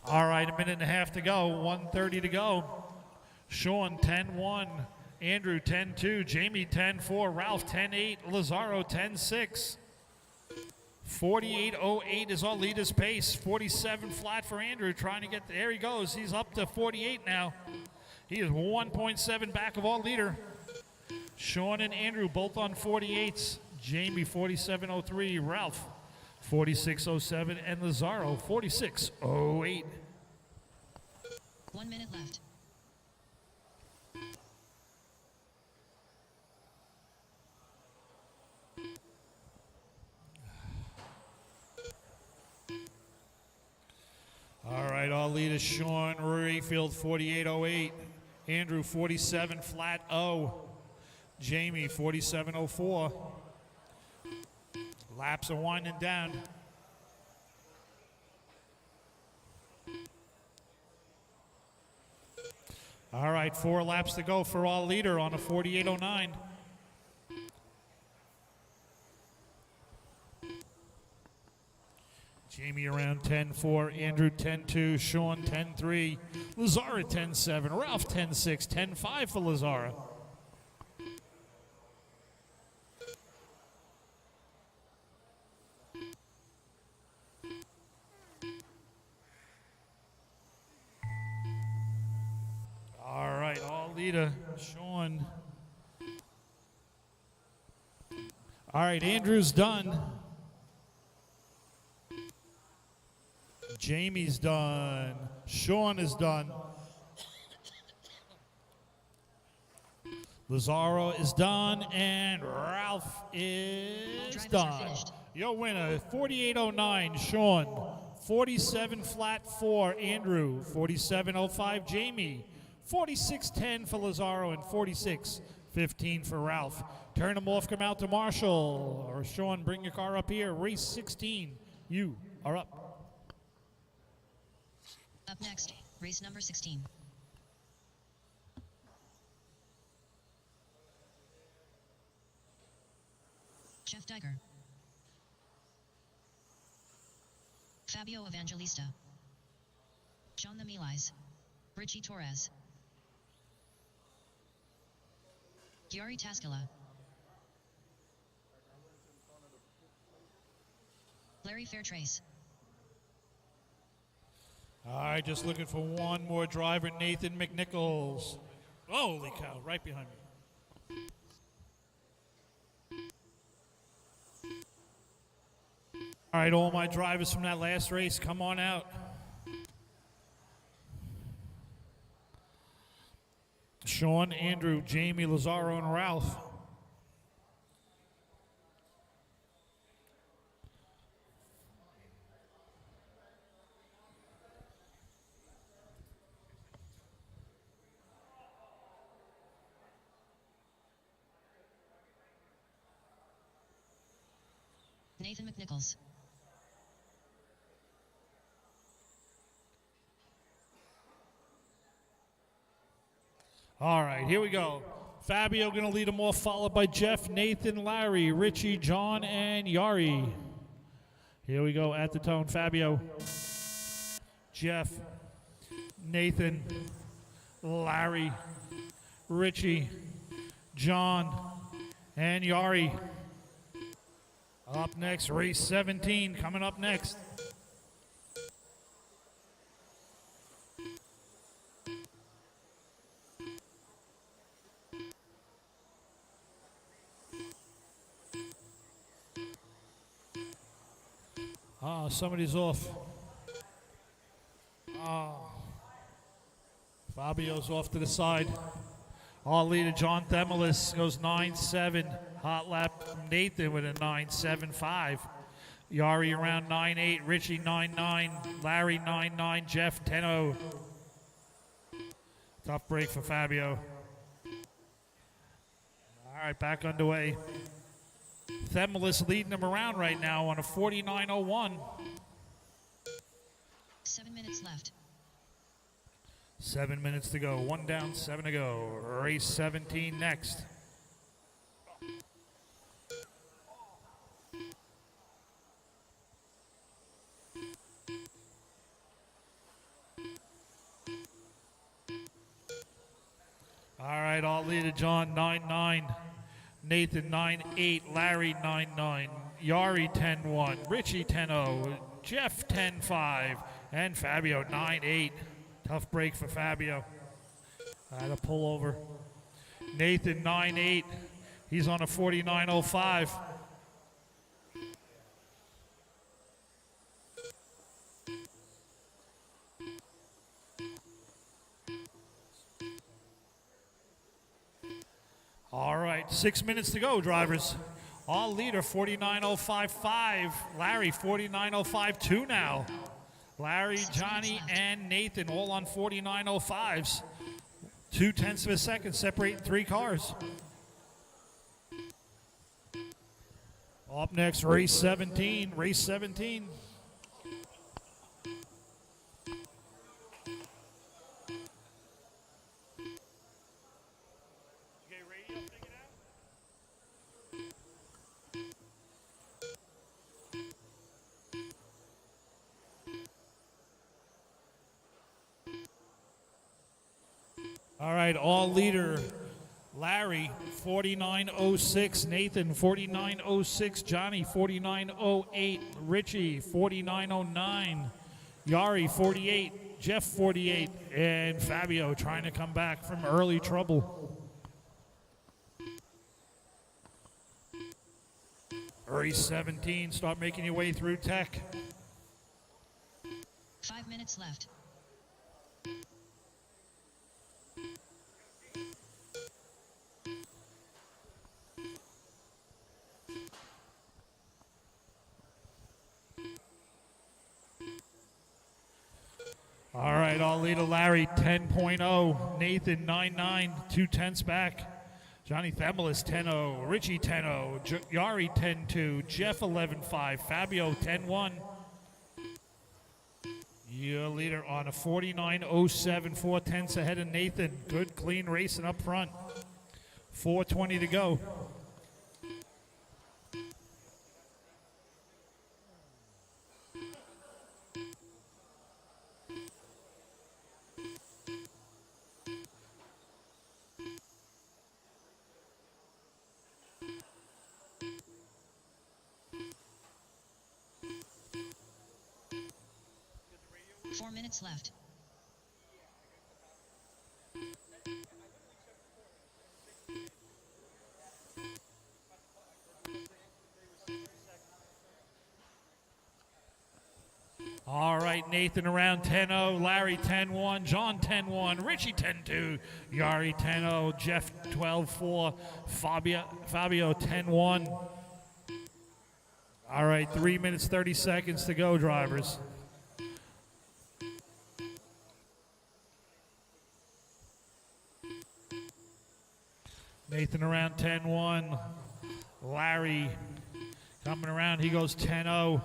All right, a minute and a half to go, 1:30 to go. Sean 10-1, Andrew 10-2, Jamie 10-4, Ralph 10-8, Lazaro 10-6. 48.08 is our leader's pace. 47 flat for Andrew, trying to get there. He goes. He's up to 48 now. He is 1.7 back of our leader. Sean and Andrew both on 48s. Jamie 47.03, Ralph 46.07, and Lazaro 46.08. 1 minute left. All right, all leaders Sean Rayfield 48.08, Andrew 47 flat 0, Jamie 47.04. Laps are winding down. All right, 4 laps to go for all leader on a 48.09. Jamie around 10-4, Andrew 10-2, Sean 10-3, Lazaro 10-7, Ralph 10-6, 10-5 for Lazaro. All right, all leader, Sean. All right, Andrew's done. Jamie's done. Sean is done. Lazaro is done, and Ralph is done. Your winner, 48.09, Sean. 47 flat 4, Andrew. 47.05, Jamie. 46.10 for Lazaro, and 46.15 for Ralph. Turn them off, come out to Marshall. Or Sean, bring your car up here. Race 16, you are up. Up next, race number 16. Jeff Diger. Fabio Evangelista. John the Milis. Richie Torres. Giari Taskala. Larry Fairtrace. All right, just looking for one more driver, Nathan McNichols. Holy cow, right behind me. All right, all my drivers from that last race, come on out. Sean, Andrew, Jamie, Lazaro, and Ralph. Nathan McNichols. All right, here we go. Fabio going to lead them off, followed by Jeff, Nathan, Larry, Richie, John, and Yari. Here we go at the tone. Fabio, Jeff, Nathan, Larry, Richie, John, and Yari. Up next, race 17 coming up next. Somebody's off. Fabio's off to the side. Our leader, John Themelis, goes 9.7. Hot lap, Nathan with a 9.75. Yari around 9.8. Richie 9.9. Larry 9.9. Jeff 10.0. Tough break for Fabio. All right, back underway. Themelis leading them around right now on a 49.01. 7 minutes left. 7 minutes to go. One down, 7 to go. Race 17 next. All right, all leader John 9.9. Nathan 9.8. Larry 9.9. Yari 10.1. Richie 10.0. Jeff 10.5. And Fabio 9.8. Tough break for Fabio. Had a pull over. Nathan 9.8. He's on a 49.05. All right, 6 minutes to go, drivers. All leader 49.055. Larry 49.052 now. Larry, Johnny, and Nathan all on 49.05s. 0.2 of a second separating three cars. Up next, race 17. Race 17. All right, all leader, Larry, 49.06. Nathan, 49.06. Johnny, 49.08. Richie, 49.09. Yari, 48. Jeff, 48. And Fabio trying to come back from early trouble. Race 17, start making your way through tech. 5 minutes left. All right, all leader Larry 10.0, Nathan 9.9, 2/10 back. Johnny Themelis 10.0, Richie 10.0, Yari 10.2, Jeff 11.5, Fabio 10.1. Your leader on a 49.07, 4/10 ahead of Nathan. Good, clean racing up front. 4:20 to go. Four minutes left. All right, Nathan around 10.0, Larry 10.1, John 10.1, Richie 10.2, Yari 10.0, Jeff 12.4, Fabio 10.1. All right, 3 minutes, 30 seconds to go, drivers. Nathan around 10.1, Larry coming around, he goes 10.0.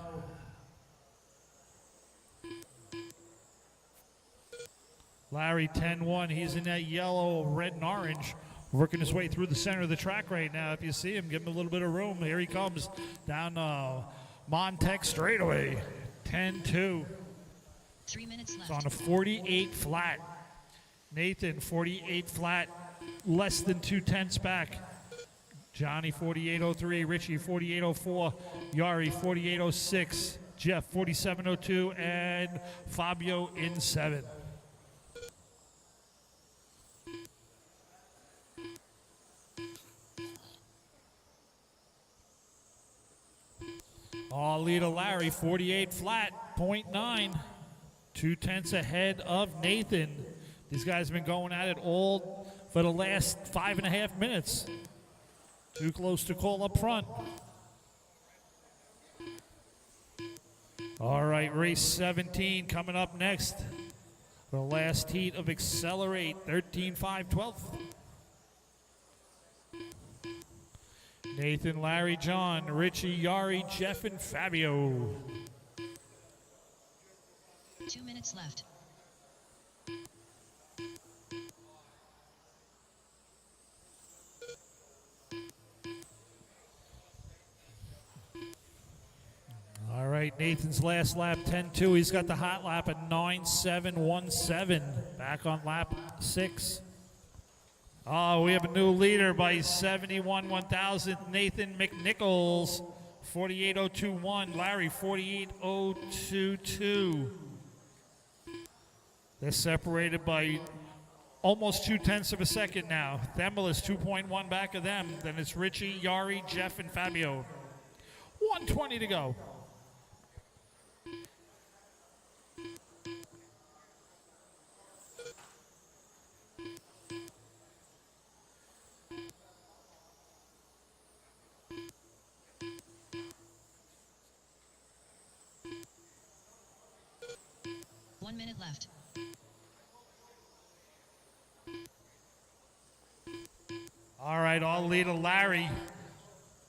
Larry 10-1. He's in that yellow, red, and orange, working his way through the center of the track right now. If you see him, give him a little bit of room. Here he comes down Montec straightaway. 10-2. 3 minutes left. It's on a 48 flat. Nathan, 48 flat, less than 2/10 back. Johnny, 48.03. Richie, 48.04. Yari, 48.06. Jeff, 47.02. And Fabio in 7. All leader Larry, 48 flat, 0.9. 2/10 ahead of Nathan. These guys have been going at it all for the last 5.5 minutes. Too close to call up front. All right, race 17 coming up next. The last heat of Accelerate, 13-5, 12th. Nathan, Larry, John, Richie, Yari, Jeff, and Fabio. 2 minutes left. All right, Nathan's last lap, 10-2. He's got the hot lap at 9.717. Back on lap 6. Oh, we have a new leader by 71 1,000. Nathan McNichols, 48.021. Larry, 48.022. They're separated by almost 2/10 of a second now. Themel is 2.1 back of them. Then it's Richie, Yari, Jeff, and Fabio. 1:20 to go. Left. All right, all leader Larry.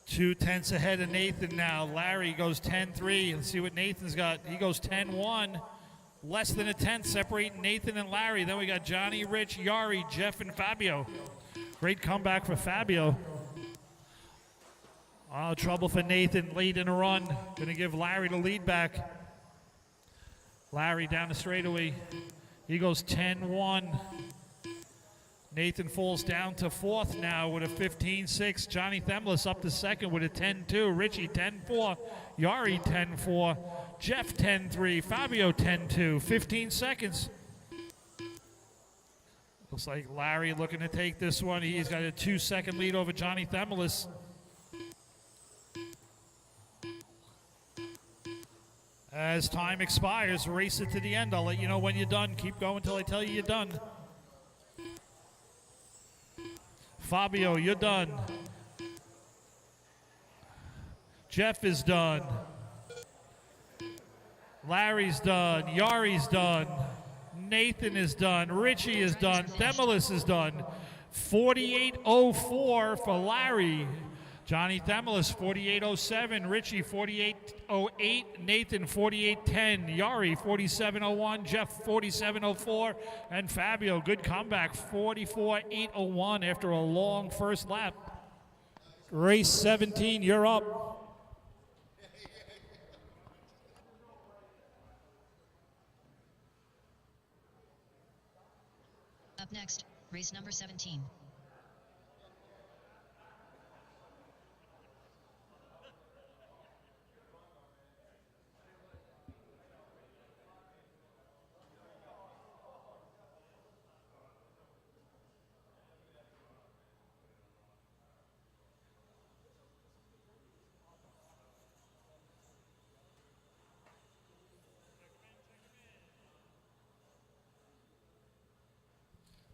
2/10 ahead of Nathan now. Larry goes 10-3. Let's see what Nathan's got. He goes 10-1. Less than a 10th separating Nathan and Larry. Then we got Johnny, Rich, Yari, Jeff, and Fabio. Great comeback for Fabio. Oh, trouble for Nathan late in a run. Going to give Larry the lead back. Larry down the straightaway. He goes 10-1. Nathan falls down to 4th now with a 15-6. Johnny Themlis up to 2nd with a 10-2. Richie 10-4. Yari 10-4. Jeff 10-3. Fabio 10-2. 15 seconds. Looks like Larry looking to take this one. He's got a 2-second lead over Johnny Themlis. As time expires, race it to the end. I'll let you know when you're done. Keep going until I tell you you're done. Fabio, you're done. Jeff is done. Larry's done. Yari's done. Nathan is done. Richie is done. Themelis is done. 48.04 for Larry. Johnny Themelis, 48.07. Richie, 48.08. Nathan, 48.10. Yari, 47.01. Jeff, 47.04. And Fabio, good comeback, 44.801 after a long first lap. Race 17, you're up. Up next, race number 17.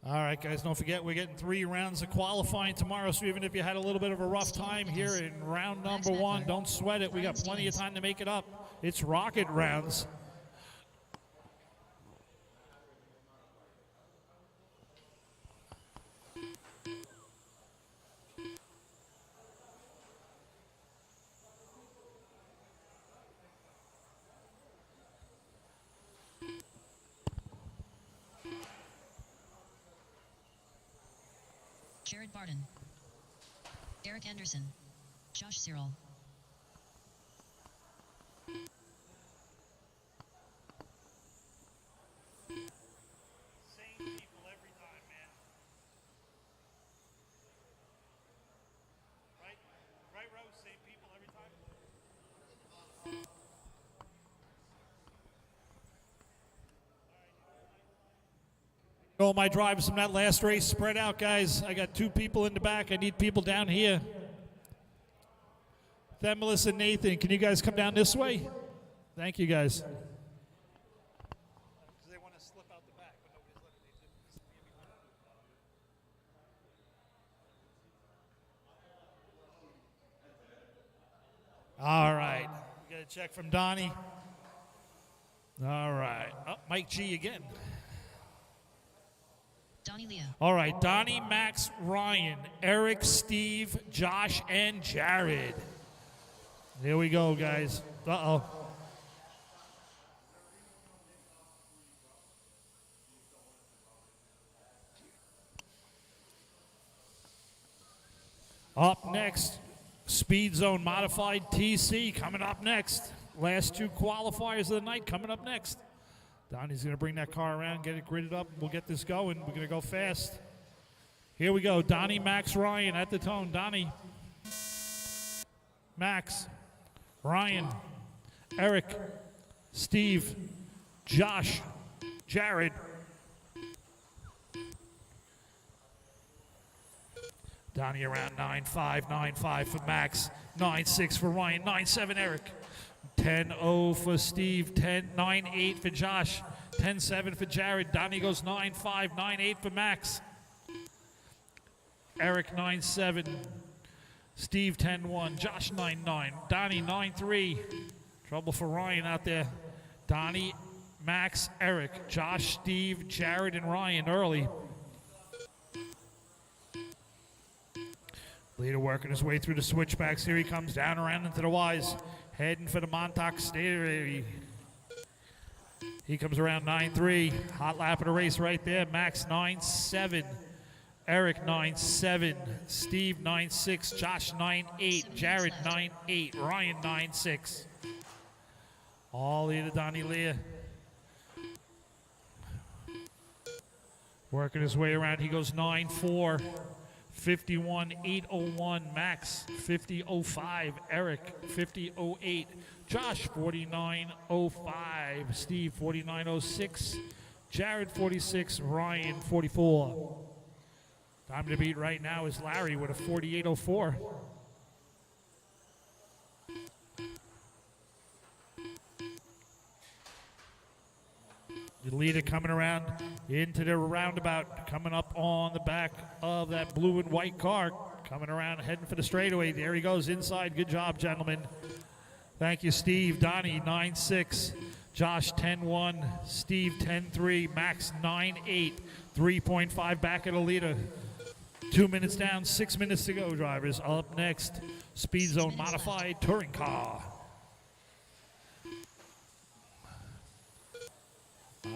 All right, guys, don't forget we're getting 3 rounds of qualifying tomorrow, so even if you had a little bit of a rough time here in round number 1, don't sweat it. We got plenty of time to make it up. It's rocket rounds. Jared Barton. Eric Anderson. Josh Cyril. Same people every time, man. Right, Rose? Same people every time? All my drivers from that last race spread out, guys. I got 2 people in the back. I need people down here. Themelis and Nathan, can you guys come down this way? Thank you, guys. They want to slip out the back, but nobody's letting me. All right. We got a check from Donnie. All right. Oh, Mike G again. Donnie Leah. All right, Donnie, Max, Ryan, Eric, Steve, Josh, and Jared. Here we go, guys. Uh-oh. Up next, Speed Zone Modified TC coming up next. Last 2 qualifiers of the night coming up next. Donnie's going to bring that car around, get it gridded up. We'll get this going. We're going to go fast. Here we go. Donnie, Max, Ryan at the tone. Donnie, Max, Ryan, Eric, Steve, Josh, Jared. Donnie around 9.5, 9.5 for Max, 9.6 for Ryan, 9.7 Eric. 10-0 for Steve, 9-8 for Josh, 10-7 for Jared. Donnie goes 9-5, 9-8 for Max. Eric 9-7, Steve 10-1, Josh 9-9, Donnie 9-3. Trouble for Ryan out there. Donnie, Max, Eric, Josh, Steve, Jared, and Ryan early. Leader working his way through the switchbacks. Here he comes down around into the Y's. Heading for the Montauk State. He comes around 9-3. Hot lap of the race right there. Max 9-7. Eric 9-7. Steve 9-6. Josh 9-8. Jared 9-8. Ryan 9-6. All the way to Donnie Leah. Working his way around. He goes 9-4. 51.801 Max, 50.05 Eric, 50.08 Josh, 49.05 Steve, 49.06 Jared, 46 Ryan, 44. Time to beat right now is Larry with a 48.04. The leader coming around into the roundabout, coming up on the back of that blue and white car, coming around, heading for the straightaway. There he goes inside. Good job, gentlemen. Thank you, Steve. Donnie, 9-6. Josh 10-1, Steve 10-3, Max 9-8, 3.5 back at the leader. 2 minutes down, 6 minutes to go, drivers. Up next, Speed Zone Modified Touring Car.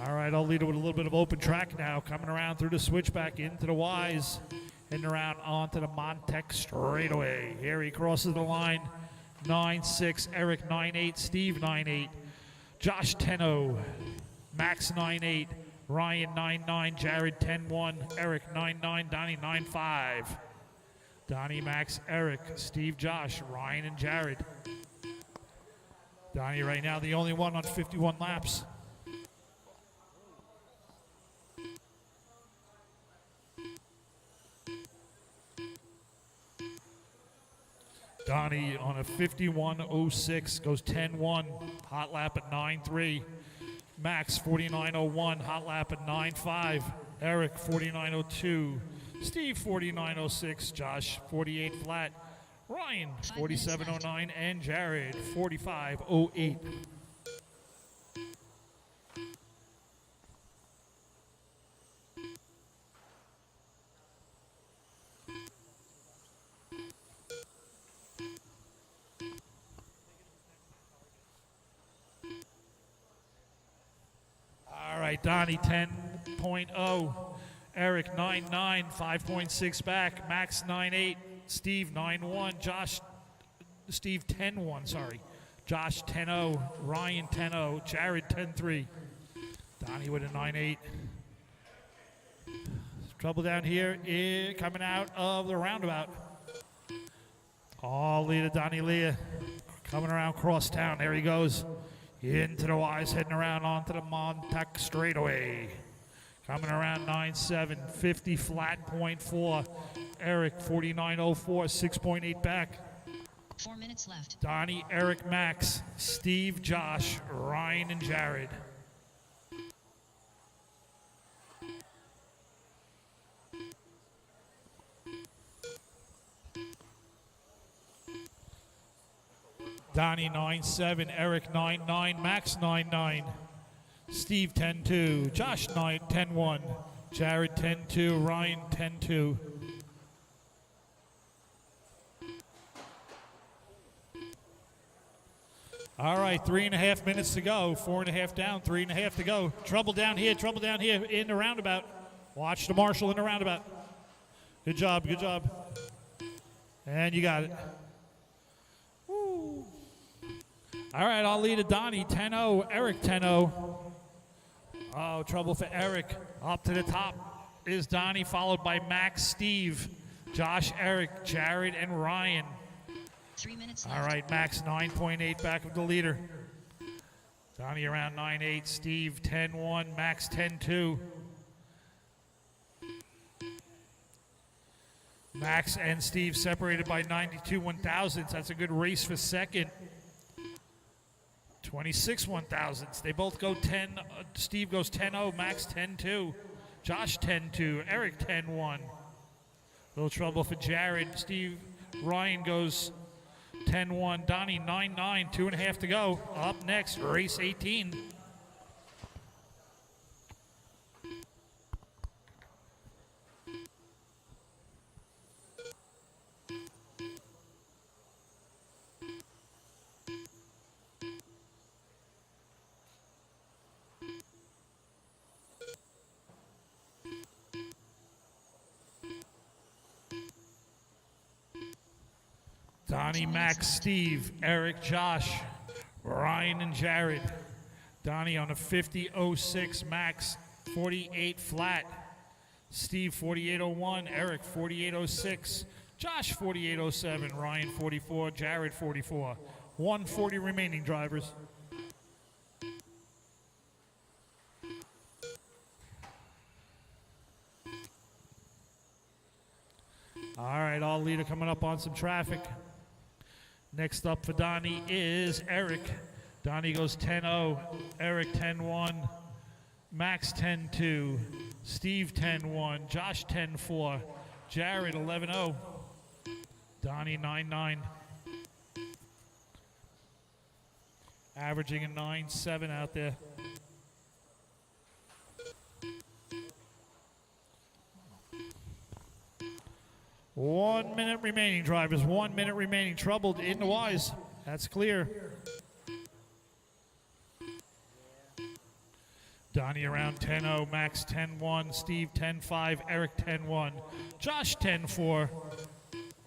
All right, I'll lead it with a little bit of open track now. Coming around through the switchback into the Y's. Heading around onto the Montec straightaway. Here he crosses the line. 9-6, Eric 9-8, Steve 9-8, Josh 10-0, Max 9-8, Ryan 9-9, Jared 10-1, Eric 9-9, Donnie 9-5. Donnie, Max, Eric, Steve, Josh, Ryan, and Jared. Donnie right now the only one on 51 laps. Donnie on a 51.06 goes 10-1, hot lap at 9.3. Max 49.01, hot lap at 9.5. Eric 49.02. Steve 49.06. Josh 48 flat. Ryan 47.09 and Jared 45.08. All right, Donnie 10.0, Eric 9.9, 5.6 back, Max 9.8, Steve 9.1, Steve 10.1, sorry, Josh 10.0, Ryan 10.0, Jared 10.3, Donnie with a 9.8. Trouble down here coming out of the roundabout. All leader Donnie Leah coming around crosstown. There he goes. Into the Y's, heading around onto the Montec straightaway. Coming around 9.7, 50 flat, 0.4. Eric 49.04, 6.8 back. 4 minutes left. Donnie, Eric, Max, Steve, Josh, Ryan, and Jared. Donnie 9.7, Eric 9.9, Max 9.9, Steve 10.2, Josh 10.1, Jared 10.2, Ryan 10.2. All right, 3.5 minutes to go. 4.5 down, 3.5 to go. Trouble down here in the roundabout. Watch the marshal in the roundabout. Good job, good job. And you got it. Woo. All right, I'll lead it. Donnie 10-0, Eric 10-0. Oh, trouble for Eric. Up to the top is Donnie, followed by Max, Steve, Josh, Eric, Jared, and Ryan. 3 minutes left. All right, Max 9.8 back of the leader. Donnie around 9.8, Steve 10-1, Max 10-2. Max and Steve separated by 92 1/1000ths. That's a good race for second. 26 1/1000ths. They both go 10. Steve goes 10-0, Max 10-2, Josh 10-2, Eric 10-1. Little trouble for Jared. Ryan goes 10-1, Donnie 9-9, 2.5 to go. Up next, race 18. Donnie, Max, Steve, Eric, Josh, Ryan, and Jared. Donnie on a 50.06, Max 48 flat, Steve 48.01, Eric 48.06, Josh 48.07, Ryan 44, Jared 44. 140 remaining drivers. All right, all leader coming up on some traffic. Next up for Donnie is Eric. Donnie goes 10-0, Eric 10-1, Max 10-2, Steve 10-1, Josh 10-4, Jared 11-0, Donnie 9-9. Averaging a 9.7 out there. One minute remaining, drivers. 1 minute remaining. Troubled in the Y's. That's clear. Donnie around 10-0, Max 10-1, Steve 10-5, Eric 10-1, Josh 10-4,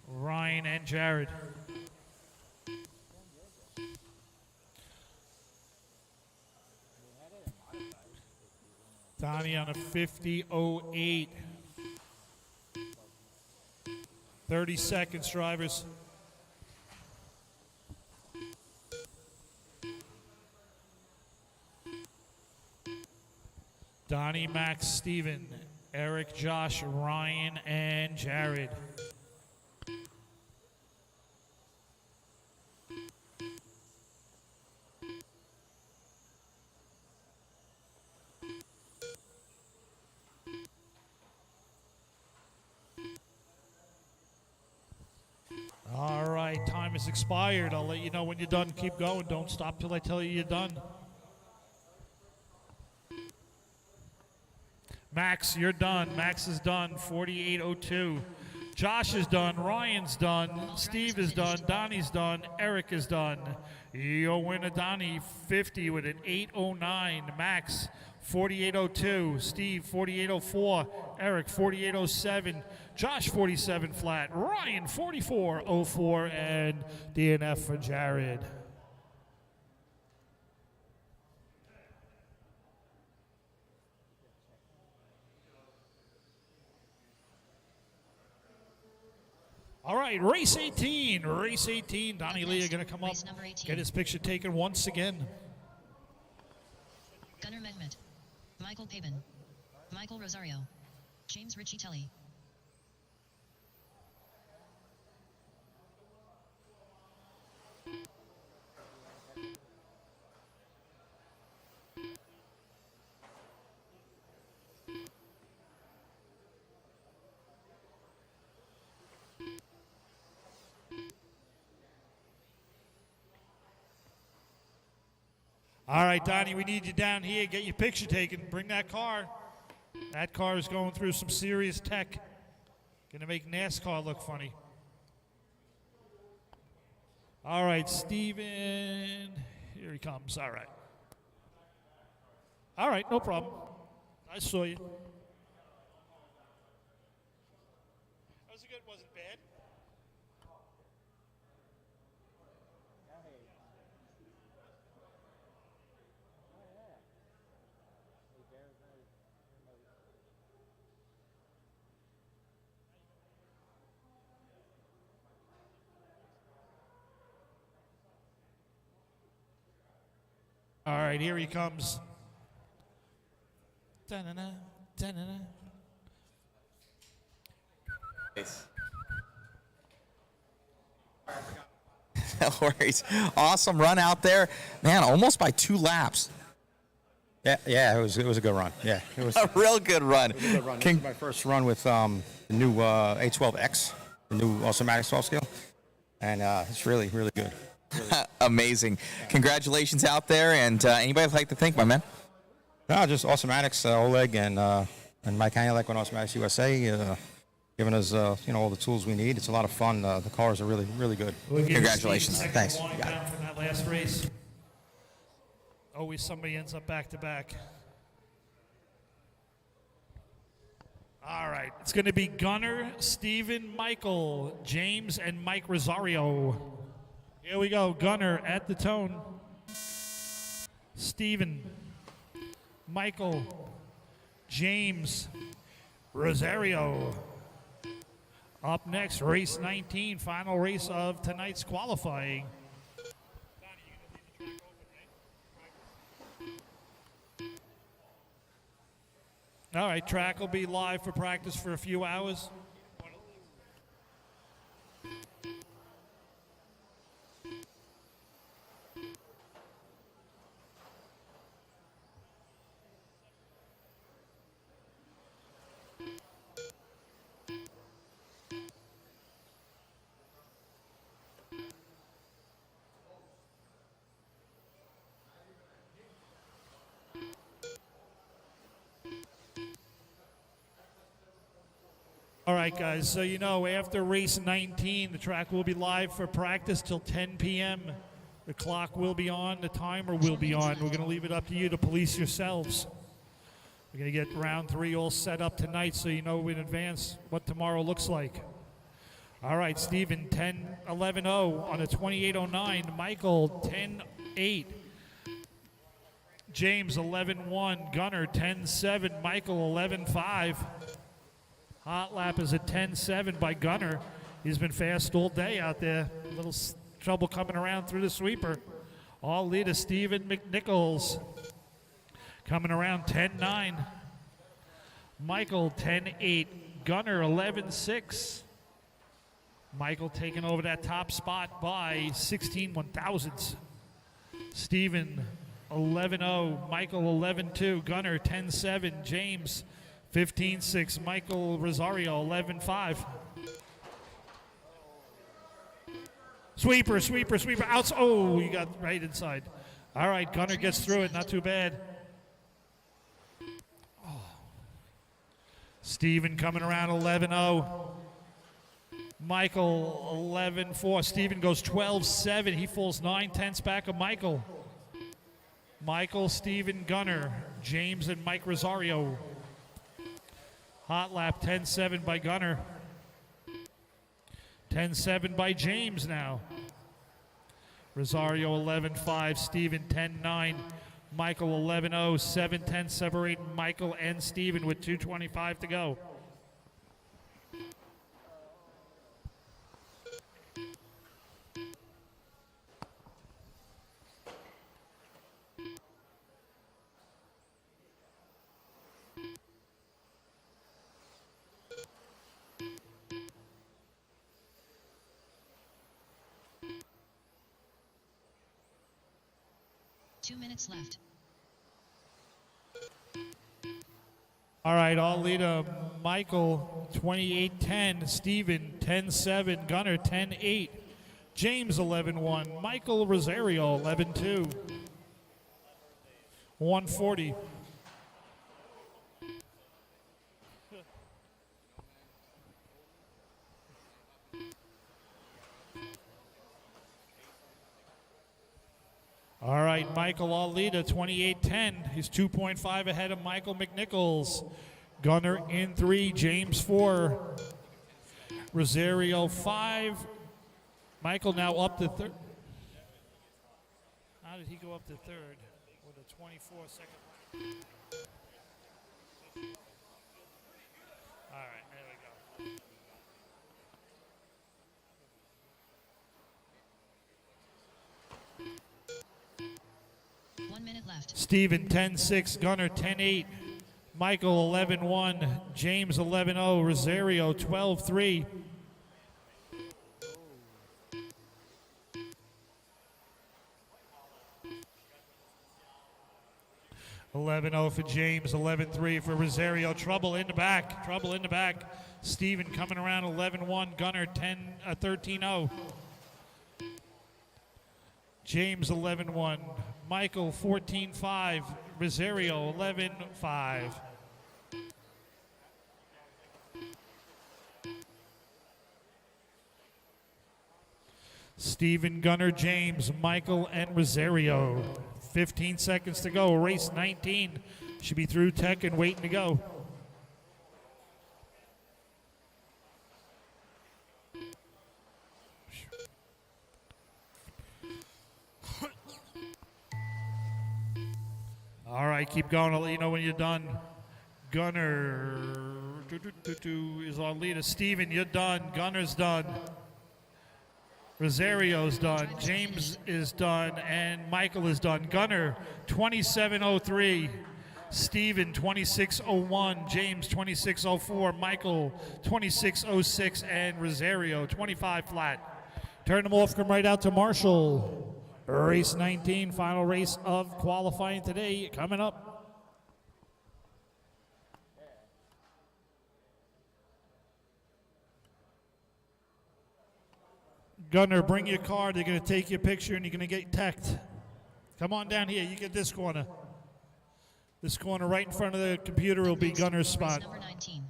Ryan and Jared. Donnie on a 50.08. 30 seconds, drivers. Donnie, Max, Steven, Eric, Josh, Ryan, and Jared. All right, time has expired. I'll let you know when you're done. Keep going. Don't stop till I tell you you're done. Max, you're done. Max is done. 48.02. Josh is done. Ryan's done. Steve is done. Donnie's done. Eric is done. Your winner, Donnie, 50 with an 8.09. Max, 48.02. Steve, 48.04. Eric, 48.07. Josh, 47 flat. Ryan, 44.04. And DNF for Jared. All right, race 18. Race 18. Donnie Lee are going to come up, get his picture taken once again. Gunnar Mehmet, Michael Pabin, Michael Rosario, James Ritchie Tully. All right, Donnie, we need you down here. Get your picture taken. Bring that car. That car is going through some serious tech. Going to make NASCAR look funny. All right, Steven. Here he comes. All right. All right, no problem. I saw you. That was good. Wasn't bad. All right, here he comes. Da-na-na, da-na-na. No worries. Awesome run out there. Man, almost by 2 laps. Yeah, it was a good run. Yeah, it was a real good run. It was a good run. This is my first run with the new A12X, the new automatic soft scale, and it's really, really good. Amazing. Congratulations out there, and anybody I'd like to thank, my man? No, just Automatics, Oleg, and Mike Hanulek on Automatics USA, giving us all the tools we need. It's a lot of fun. The cars are really, really good. Congratulations. Thanks. From that last race. Always somebody ends up back to back. All right, it's going to be Gunnar, Steven, Michael, James, and Mike Rosario. Here we go. Gunnar at the tone. Steven, Michael, James, Rosario. Up next, race 19, final race of tonight's qualifying. All right, track will be live for practice for a few hours. All right, guys, so you know, after race 19, the track will be live for practice till 10 p.m. The clock will be on, the timer will be on. We're going to leave it up to you to police yourselves. We're going to get round 3 all set up tonight so you know in advance what tomorrow looks like. All right, Steven, 10-11-0 on a 28.09. Michael, 10-8. James, 11-1. Gunner, 10-7. Michael, 11-5. Hot lap is a 10-7 by Gunner. He's been fast all day out there. A little trouble coming around through the sweeper. All leader Stephen McNichols coming around 10-9. Michael 10-8. Gunner 11-6. Michael taking over that top spot by 16 1/1000ths. Stephen 11-0. Michael 11-2. Gunner 10-7. James 15-6. Michael Rosario 11-5. Sweeper, sweeper, sweeper. Outs. Oh, you got right inside. All right, Gunner gets through it. Not too bad. Oh. Steven coming around 11-0. Michael 11-4. Steven goes 12-7. He falls 9/10 back of Michael. Michael, Steven, Gunner, James, and Mike Rosario. Hot lap 10-7 by Gunner. 10-7 by James now. Rosario 11-5, Steven 10-9, Michael 11-0, 7-10 separate Michael and Steven with 2:25 to go. Left. All right, all leader Michael 28-10, Steven 10-7, Gunner 10-8, James 11-1, Michael Rosario 11-2, 140. All right, Michael Alita, 28-10. He's 2.5 ahead of Michael McNichols. Gunner in 3, James 4. Rosario 5. Michael now up to third. How did he go up to third with a 24-second? All right, there we go. 1 minute left. Steven 10-6, Gunner 10-8, Michael 11-1, James 11-0, Rosario 12-3. $11-0 for James, 11-3 for Rosario. Trouble in the back. Trouble in the back. Steven coming around 11-1. Gunner 13-0. James 11-1. Michael 14-5. Rosario 11-5. Steven, Gunner, James, Michael, and Rosario. 15 seconds to go. Race 19 should be through tech and waiting to go. All right, keep going. I'll let you know when you're done. Gunner is on leader. Steven, you're done. Gunner's done. Rosario's done. James is done. And Michael is done. Gunner, 27:03. Steven, 26:01. James, 26:04. Michael, 26:06. And Rosario, 25 flat. Turn them off, come right out to Marshall. Race 19, final race of qualifying today, coming up. Gunner, bring your card. They're going to take your picture and you're going to get teched. Come on down here. You get this corner. This corner right in front of the computer will be Gunner's spot. Number 19.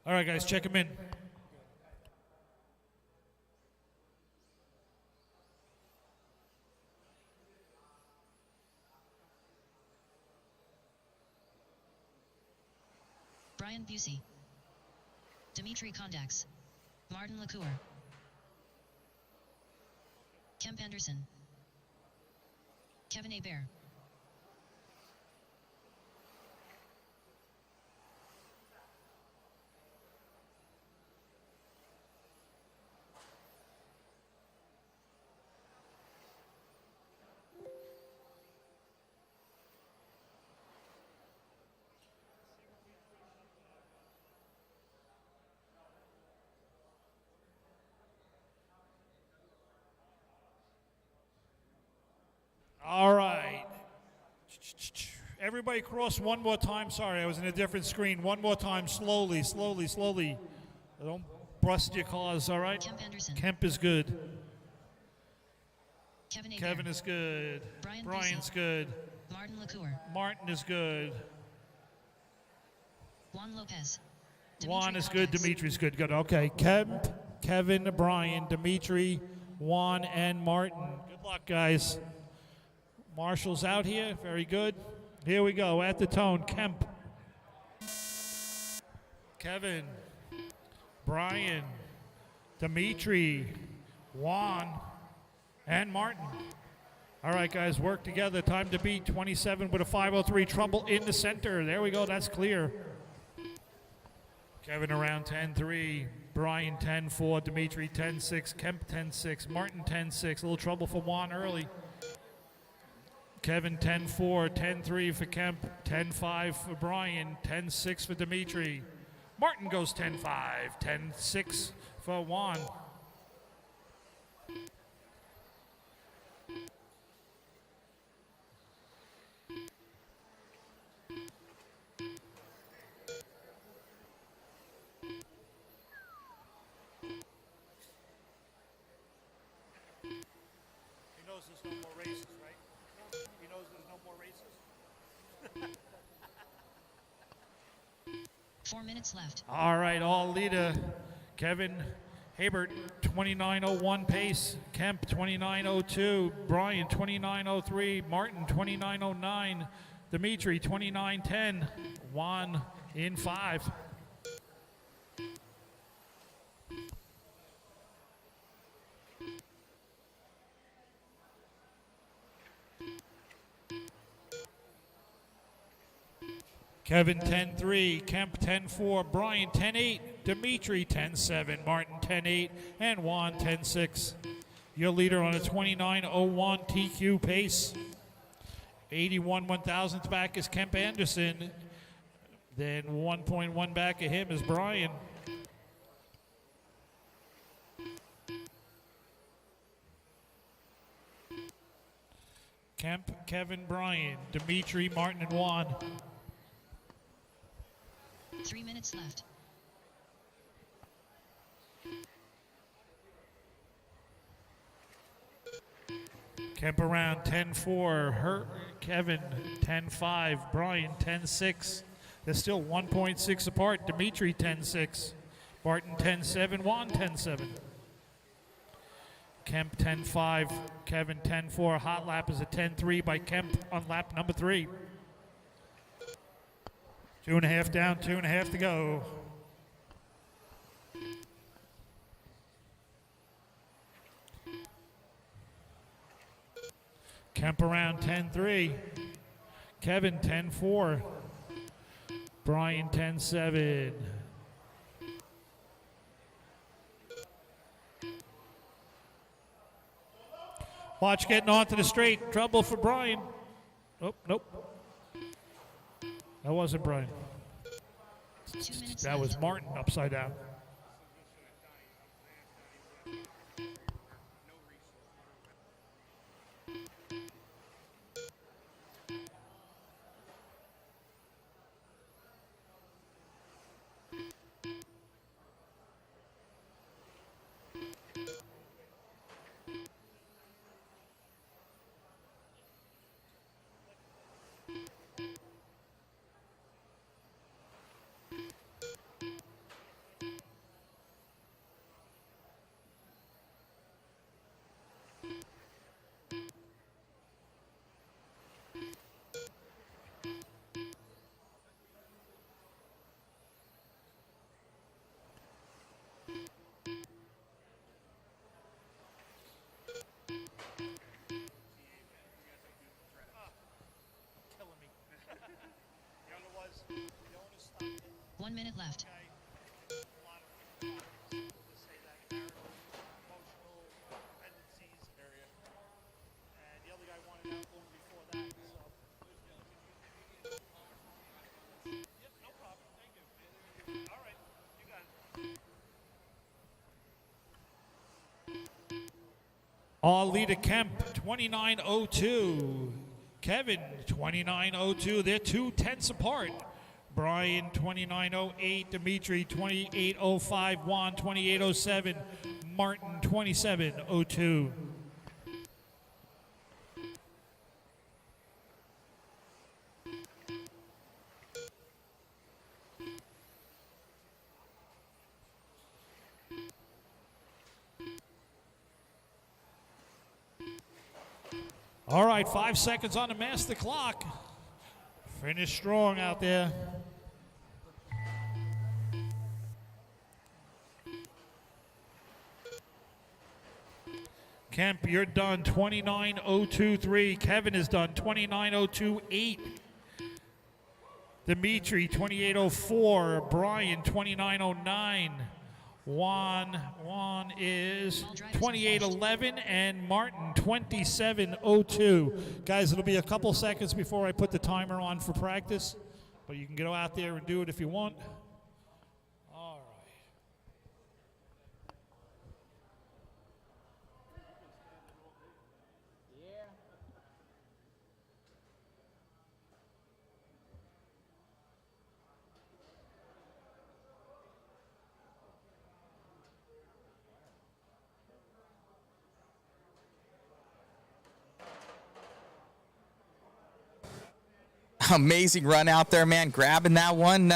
All right, guys, check him in. Brian Busey. Dimitri Kondax. Martin Lacour. Kemp Anderson. Kevin Hebert. All right. Everybody cross one more time. Sorry, I was in a different screen. One more time, slowly, slowly, slowly. Don't bust your cars, all right? Kemp Anderson. Kemp is good. Kevin Hebert. Kevin is good. Brian Brian's Busey. good. Martin Lacour. Martin is good. Juan Lopez. Juan Dimitri is good. Kondax. Dimitri's good. Good. Okay. Kemp, Kevin, Brian, Dimitri, Juan, and Martin. Good luck, guys. Marshall's out here. Very good. Here we go. At the tone. Kemp. Kevin. Brian. Dimitri. Juan. And Martin. All right, guys. Work together. Time to beat 27 with a 5:03. Trouble in the center. There we go. That's clear. Kevin around 10-3. Brian 10-4. Dimitri 10-6. Kemp 10-6. Martin 10-6. A little trouble for Juan early. Kevin 10-4, 10-3 for Kemp, 10-5 for Brian, 10-6 for Dimitri. Martin goes 10-5, 10-6 for Juan. He knows there's no more races, right? He knows there's no more races. 4 minutes left. All right, all leader. Kevin Hebert, 29:01 pace. Kemp, 29:02. Brian, 29:03. Martin, 29:09. Dimitri, 29:10. Juan in 5. Kevin 10-3, Kemp 10-4, Brian 10-8, Dimitri 10-7, Martin 10-8, and Juan 10-6. Your leader on a 29:01 TQ pace. 81 1,000th back is Kemp Anderson. Then 1.1 back of him is Brian. Kemp, Kevin, Brian, Dimitri, Martin, and Juan. 3 minutes left. Kemp around 10-4, Kevin 10-5, Brian 10-6. They're still 1.6 apart. Dimitri 10-6, Martin 10-7, Juan 10-7. Kemp 10-5, Kevin 10-4. Hot lap is a 10-3 by Kemp on lap number 3. 2.5 down, 2.5 to go. Kemp around 10-3. Kevin 10-4. Brian 10-7. Watch getting onto the straight. Trouble for Brian. Oh, nope. That wasn't Brian. 2 minutes That was Martin upside down. 1 minute left. All leader Kemp, 29.02. Kevin, 29.02. They're 2/10 apart. Brian, 29.08. Dimitri, 28.05. Juan, 28.07. Martin, 27.02. All right, 5 seconds on the master clock. Finish strong out there. Kemp, you're done 29.023. Kevin is done 29.028. Dimitri 28.04. Brian 29.09. Juan is 28.11, and Martin 27.02. Guys, it'll be a couple seconds before I put the timer on for practice, but you can go out there and do it if you want. All right. Amazing run out there, man. Grabbing that one,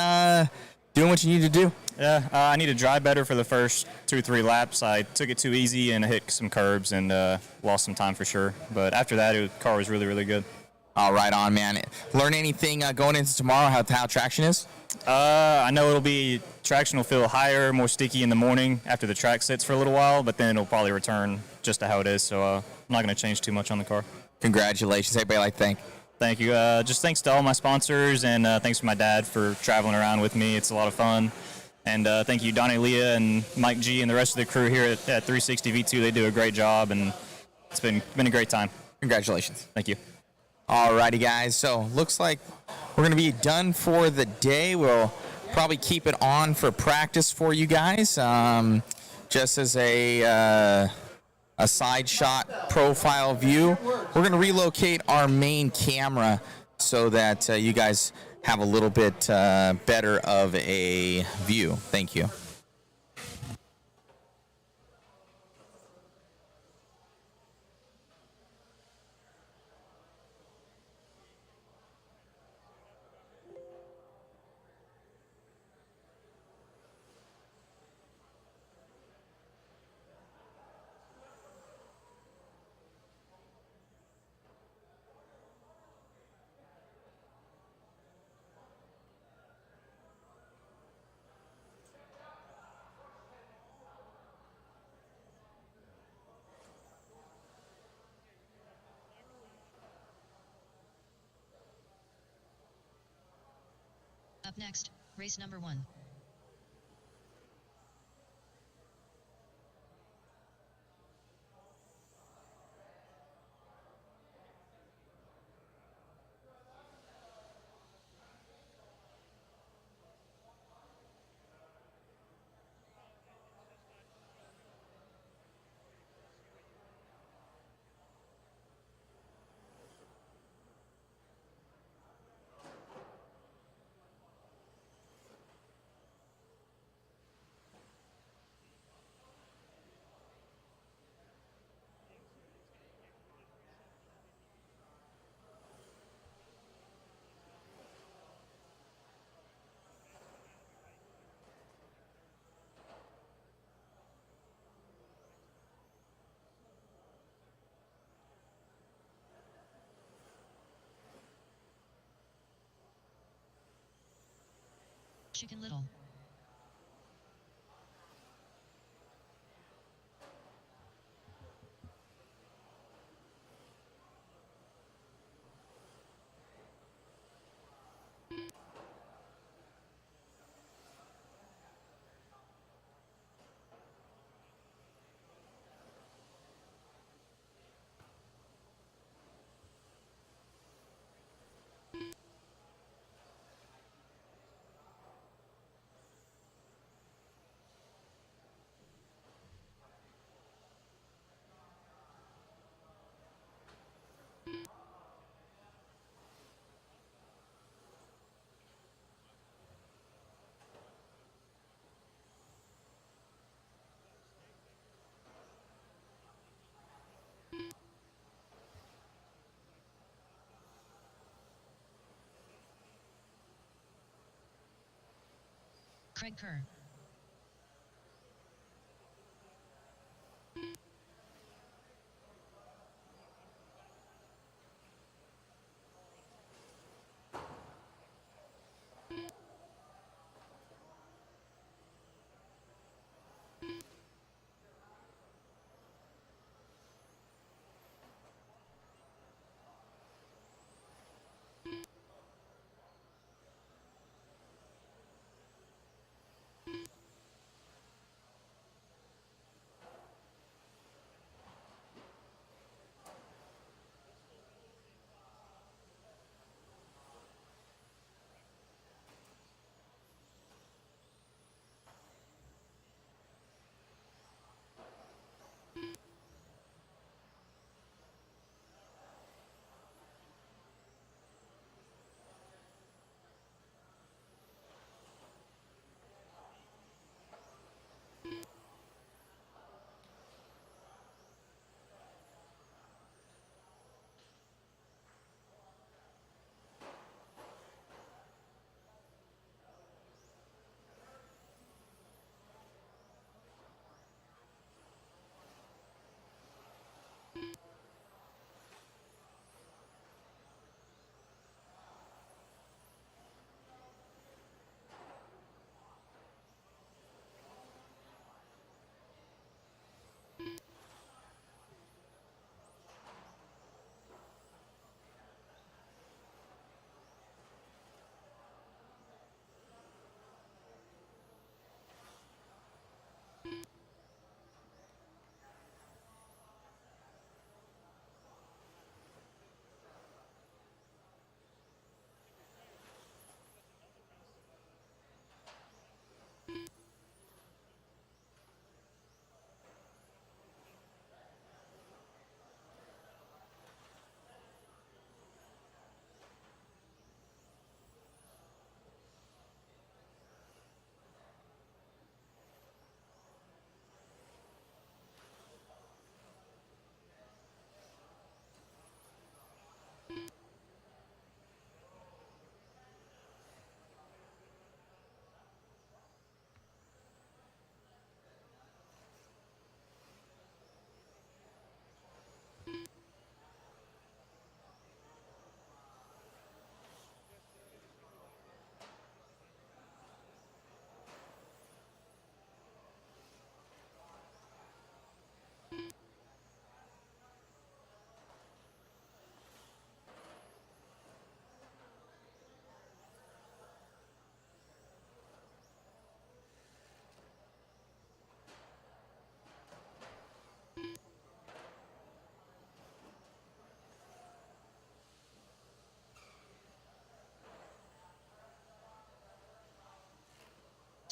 doing what you need to do. Yeah, I need to drive better for the first 2 or 3 laps. I took it too easy and hit some curbs and lost some time for sure. But after that, the car was really, really good. All right, on, man. Learn anything going into tomorrow, how traction is? I know traction will feel higher, more sticky in the morning after the track sits for a little while, but then it'll probably return just to how it is. So I'm not going to change too much on the car. Congratulations. Anybody like to thank? Thank you. Just thanks to all my sponsors, and thanks to my dad for traveling around with me. It's a lot of fun. And thank you, Donnie Leah and Mike G and the rest of the crew here at 360 V2. They do a great job, and it's been a great time. Congratulations. Thank you. All righty, guys. So looks like we're going to be done for the day. We'll probably keep it on for practice for you guys, just as a side shot profile view. We're going to relocate our main camera so that you guys have a little bit better of a view. Thank you. Up next, race number 1. Chicken Little. Craig Kerr.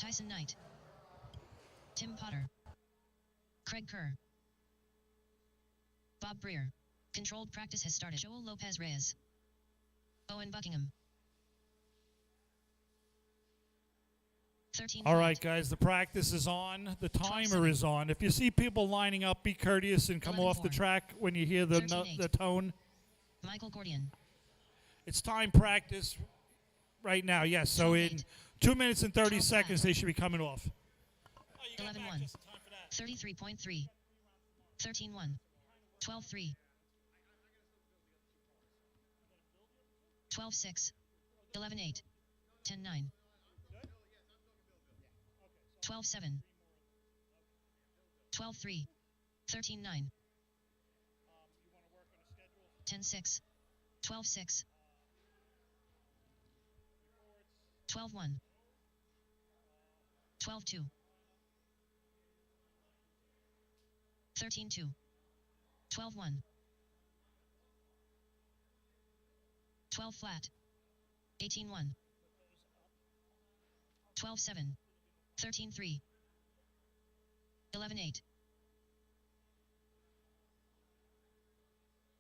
Tyson Knight. Tim Potter. Craig Kerr. Bob Breer. Controlled practice has started. Joel Lopez Reyes. Owen Buckingham. 13. All right, guys, the practice is on. The timer is on. If you see people lining up, be courteous and come off the track when you hear the tone. Michael Gordian. It's time practice right now, yes. So in 2 minutes and 30 seconds, they should be coming off. 11-1. 33.3. 13-1. 12-3. 12-6. 11-8. 10-9. 12-7. 12-3. 13-9. 10-6. 12-6. 12-1. 12-2. 13-2. 12-1. 12 flat. 18-1. 12-7. 13-3. 11-8.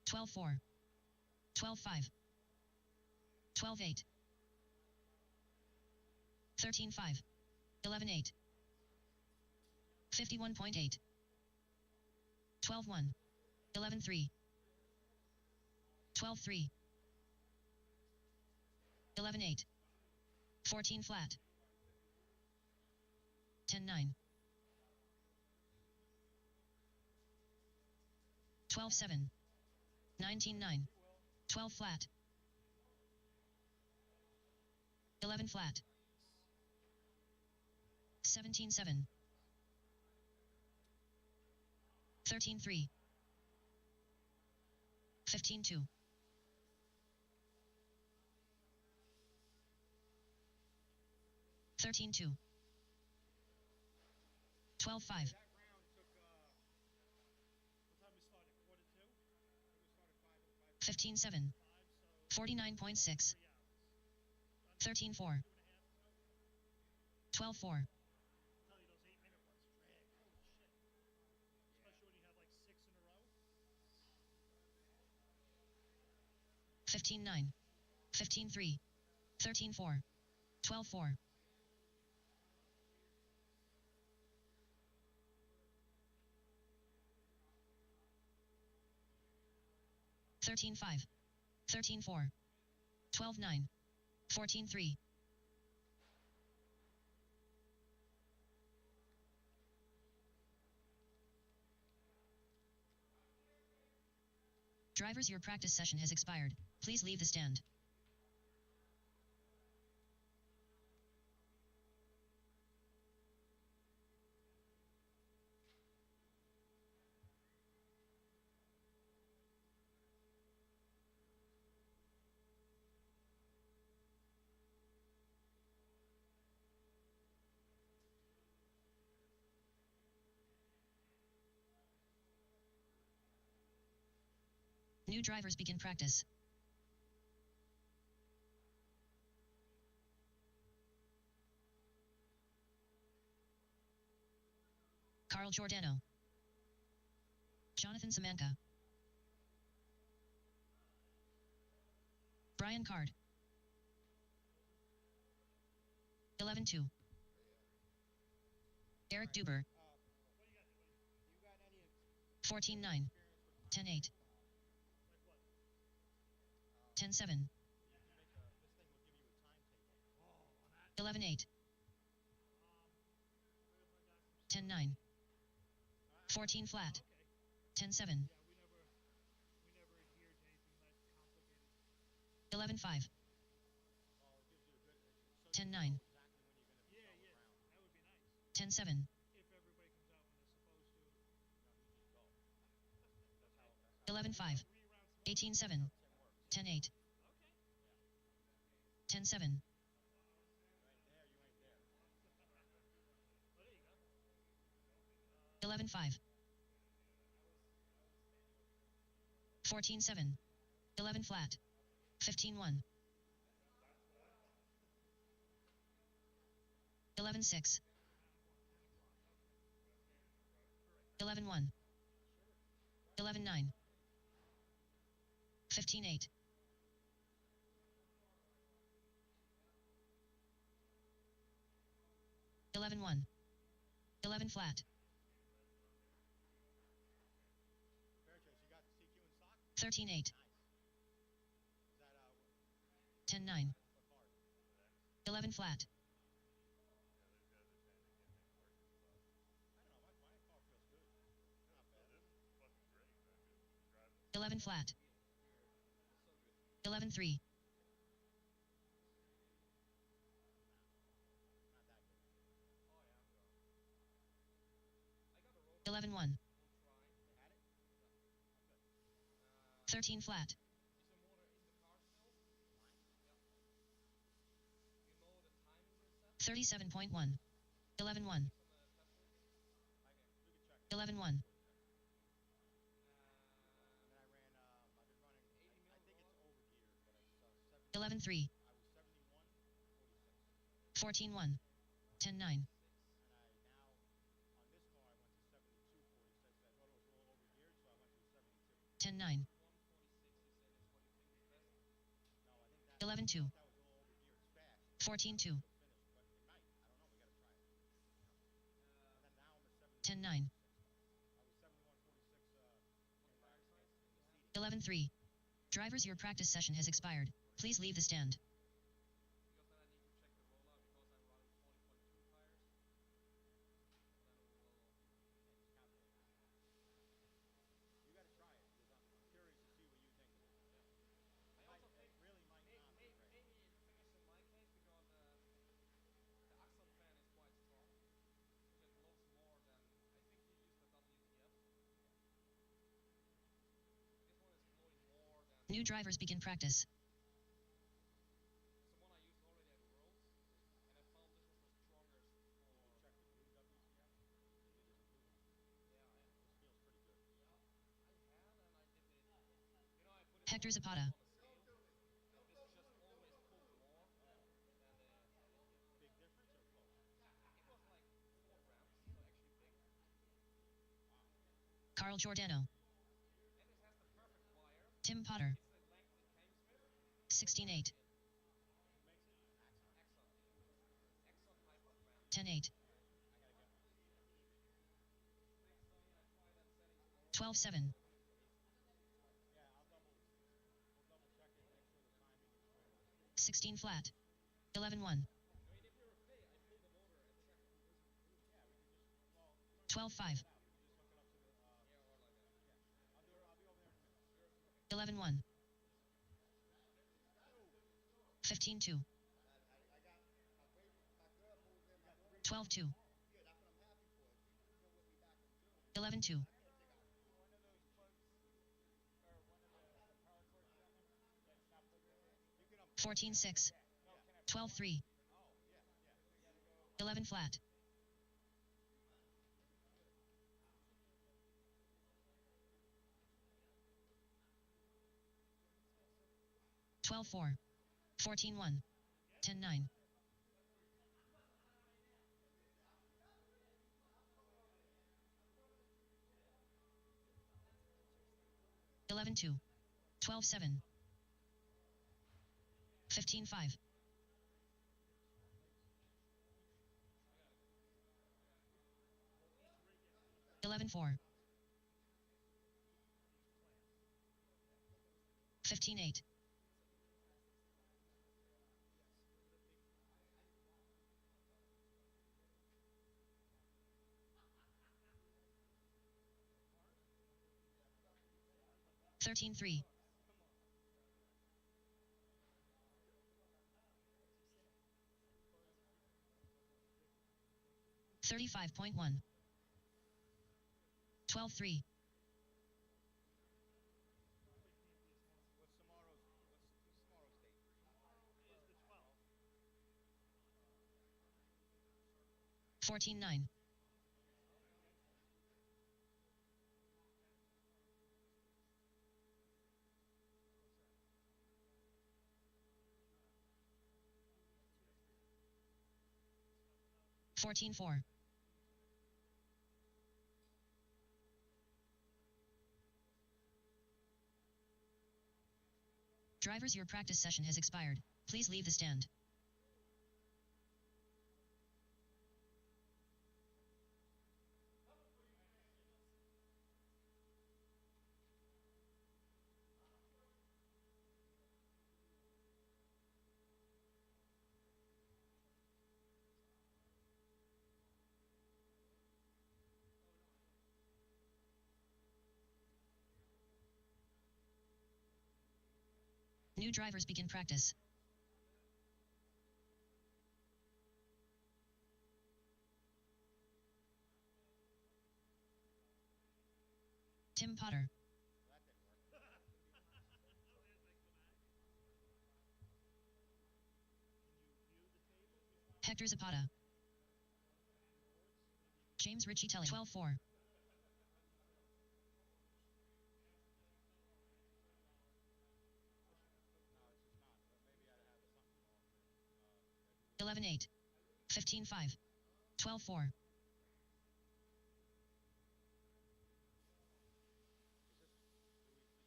12-4. 12-5. 12-8. 13-5. 11-8. 51.8. 12-1. 11-3. 12-3. 11-8. 14 flat. 10-9. 12-7. 19-9. 12 flat. 11 flat. 17-7. 13-3. 15-2. 13-2. 12-5. 15-7. 49.6. 13-4. 12-4. 15-9. 15-3. 13-4. 12-4. 13-5. 13-4. 12-9. 14-3. Drivers, your practice session has expired. Please leave the stand. New drivers begin practice. Carl Giordano. Jonathan Semenka. Brian Card. 11-2. Eric Duber. 14-9. 10-8. 10-7. 11-8. 10-9. 14 flat. 10-7. 11-5. 10-9. 10-7. 11-5. 18-7. 10-8. 10-7. 11-5. 14-7. 11 flat. 15-1. 11-6. 11-1. 11-9. 15-8. 11-1. 11 flat. 13-8. 10-9. 11 flat. 11 flat. 11-3. 11-1. 13 flat. 37.1. 11-1. 11-1. 11-3. 14-1. 10-9. 10-9. 11-2. 14-2. 10-9. 11-3. Drivers, your practice session has expired. Please leave the stand. New drivers begin practice. Hector Zapata. Carl Giordano. Tim Potter. 16-8. 10-8. 12-7. 16 flat. 11-1. 12-5. 11-1. 15-2. 12-2. 11-2. 14-6. 12-3. 11 flat. 12-4. 14-1. 10-9. 11-2. 12-7. 15-5. 11-4. 15-8. 13-3. 35.1. 12-3. 14-9. 14-4. Drivers, your practice session has expired. Please leave the stand. New drivers begin practice. Tim Potter. Hector Zapata. James Ritchie Telly. 12-4. 11-8. 15-5. 12-4.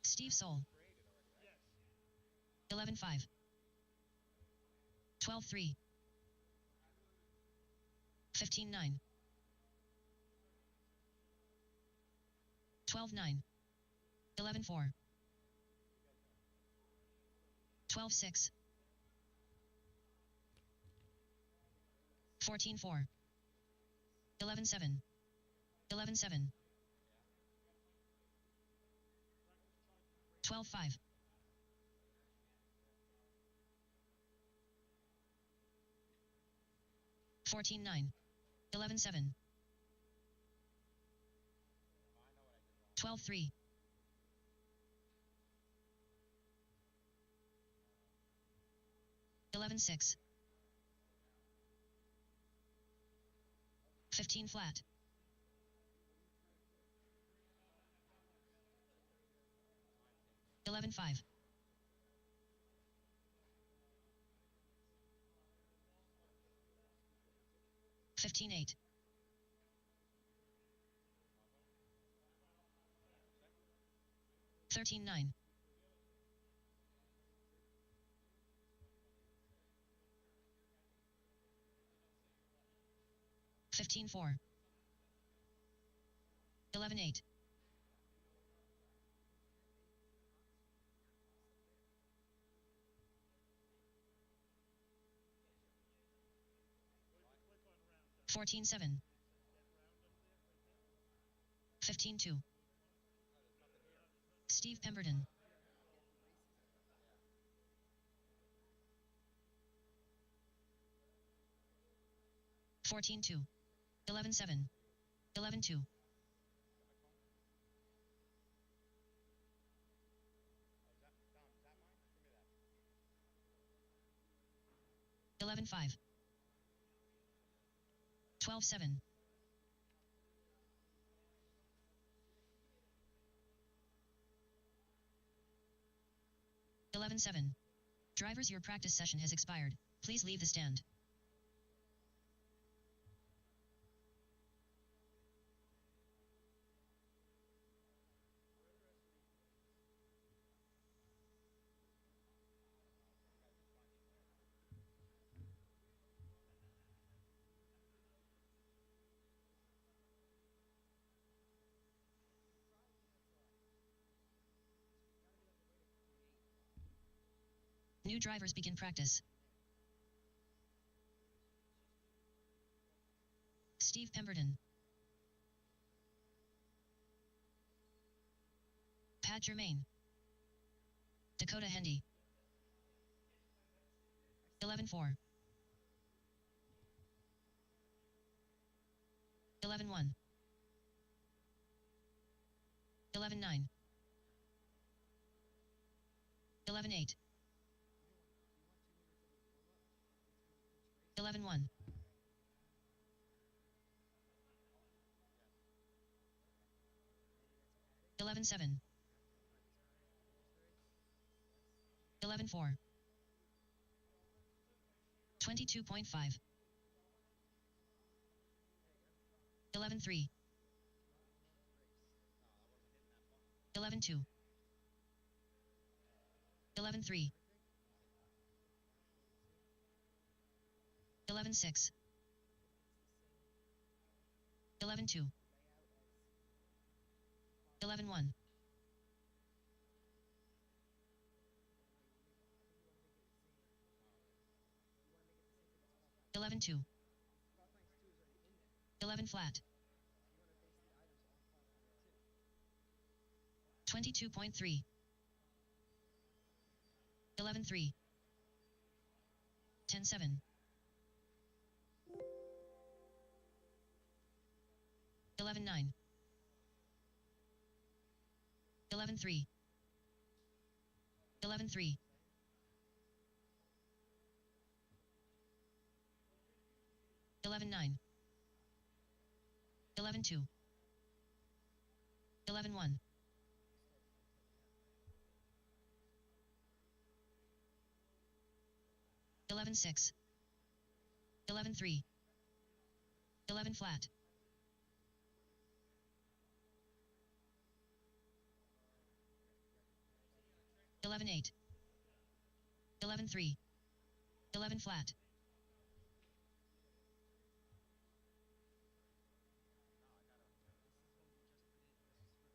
'Steve Soul. 11-5. 12-3. 15-9. 12-9. 11-4. 12-6. 14-4. 11-7. 11-7. 12-5. 14-9. 11-7. 12-3. 11-6. 15 flat. 11-5. 15-8. 13-9. 15-4. 11-8. 14-7. 15-2. Steve Pemberton. 14-2. 11-7. 11-2. 11-5. 12-7. 11-7. Drivers, your practice session has expired. Please leave the stand. New drivers begin practice. Steve Pemberton. Pat Germain. Dakota Hendy. 11-4. 11-1. 11-9. 11-8. 11-1. 11-7. 11-4. 22.5. 11-3. 11-2. 11-3. 11-6. 11-2. 11-1. 11-2. 11 flat. 22.3. 11-3. 10-7. 11-9. 11-3. 11-3. 11-9. 11-2. 11-1. 11-6. 11-3. 11 flat. 11-8. 11-3. 11 flat.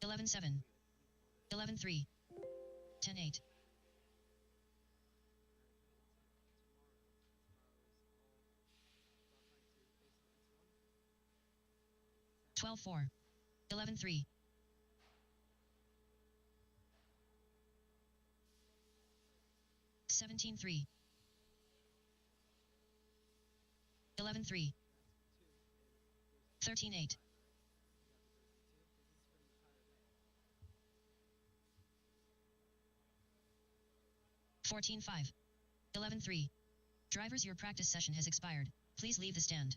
11-7. 11-3. 10-8. 12-4. 11-3. 17-3. 11-3. 13-8. 14-5. 11-3. Drivers, your practice session has expired. Please leave the stand.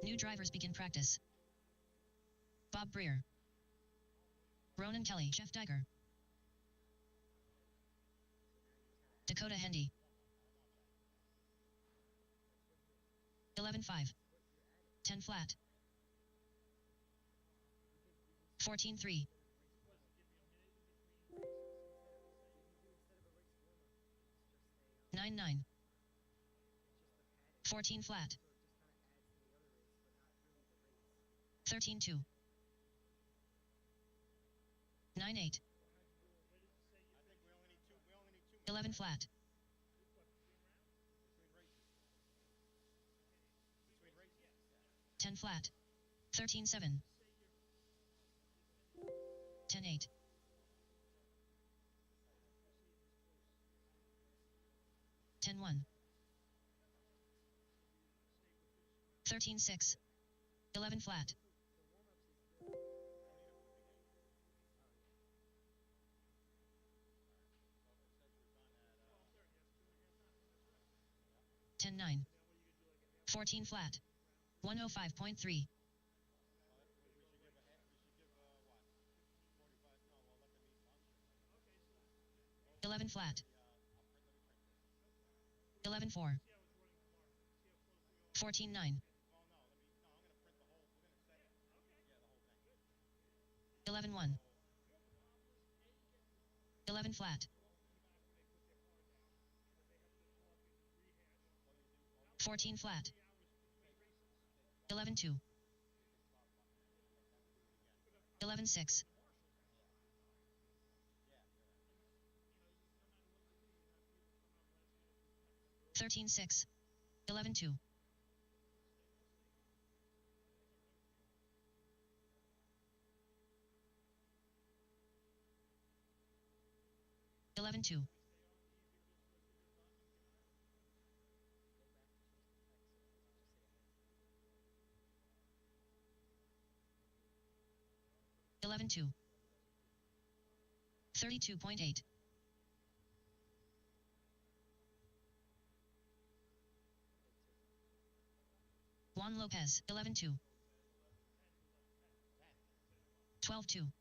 New drivers begin practice. Bob Breer. Ronan Kelly. Jeff Diger. Dakota Hendy. 11-5. 10 flat. 14-3. 9-9. 14 flat. 13-2. 9-8. 11 flat. 10 flat. 13-7. 10-8. 10-1. 13-6. 11 flat. 10-9. 14 flat. 105.3. 11 flat. 11-4. 14-9. 11-1. 11 flat. 14 flat. 11-2. 11-6. 13-6. 11-2. 11-2. 11-2. 32.8. 1 Lopez. 11-2. 12-2.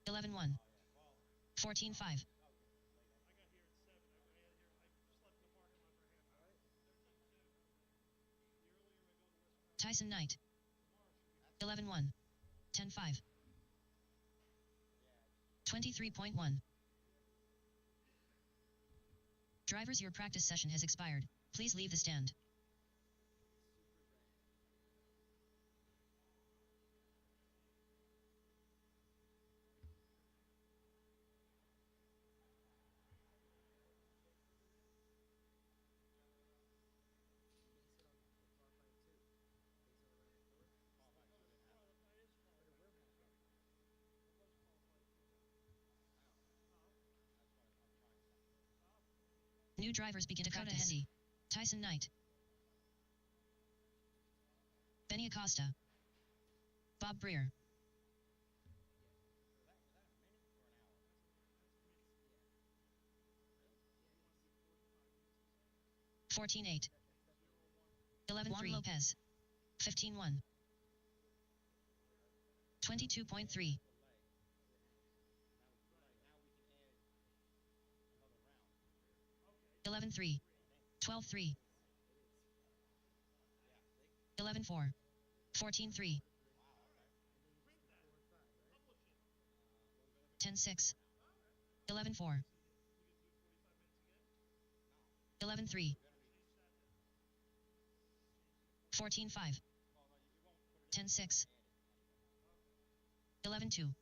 11-1. 14-5. 'Tyson Knight. 11-1. 10-5. 23.1. Drivers, your practice session has expired. Please leave the stand. New drivers begin Dakota practice. Hendy. Tyson Knight. Benny Acosta. Bob Breer. $14-8. 11-3. Juan Lopez. 15-1. 22.3. 11-3. 12-3. 11-4. 14-3. 10-6. 11-4. 11-3. 14-5. 10-6. 11-2.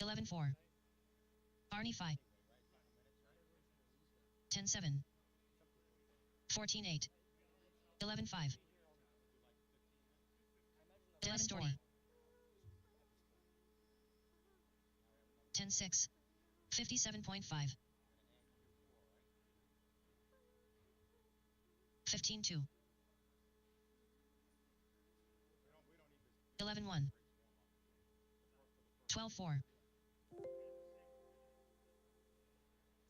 11-4. Arnie 5. 10-7. 14-8. 11-5. Dennis Doherty. 10-6. 57.5. 15-2. 11-1. 12-4.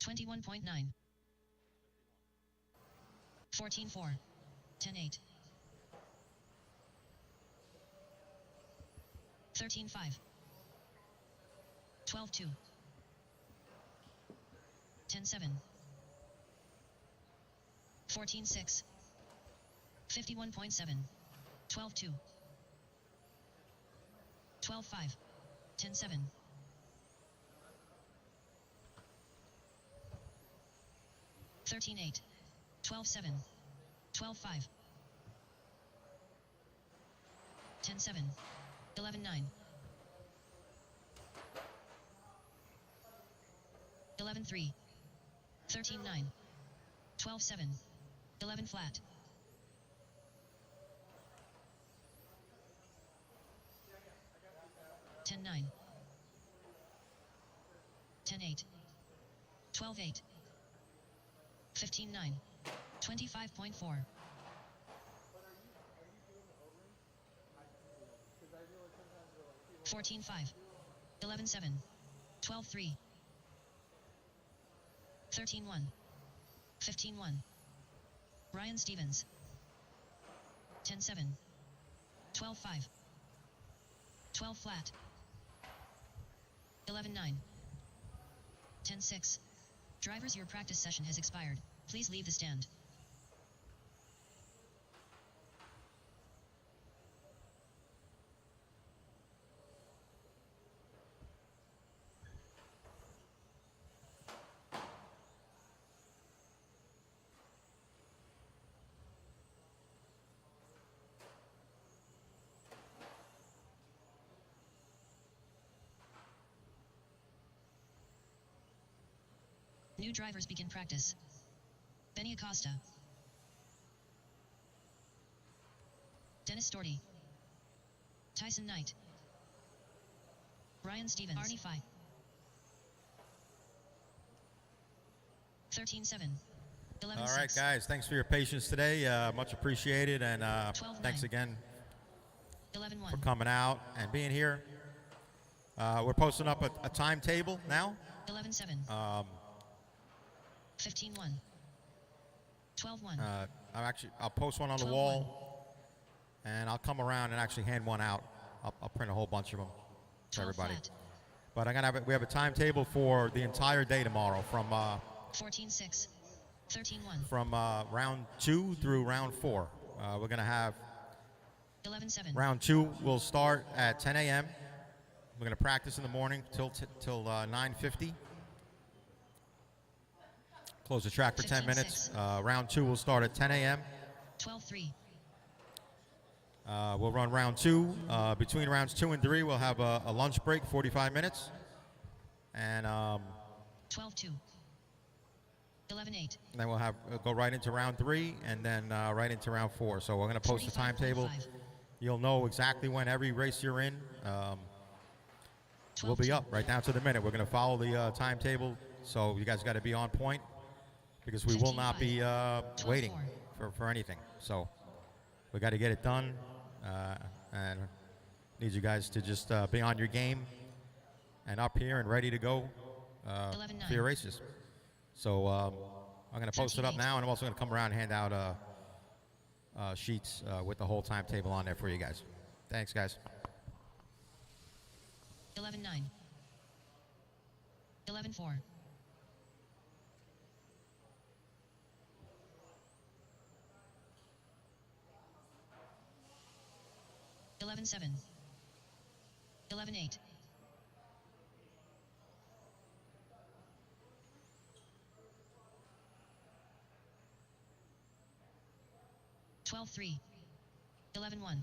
21.9. 14-4. 10-8. 13-5. 12-2. 10-7. 14-6. 51.7. 12-2. 12-5. 10-7. 13-8. 12-7. 12-5. 10-7. 11-9. 11-3. 13-9. 12-7. 11 flat. 10-9. 10-8. 12-8. 15-9. 25.4. 14-5. 11-7. 12-3. 13-1. 15-1. Ryan Stevens. 10-7. 12-5. 12 flat. 11-9. 10-6. Drivers, your practice session has expired. Please leave the stand. New drivers begin practice. Benny Acosta. Dennis Doherty. Tyson Knight. Ryan Stevens. Arnie Fye. 13-7. 11-6. All right, guys. Thanks for your patience today. Much appreciated. And thanks again 11-1. for coming out and being here. We're posting up a timetable now. 11-7. 15-1. 12-1. I'll post one on the wall, and I'll come around and actually hand one out. I'll print a whole bunch of them to everybody. Flat. But we have a timetable for the entire day tomorrow from 14-6. 13-1. from round 2 through round 4. We're gonna have 11-7. round 2 will start at 10 a.m. We're gonna practice in the morning till 9:50. Close the track for 10 minutes. Round 2 will start at 10 a.m. 12-3. We'll run round 2. Between rounds 2 and 3, we'll have a lunch break, 45 minutes. And 12-2. 11-8. then we'll go right into round 3 and then right into round 4. So we're going to post the timetable. You'll know exactly when every race you're in. We'll be up right down to the minute. We're going to follow the timetable. So you guys got to be on point, because we will not be waiting for anything. So we got to get it done, and need you guys to just be on your game and up here and ready to go for your races. So I'm going to post it up now, and I'm also going to come around and hand out sheets with the whole timetable on there for you guys. Thanks, guys. 11-9. 11-4. 11-7. 11-8. 12-3. 11-1. 12-4.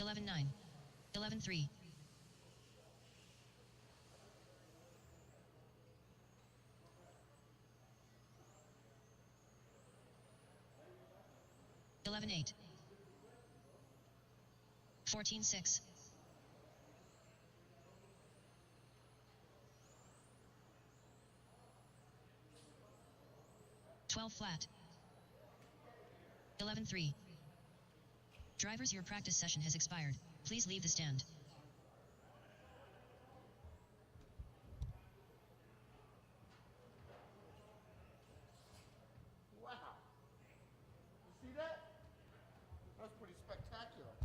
11-9. 11-3. 11-8. 14-6. 12 flat. 11-3. Drivers, your practice session has expired. Please leave the stand. Wow. You see that? That's pretty spectacular.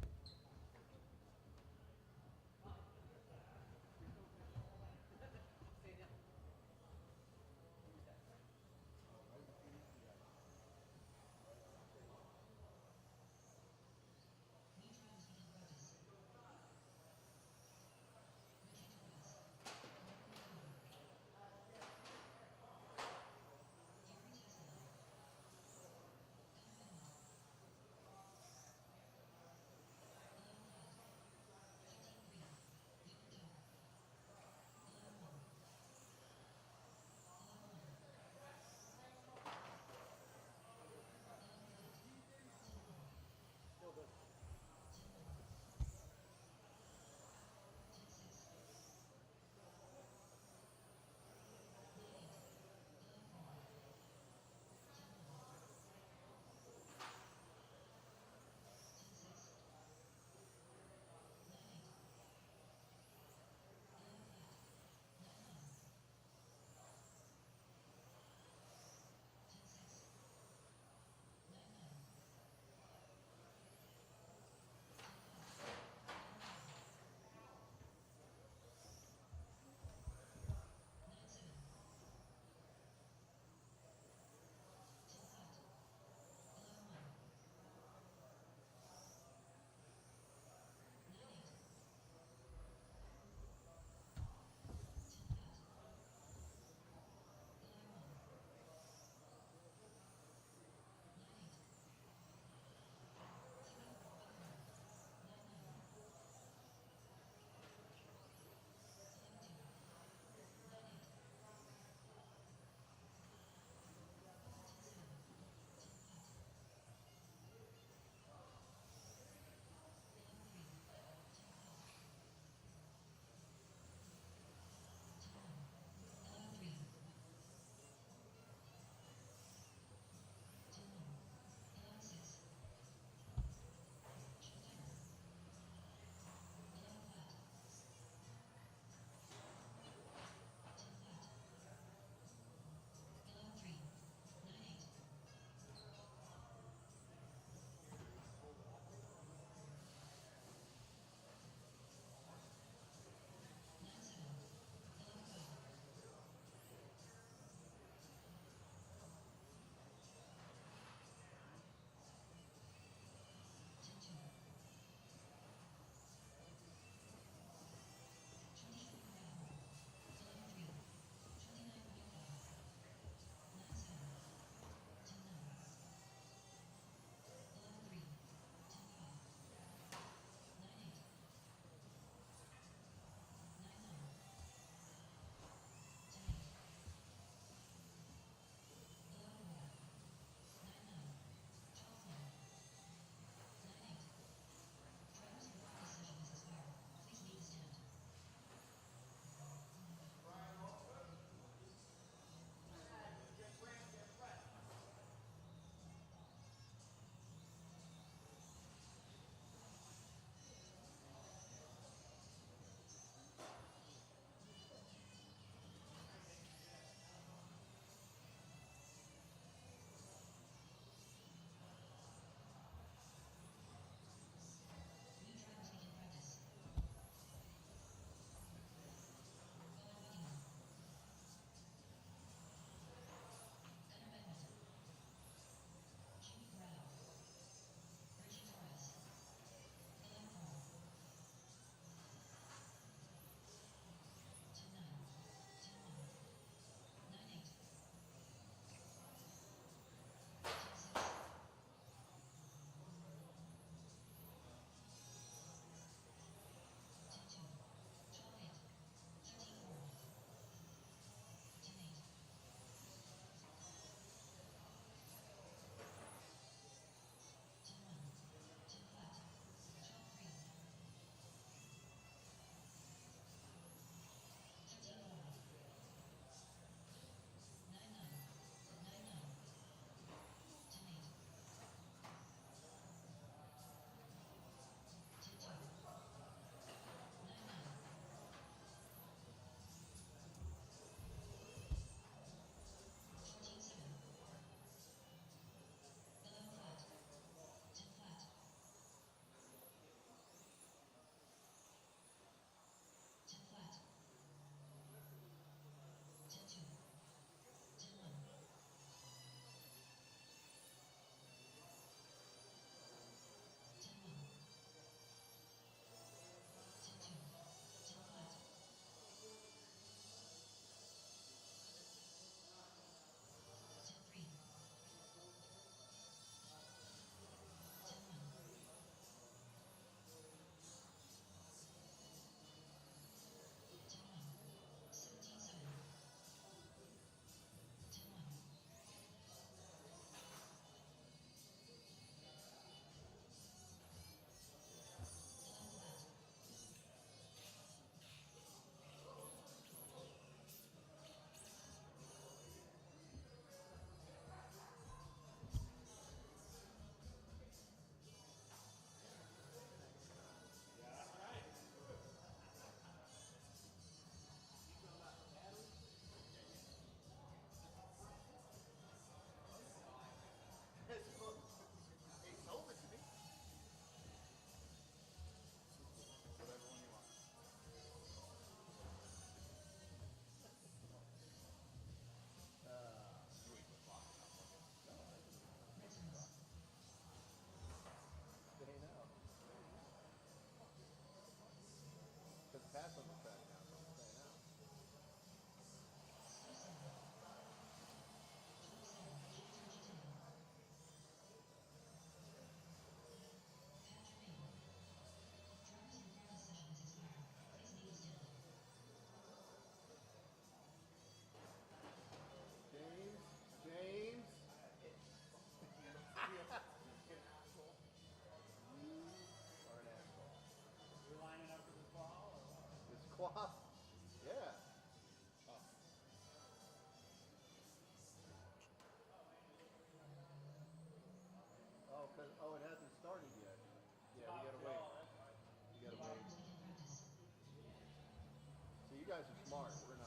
guys are smart. We're not.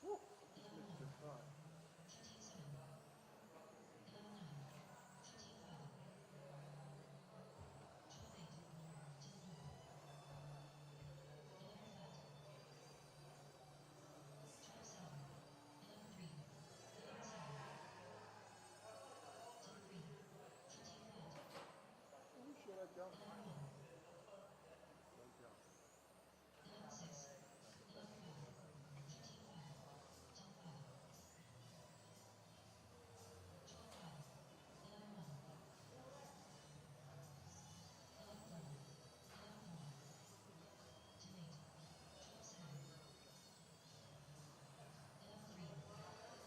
Woo! Just missed the front. Are you sure that jump? Don't jump.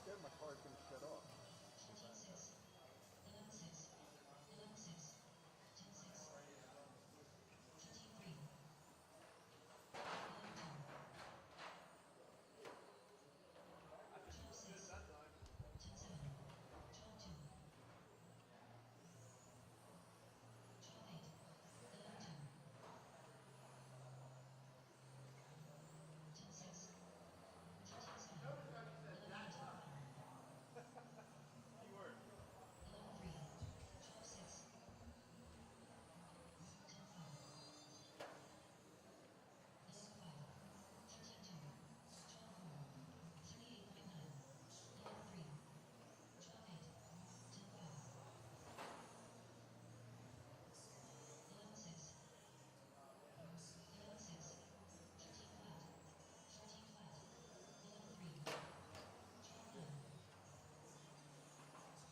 Scared my car's gonna shut off.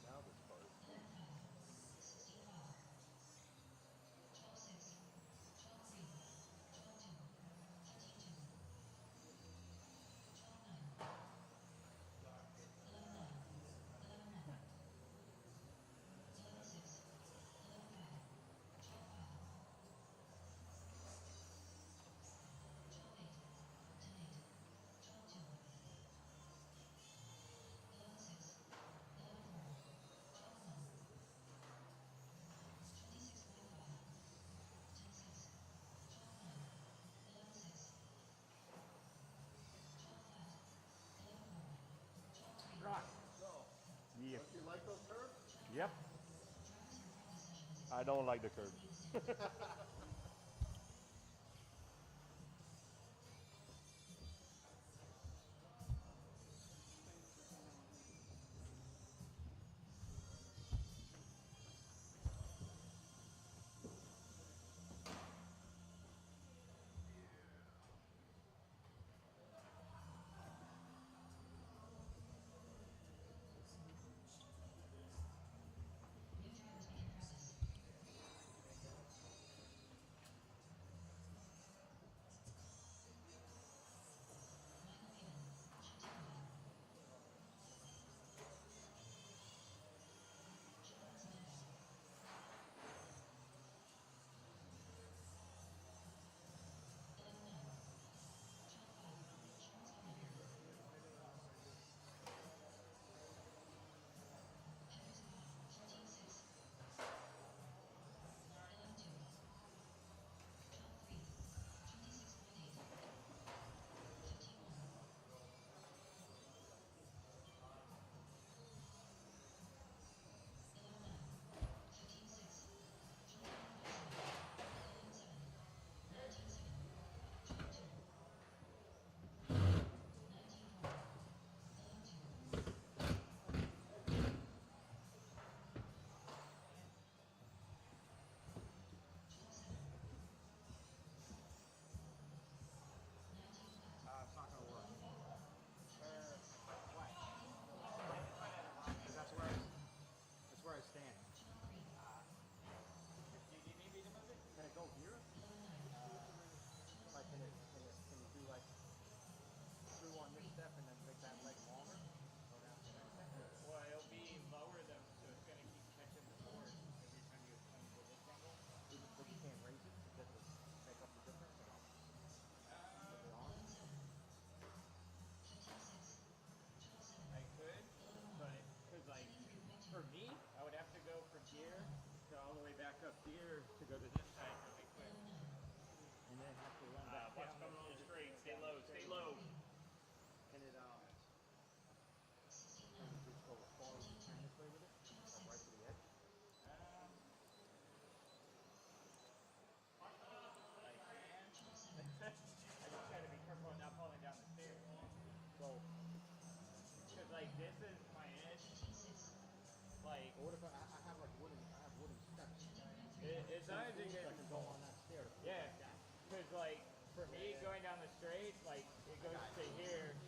Now this car is Rock. Yeah. Don't you like those curves? Yep. I don't like the curve. this is my edge, like. What if I have like wooden steps? As long as you get. I can go on that stair. Yeah, because like for me going down the straight, like it goes to here,